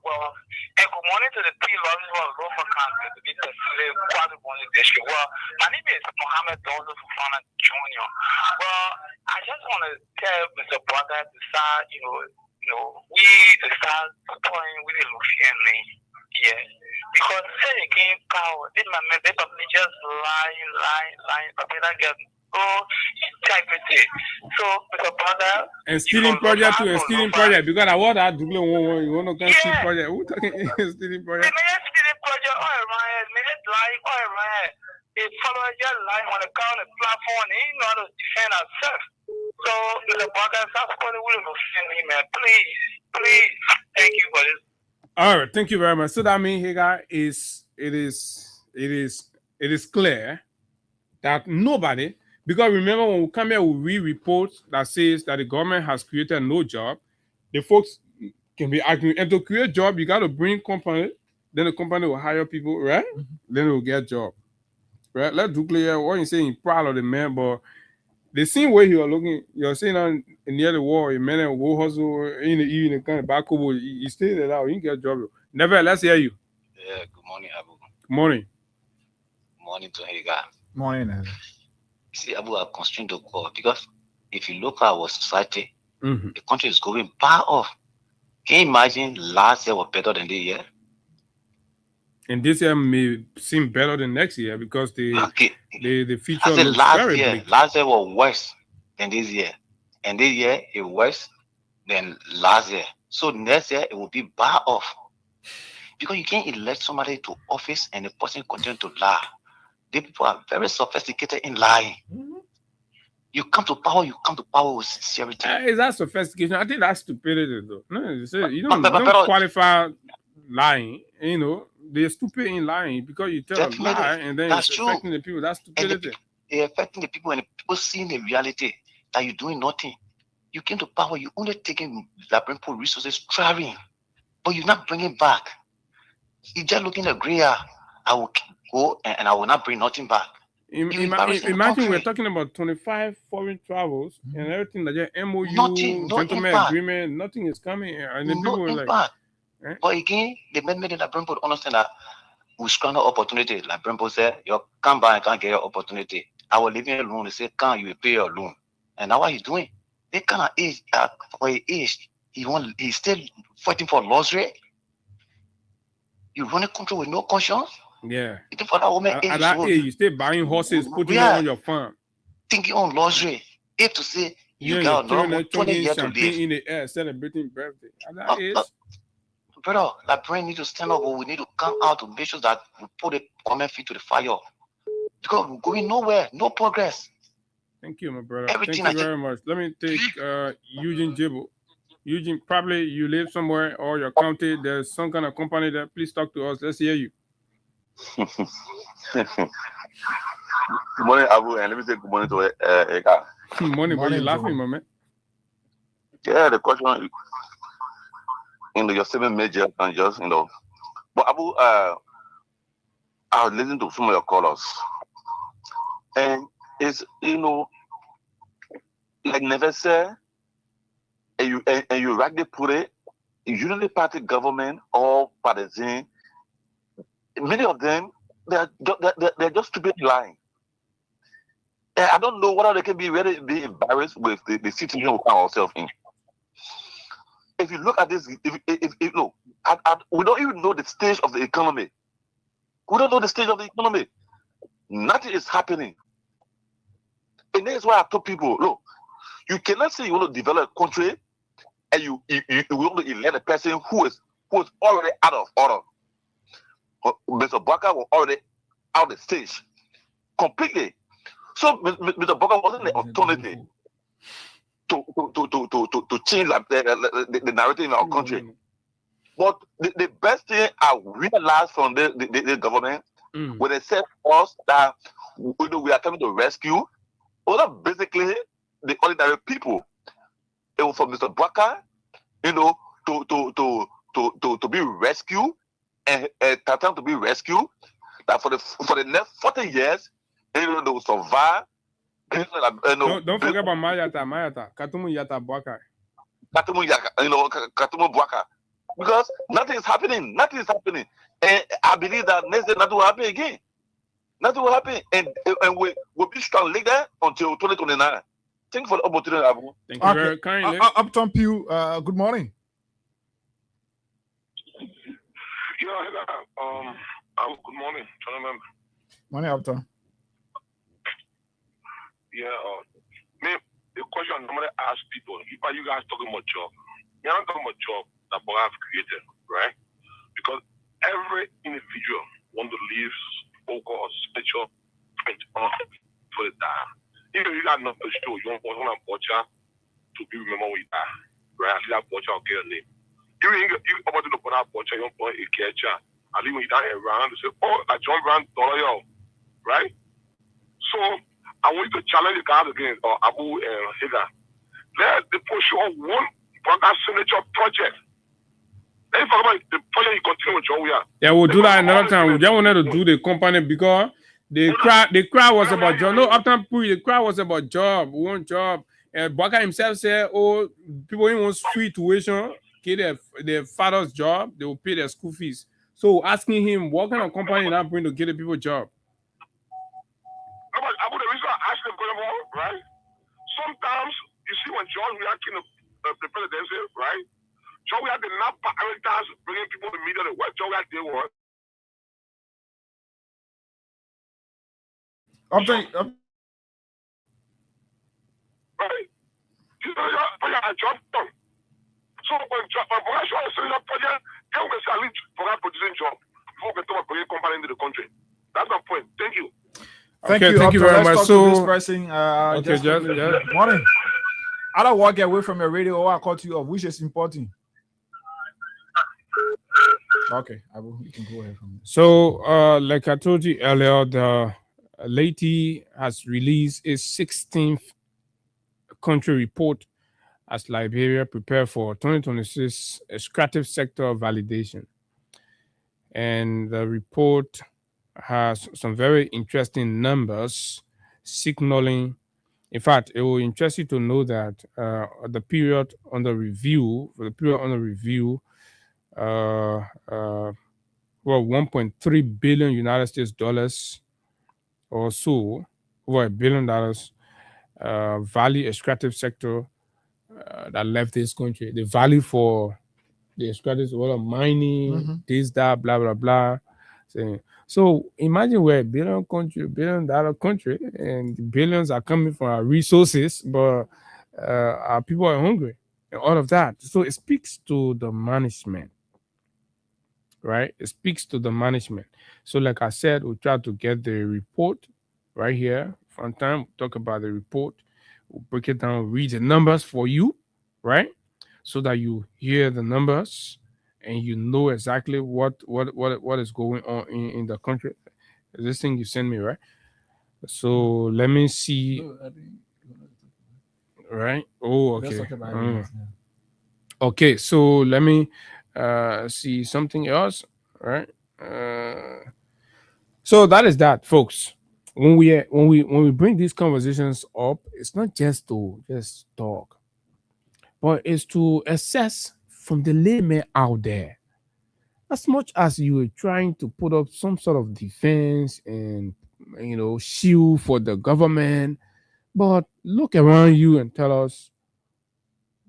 Well, and good morning to the P-Lobby who are local council to be the quasi-morning district. Well, my name is Mohammed Dozo Fufana Jr. Well, I just want to tell Mr. Bwaga to start, we start supporting with the family. Yeah. Because say they came power, they probably just lying, but they don't get integrity. So, Mr. Bwaga. And stealing project too, and stealing project. Because I want that Douglas you want to come steal project. Who talking stealing project? Stealing project, they follow your line on the county platform, and they know how to defend ourselves. So, Mr. Bwaga, stop supporting William Finley, man. Please, thank you for this. All right, thank you very much. So that means here it is clear that nobody, because remember when we come here, we read reports that says that the government has created no job. The folks can be arguing, and to create job, you got to bring company. Then the company will hire people, right? Mm-hmm. Then it will get job, right? Let Douglas hear what you saying. Proud of the man, but the same way you are looking, you're saying on near the wall, a man will go hustle in the kind of back over. You stay there now, you get job. Never, let's hear you. Yeah, good morning, Abu. Good morning. Morning to Hagar. Morning. See, Abu, I'm constrained to call because if you look at our society, the country is going far off. Can you imagine last year was better than this year? And this year may seem better than next year because the future I said looks last year was worse than this year. And this year is worse than last year. So next year it will be far off. Because you can't elect somebody to office and the person continue to lie. The people are very sophisticated in lying. You come to power with sincerity. Is that sophistication? I think that's stupidity, though. No, you don't qualify lying. They're stupid in lying because you tell a lie and then it's affecting the people. That's stupidity. They're affecting the people, and the people seeing the reality that you're doing nothing. You came to power, you only taking labyrinthal resources, traveling, but you're not bringing back. You're just looking at gray. I will go and I will not bring nothing back. Imagine we're talking about 25 foreign travels and everything like that. MOU, gentleman agreement, nothing is coming, and then people were like, Right? But again, the mandate that Brempo understand that we squander opportunity. Like Brempo said, you come back and can't get your opportunity. I will leave you alone. They say, can't you will pay your loan? And now what he's doing? They kind of age for his age. He's still fighting for luxury. You run a country with no conscience. Yeah. Even for that woman At that age, you still buying horses, putting them on your farm. Thinking on luxury. If to say you Yeah, got you're another 20 years to champagne live. in the air, celebrating birthday. At that age. Brother, that brain need to stand up, but we need to come out to make sure that we put the common feet to the fire. Because we're going nowhere, no progress. Thank you, my brother. Everything Thank you very much. Let me take Eugene Jibble. Eugene, probably you live somewhere or your county, there's some kind of company there. Please talk to us. Let's hear you. Good morning, Abu, and let me say good morning to Eka. Good morning, but you're laughing, my man. Yeah, the question, your 7 major and just, But Abu, I was listening to some of your callers, and it's, like never say, and you rightly put it, usually party government or partisan, many of them, they're just stupid lying. And I don't know whether they can be really be embarrassed with the situation we find ourselves in. If you look at this, if look, we don't even know the stage of the economy. We don't know the stage of the economy. Nothing is happening. And that's why I told people, look, you cannot say you want to develop a country and you want to elect a person who is already out of order. Mr. Baka was already out of the stage completely. So Mr. Baka wasn't the authority to change the narrative in our country. But the best thing I realized from the government when they said to us that we are coming to rescue, well, basically the ordinary people. It was for Mr. Baka, to be rescued and to be rescued. That for the next 40 years, they will survive. Don't forget about Mayata, Katumu Yata Bwaka. Katumu Bwaka. Because nothing is happening. Nothing is happening. And I believe that next day nothing will happen again. Nothing will happen. And we'll be strong like that until 2029. Thank you for the opportunity, Abu. Thank you very kindly. Upton Pew, good morning. Good morning, gentlemen. Morning, Upton. Yeah, the question I'm going to ask people, if are you guys talking about job? You're not talking about job that Boga have created, right? Because every individual want to live vocal or spiritual for the time. Even if you got enough to show, you want to butcher to be remember where you are, right? I see that butcher will get a name. You about to put that butcher, you want to put a catcher. I leave when you down around and say, oh, I John Brown $, right? So I want you to challenge the guys again, or Abu and Higa. Let the push on one Boga signature project. Let me talk about the project you continue with Joe. Yeah, we'll do that another time. We just wanted to do the company because the crowd was about job. No, after the crowd was about job, one job. And Boga himself said, oh, people in want free tuition, get their father's job, they will pay their school fees. So asking him, what kind of company that bring to get the people job? Abu, the reason I asked the question, right? Sometimes you see when John reacting the presidency, right? John we had the not prioritize bringing people to media. What John we had did was right. You know, your job done. So when Boga show us a project, how can say at least Boga producing job before we talk about company into the country? That's my point. Thank you. Thank you very much. So, this person, morning. I don't walk away from your radio or I call to you of which is important. Okay, you can go ahead from there. So, like I told you earlier, the Leti has released its 16th country report as Liberia prepare for 2026 extractive sector validation. And the report has some very interesting numbers signaling. In fact, it will interest you to know that the period under review, $1.3 billion United States dollars or so, over $1 billion value extractive sector that left this country. The value for the extractive, a lot of mining, this, that, blah, blah, blah. So imagine we're $1 billion country, and the billions are coming from our resources, but our people are hungry and all of that. So it speaks to the management, right? It speaks to the management. So like I said, we try to get the report right here. From time, we'll talk about the report. We'll break it down, read the numbers for you, right? So that you hear the numbers and you know exactly what is going on in the country. This thing you send me, right? So let me see. Right? Oh, okay. Okay, so let me see something else, right? So that is that, folks. When we bring these conversations up, it's not just to just talk, but it's to assess from the layman out there. As much as you are trying to put up some sort of defense and shield for the government, but look around you and tell us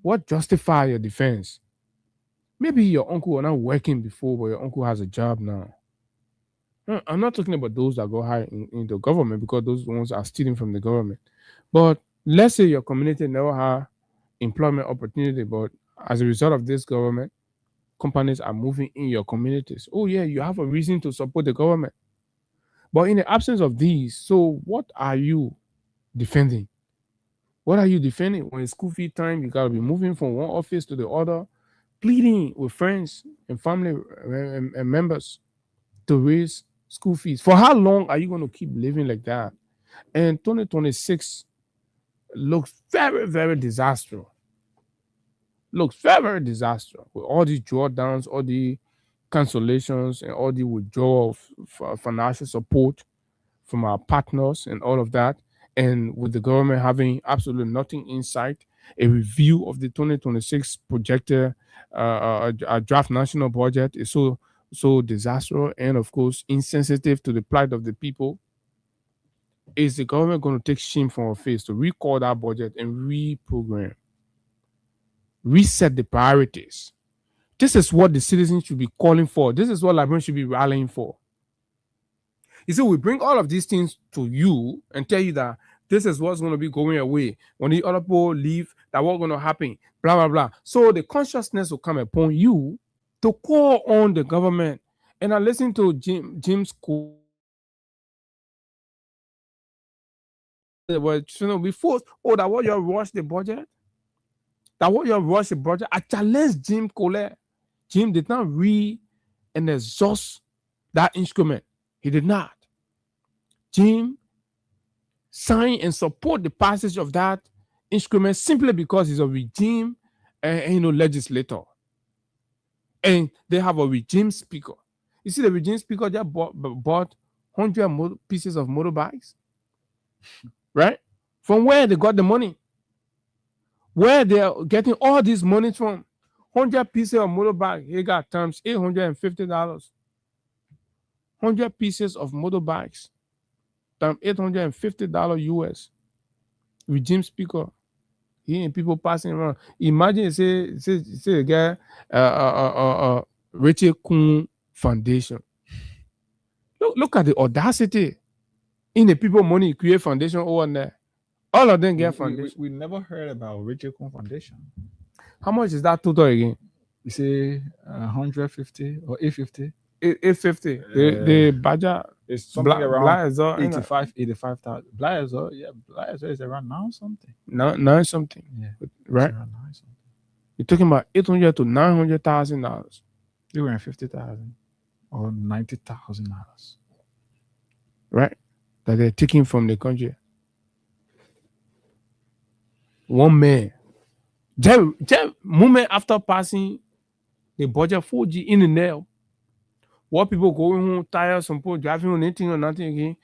what justify your defense. Maybe your uncle was not working before, but your uncle has a job now. No, I'm not talking about those that go high in the government, because those ones are stealing from the government. But let's say your community never had employment opportunity, but as a result of this government, companies are moving in your communities. Oh yeah, you have a reason to support the government. But in the absence of these, so what are you defending? What are you defending? When it's school fee time, you gotta be moving from one office to the other, pleading with friends and family and members to raise school fees. For how long are you going to keep living like that? And 2026 looks very, very disastrous. Looks very, very disastrous with all these drawdowns, all the cancellations, and all the withdrawal of financial support from our partners and all of that. And with the government having absolutely nothing in sight, a review of the 2026 projected draft national budget is so disastrous and, of course, insensitive to the plight of the people. Is the government going to take shame from our face to recall that budget and reprogram, reset the priorities? This is what the citizens should be calling for. This is what Liberians should be rallying for. You see, we bring all of these things to you and tell you that this is what's going to be going away. When the other people leave, that what's going to happen, blah, blah, blah. So the consciousness will come upon you to call on the government. And I listened to Jim's call. Before, that what you rush the budget? That what you rush the budget? I challenged Jim Colette. Jim did not read and exhaust that instrument. He did not. Jim sign and support the passage of that instrument simply because he's a regime legislator. And they have a regime speaker. You see, the regime speaker just bought 100 pieces of motorbikes, right? From where they got the money? Where they're getting all this money from? 100 pieces of motorbike, he got times $850. 100 pieces of motorbikes, times $850 US. Regime speaker. He and people passing around. Imagine say a guy, Richard Kuhn Foundation. Look at the audacity in the people money create foundation over there. All of them get foundation. We never heard about Richard Kuhn Foundation. How much is that total again? You say 150 or 850? 850. The budget is something around 85,000. Blazer, yeah, Blazer is around now something. Nine something. Yeah, right. You're talking about $800,000 to $900,000. $250,000 or $90,000. Right, that they're taking from the country. One man, just moment after passing the budget 4G in the nail. What people going home tired, some people driving on anything or nothing again.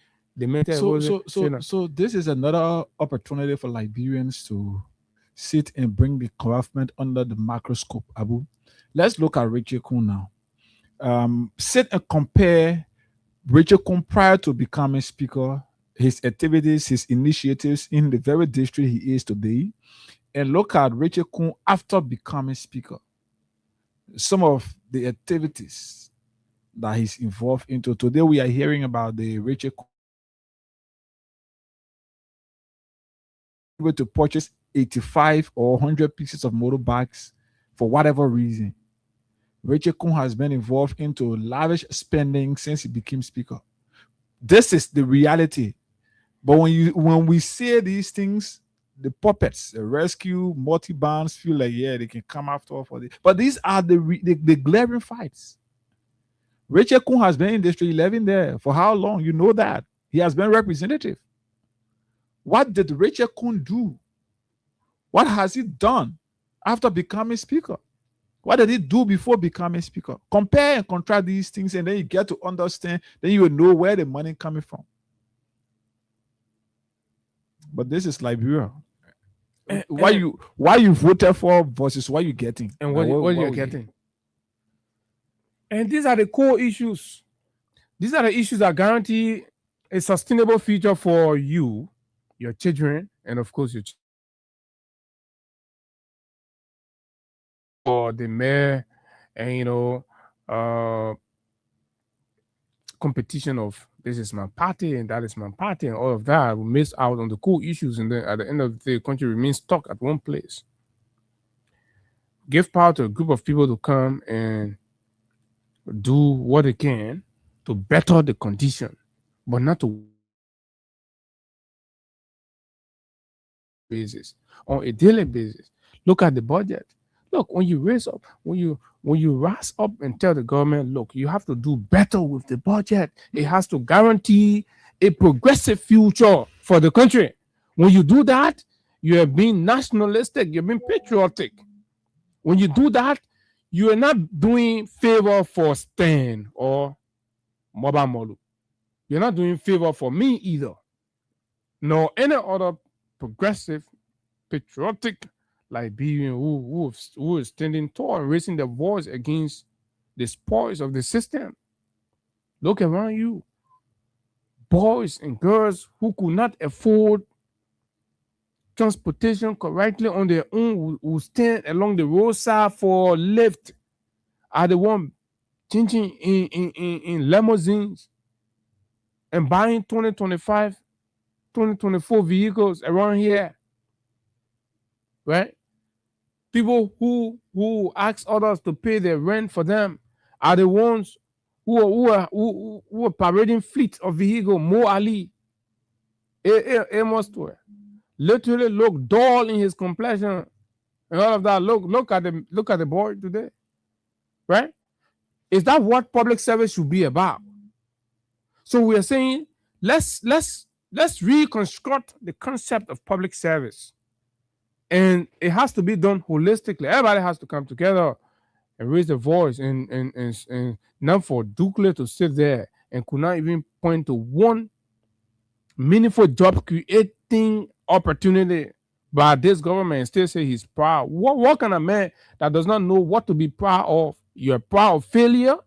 So this is another opportunity for Liberians to sit and bring the government under the microscope, Abu. Let's look at Rachel Kuhn now. Sit and compare Rachel Kuhn prior to becoming speaker, his activities, his initiatives in the very district he is today, and look at Rachel Kuhn after becoming speaker. Some of the activities that he's involved into. Today we are hearing about the Rachel Kuhn able to purchase 85 or 100 pieces of motorbikes for whatever reason. Rachel Kuhn has been involved into lavish spending since he became speaker. This is the reality. But when we say these things, the puppets, the rescue, multi-bands feel like, yeah, they can come after for this. But these are the glaring fights. Rachel Kuhn has been in District 11 there for how long? You know that. He has been representative. What did Rachel Kuhn do? What has he done after becoming speaker? What did he do before becoming speaker? Compare and contrast these things, and then you get to understand, then you will know where the money coming from. But this is Liberia. Why you voted for versus what you're getting. And what you're getting. And these are the core issues. These are the issues that guarantee a sustainable future for you, your children, and of course your for the mayor, and competition of this is my party and that is my party and all of that. We miss out on the core issues, and then at the end of the day, the country remains stuck at one place. Give power to a group of people to come and do what they can to better the condition, but not to basis on a daily basis. Look at the budget. Look, when you raise up, when you rise up and tell the government, look, you have to do better with the budget. It has to guarantee a progressive future for the country. When you do that, you are being nationalistic, you're being patriotic. When you do that, you are not doing favor for Stan or Moba Molu. You're not doing favor for me either, nor any other progressive, patriotic Liberian who is standing tall and raising their voice against the spoils of the system. Look around you. Boys and girls who could not afford transportation correctly on their own who stand along the roadside for lift are the one changing in limousines and buying 2025, 2024 vehicles around here. Right? People who ask others to pay their rent for them are the ones who are parading fleet of vehicle. Mo Ali, Amos Tour, literally look dull in his complexion and all of that. Look at the boy today, right? Is that what public service should be about? So we are saying let's reconstruct the concept of public service. And it has to be done holistically. Everybody has to come together and raise their voice, and not for Dukle to sit there and could not even point to one meaningful job creating opportunity by this government and still say he's proud. What kind of man that does not know what to be proud of? You're proud of failure,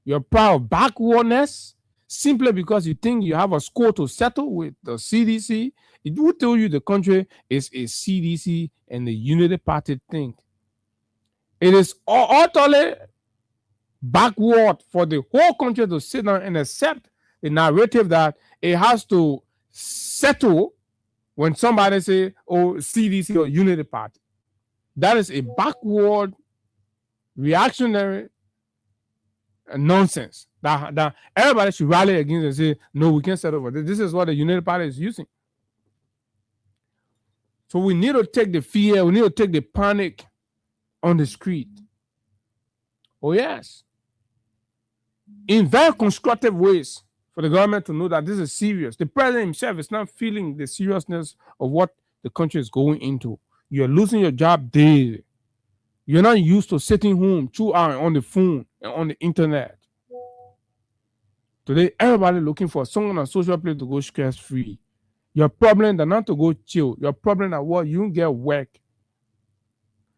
you're proud of backwardness, simply because you think you have a score to settle with the CDC. It will tell you the country is a CDC and the Unity Party thing. It is utterly backward for the whole country to sit down and accept the narrative that it has to settle when somebody say, oh, CDC or Unity Party. That is a backward, reactionary nonsense that everybody should rally against and say, no, we can't settle for this. This is what the Unity Party is using. So we need to take the fear, we need to take the panic on the street. Oh, yes. In very constructive ways for the government to know that this is serious. The president himself is not feeling the seriousness of what the country is going into. You're losing your job daily. You're not used to sitting home 2 hours on the phone and on the internet. Today, everybody looking for someone on social place to go stress-free. Your problem is not to go chill. Your problem is what you get work.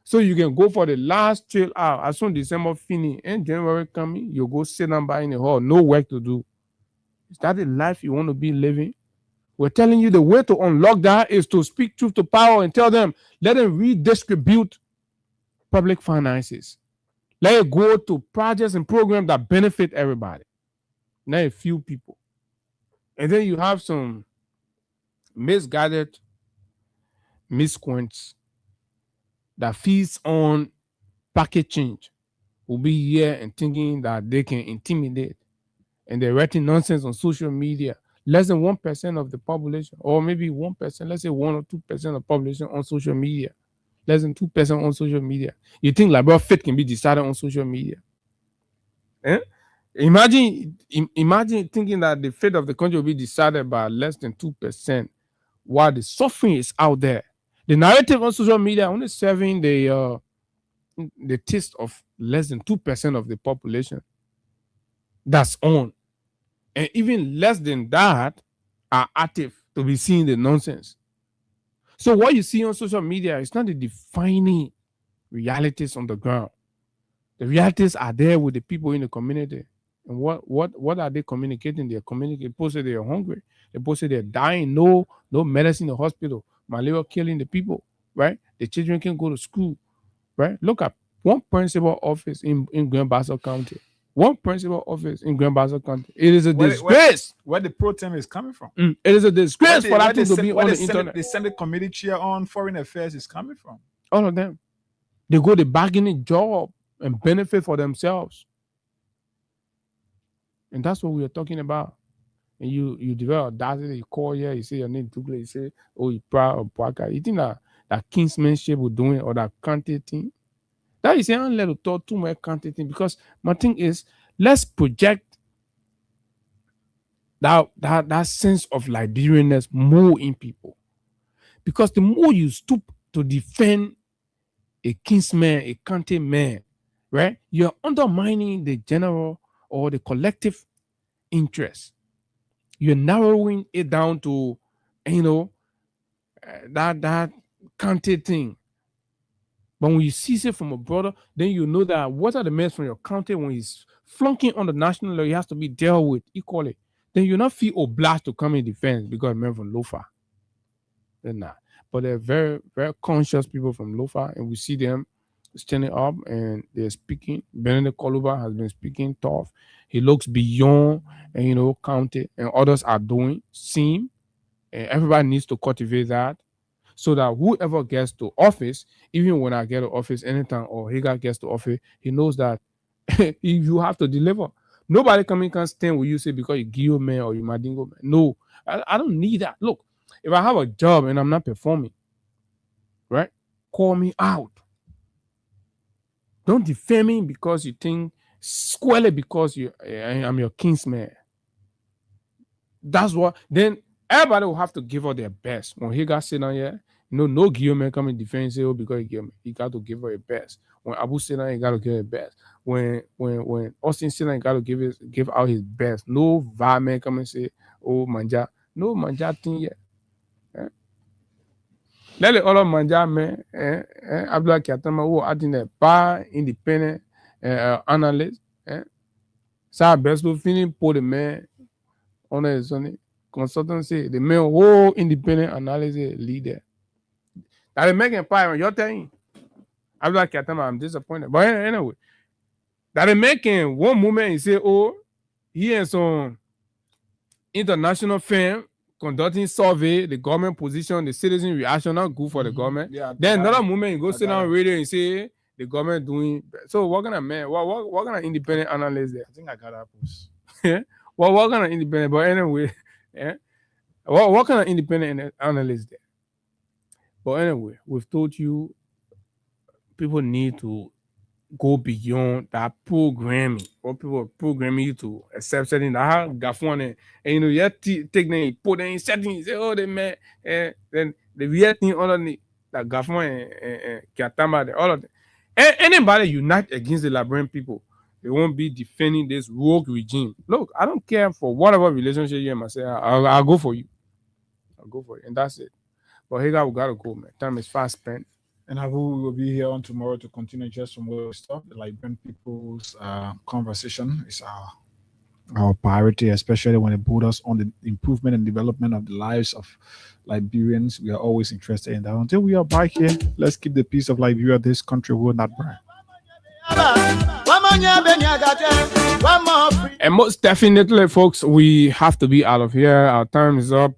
So you can go for the last chill out. As soon as December finish and January coming, you go sit down by in the hall, no work to do. Is that the life you want to be living? We're telling you the way to unlock that is to speak truth to power and tell them, let them redistribute public finances. Let it go to projects and programs that benefit everybody, not a few people. And then you have some misguided miscreants that feeds on packet change, will be here and thinking that they can intimidate. And they're writing nonsense on social media. Less than 1% of the population, or maybe 1%, let's say 1 or 2% of the population on social media. Less than 2% on social media. You think liberal fate can be decided on social media? Eh? Imagine thinking that the fate of the country will be decided by less than 2%, while the suffering is out there. The narrative on social media only serving the taste of less than 2% of the population. That's on. And even less than that are active to be seeing the nonsense. So what you see on social media is not the defining realities on the ground. The realities are there with the people in the community. And what are they communicating? They're communicating. People say they're hungry. People say they're dying. No medicine in the hospital. Malaria killing the people, right? The children can go to school, right? Look at one principal office in Grand Bassa County. One principal office in Grand Bassa County. It is a disgrace. Where the pro team is coming from. It is a disgrace for that thing to be on the internet. The Senate committee chair on foreign affairs is coming from. All of them. They go to bargaining job and benefit for themselves. And that's what we are talking about. And you develop audacity, you call here, you say your name Douglas, you say, oh, you proud of Pwaka. You think that kinsmanship will do it or that county thing? That is a little talk too much county thing, because my thing is, let's project that sense of Liberianness more in people. Because the more you stoop to defend a kinsman, a county man, right, you're undermining the general or the collective interest. You're narrowing it down to, that county thing. But when you see it from a brother, then you know that what are the men from your county when he's flunking on the national law, he has to be dealt with equally. Then you not feel obliged to come in defense because men from Lofa. They're not. But they're very, very conscious people from Lofa, and we see them standing up and they're speaking. Benedict Koluba has been speaking tough. He looks beyond, county, and others are doing same. And everybody needs to cultivate that, so that whoever gets to office, even when I get to office anytime, or Higa gets to office, he knows that you have to deliver. Nobody can stand with you say because you Gio man or you Madingo man. No, I don't need that. Look, if I have a job and I'm not performing, right, call me out. Don't defame me because you think squarely because I'm your kinsman. That's what. Then everybody will have to give her their best. When he got sit down here, no Guillaume come in defense say, oh, because he got to give her her best. When Abu sit down, he got to give her best. When Austin sit down, he got to give out his best. No VAR man come and say, oh, Manja. No Manja thing yet. Let the other Manja man, Abdullah Kiatama, who are in the bar independent analyst. Ça best to finish pour the man on his consultancy, the man whole independent analysis leader. That is making empire. You're telling Abdullah Kiatama, I'm disappointed. But anyway, that is making one moment he say, oh, he and some international firm conducting survey, the government position, the citizen reaction not good for the government. Yeah, then another moment you go sit down radio and say the government doing. So what kind of man? What kind of independent analyst there? I think I got apples. Yeah. Well, what kind of independent? But anyway, yeah. What kind of independent analyst there? But anyway, we've told you people need to go beyond that programming. Or people are programming you to accept certain that Gafone and you take them, put them in settings, say, oh, they man, then the real thing underneath that Gafone and Kiatama, all of them. Anybody unite against the Liberian people, they won't be defending this rogue regime. Look, I don't care for whatever relationship you and myself. I'll go for you. I'll go for it, and that's it. But here we gotta go, man. Time is fast spent. And Abu will be here on tomorrow to continue just from where we stopped. The Liberian people's conversation is our priority, especially when it put us on the improvement and development of the lives of Liberians. We are always interested in that. Until we are back here, let's keep the peace of Liberia. This country will not burn. And most definitely, folks, we have to be out of here. Our time is up.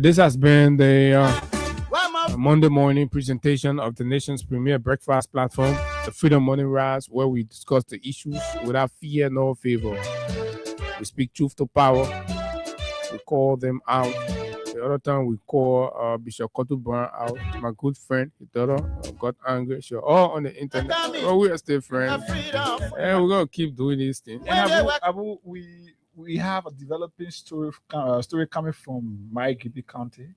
This has been the Monday morning presentation of the nation's premier breakfast platform, the Freedom Morning Rise, where we discuss the issues without fear nor favor. We speak truth to power. We call them out. The other time we call Bishop Kotu Brown out. My good friend, his daughter, got angry. She's all on the internet. But we are still friends. And we're going to keep doing this thing. And Abu, we have a developing story coming from Maigibi County.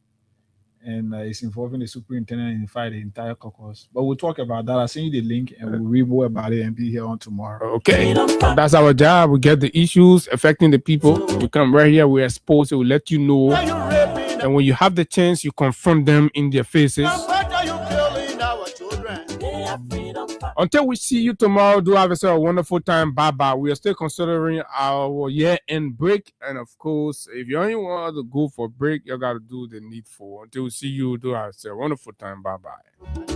And it's involving the superintendent and the entire caucus. But we'll talk about that. I'll send you the link and we'll read more about it and be here on tomorrow. Okay. That's our job. We get the issues affecting the people. We come right here. We expose it. We let you know. And when you have the chance, you confront them in their faces. Until we see you tomorrow, do have yourself a wonderful time. Bye-bye. We are still considering our year-end break. And of course, if you only want to go for a break, you got to do the needful. Until we see you, do have yourself a wonderful time. Bye-bye.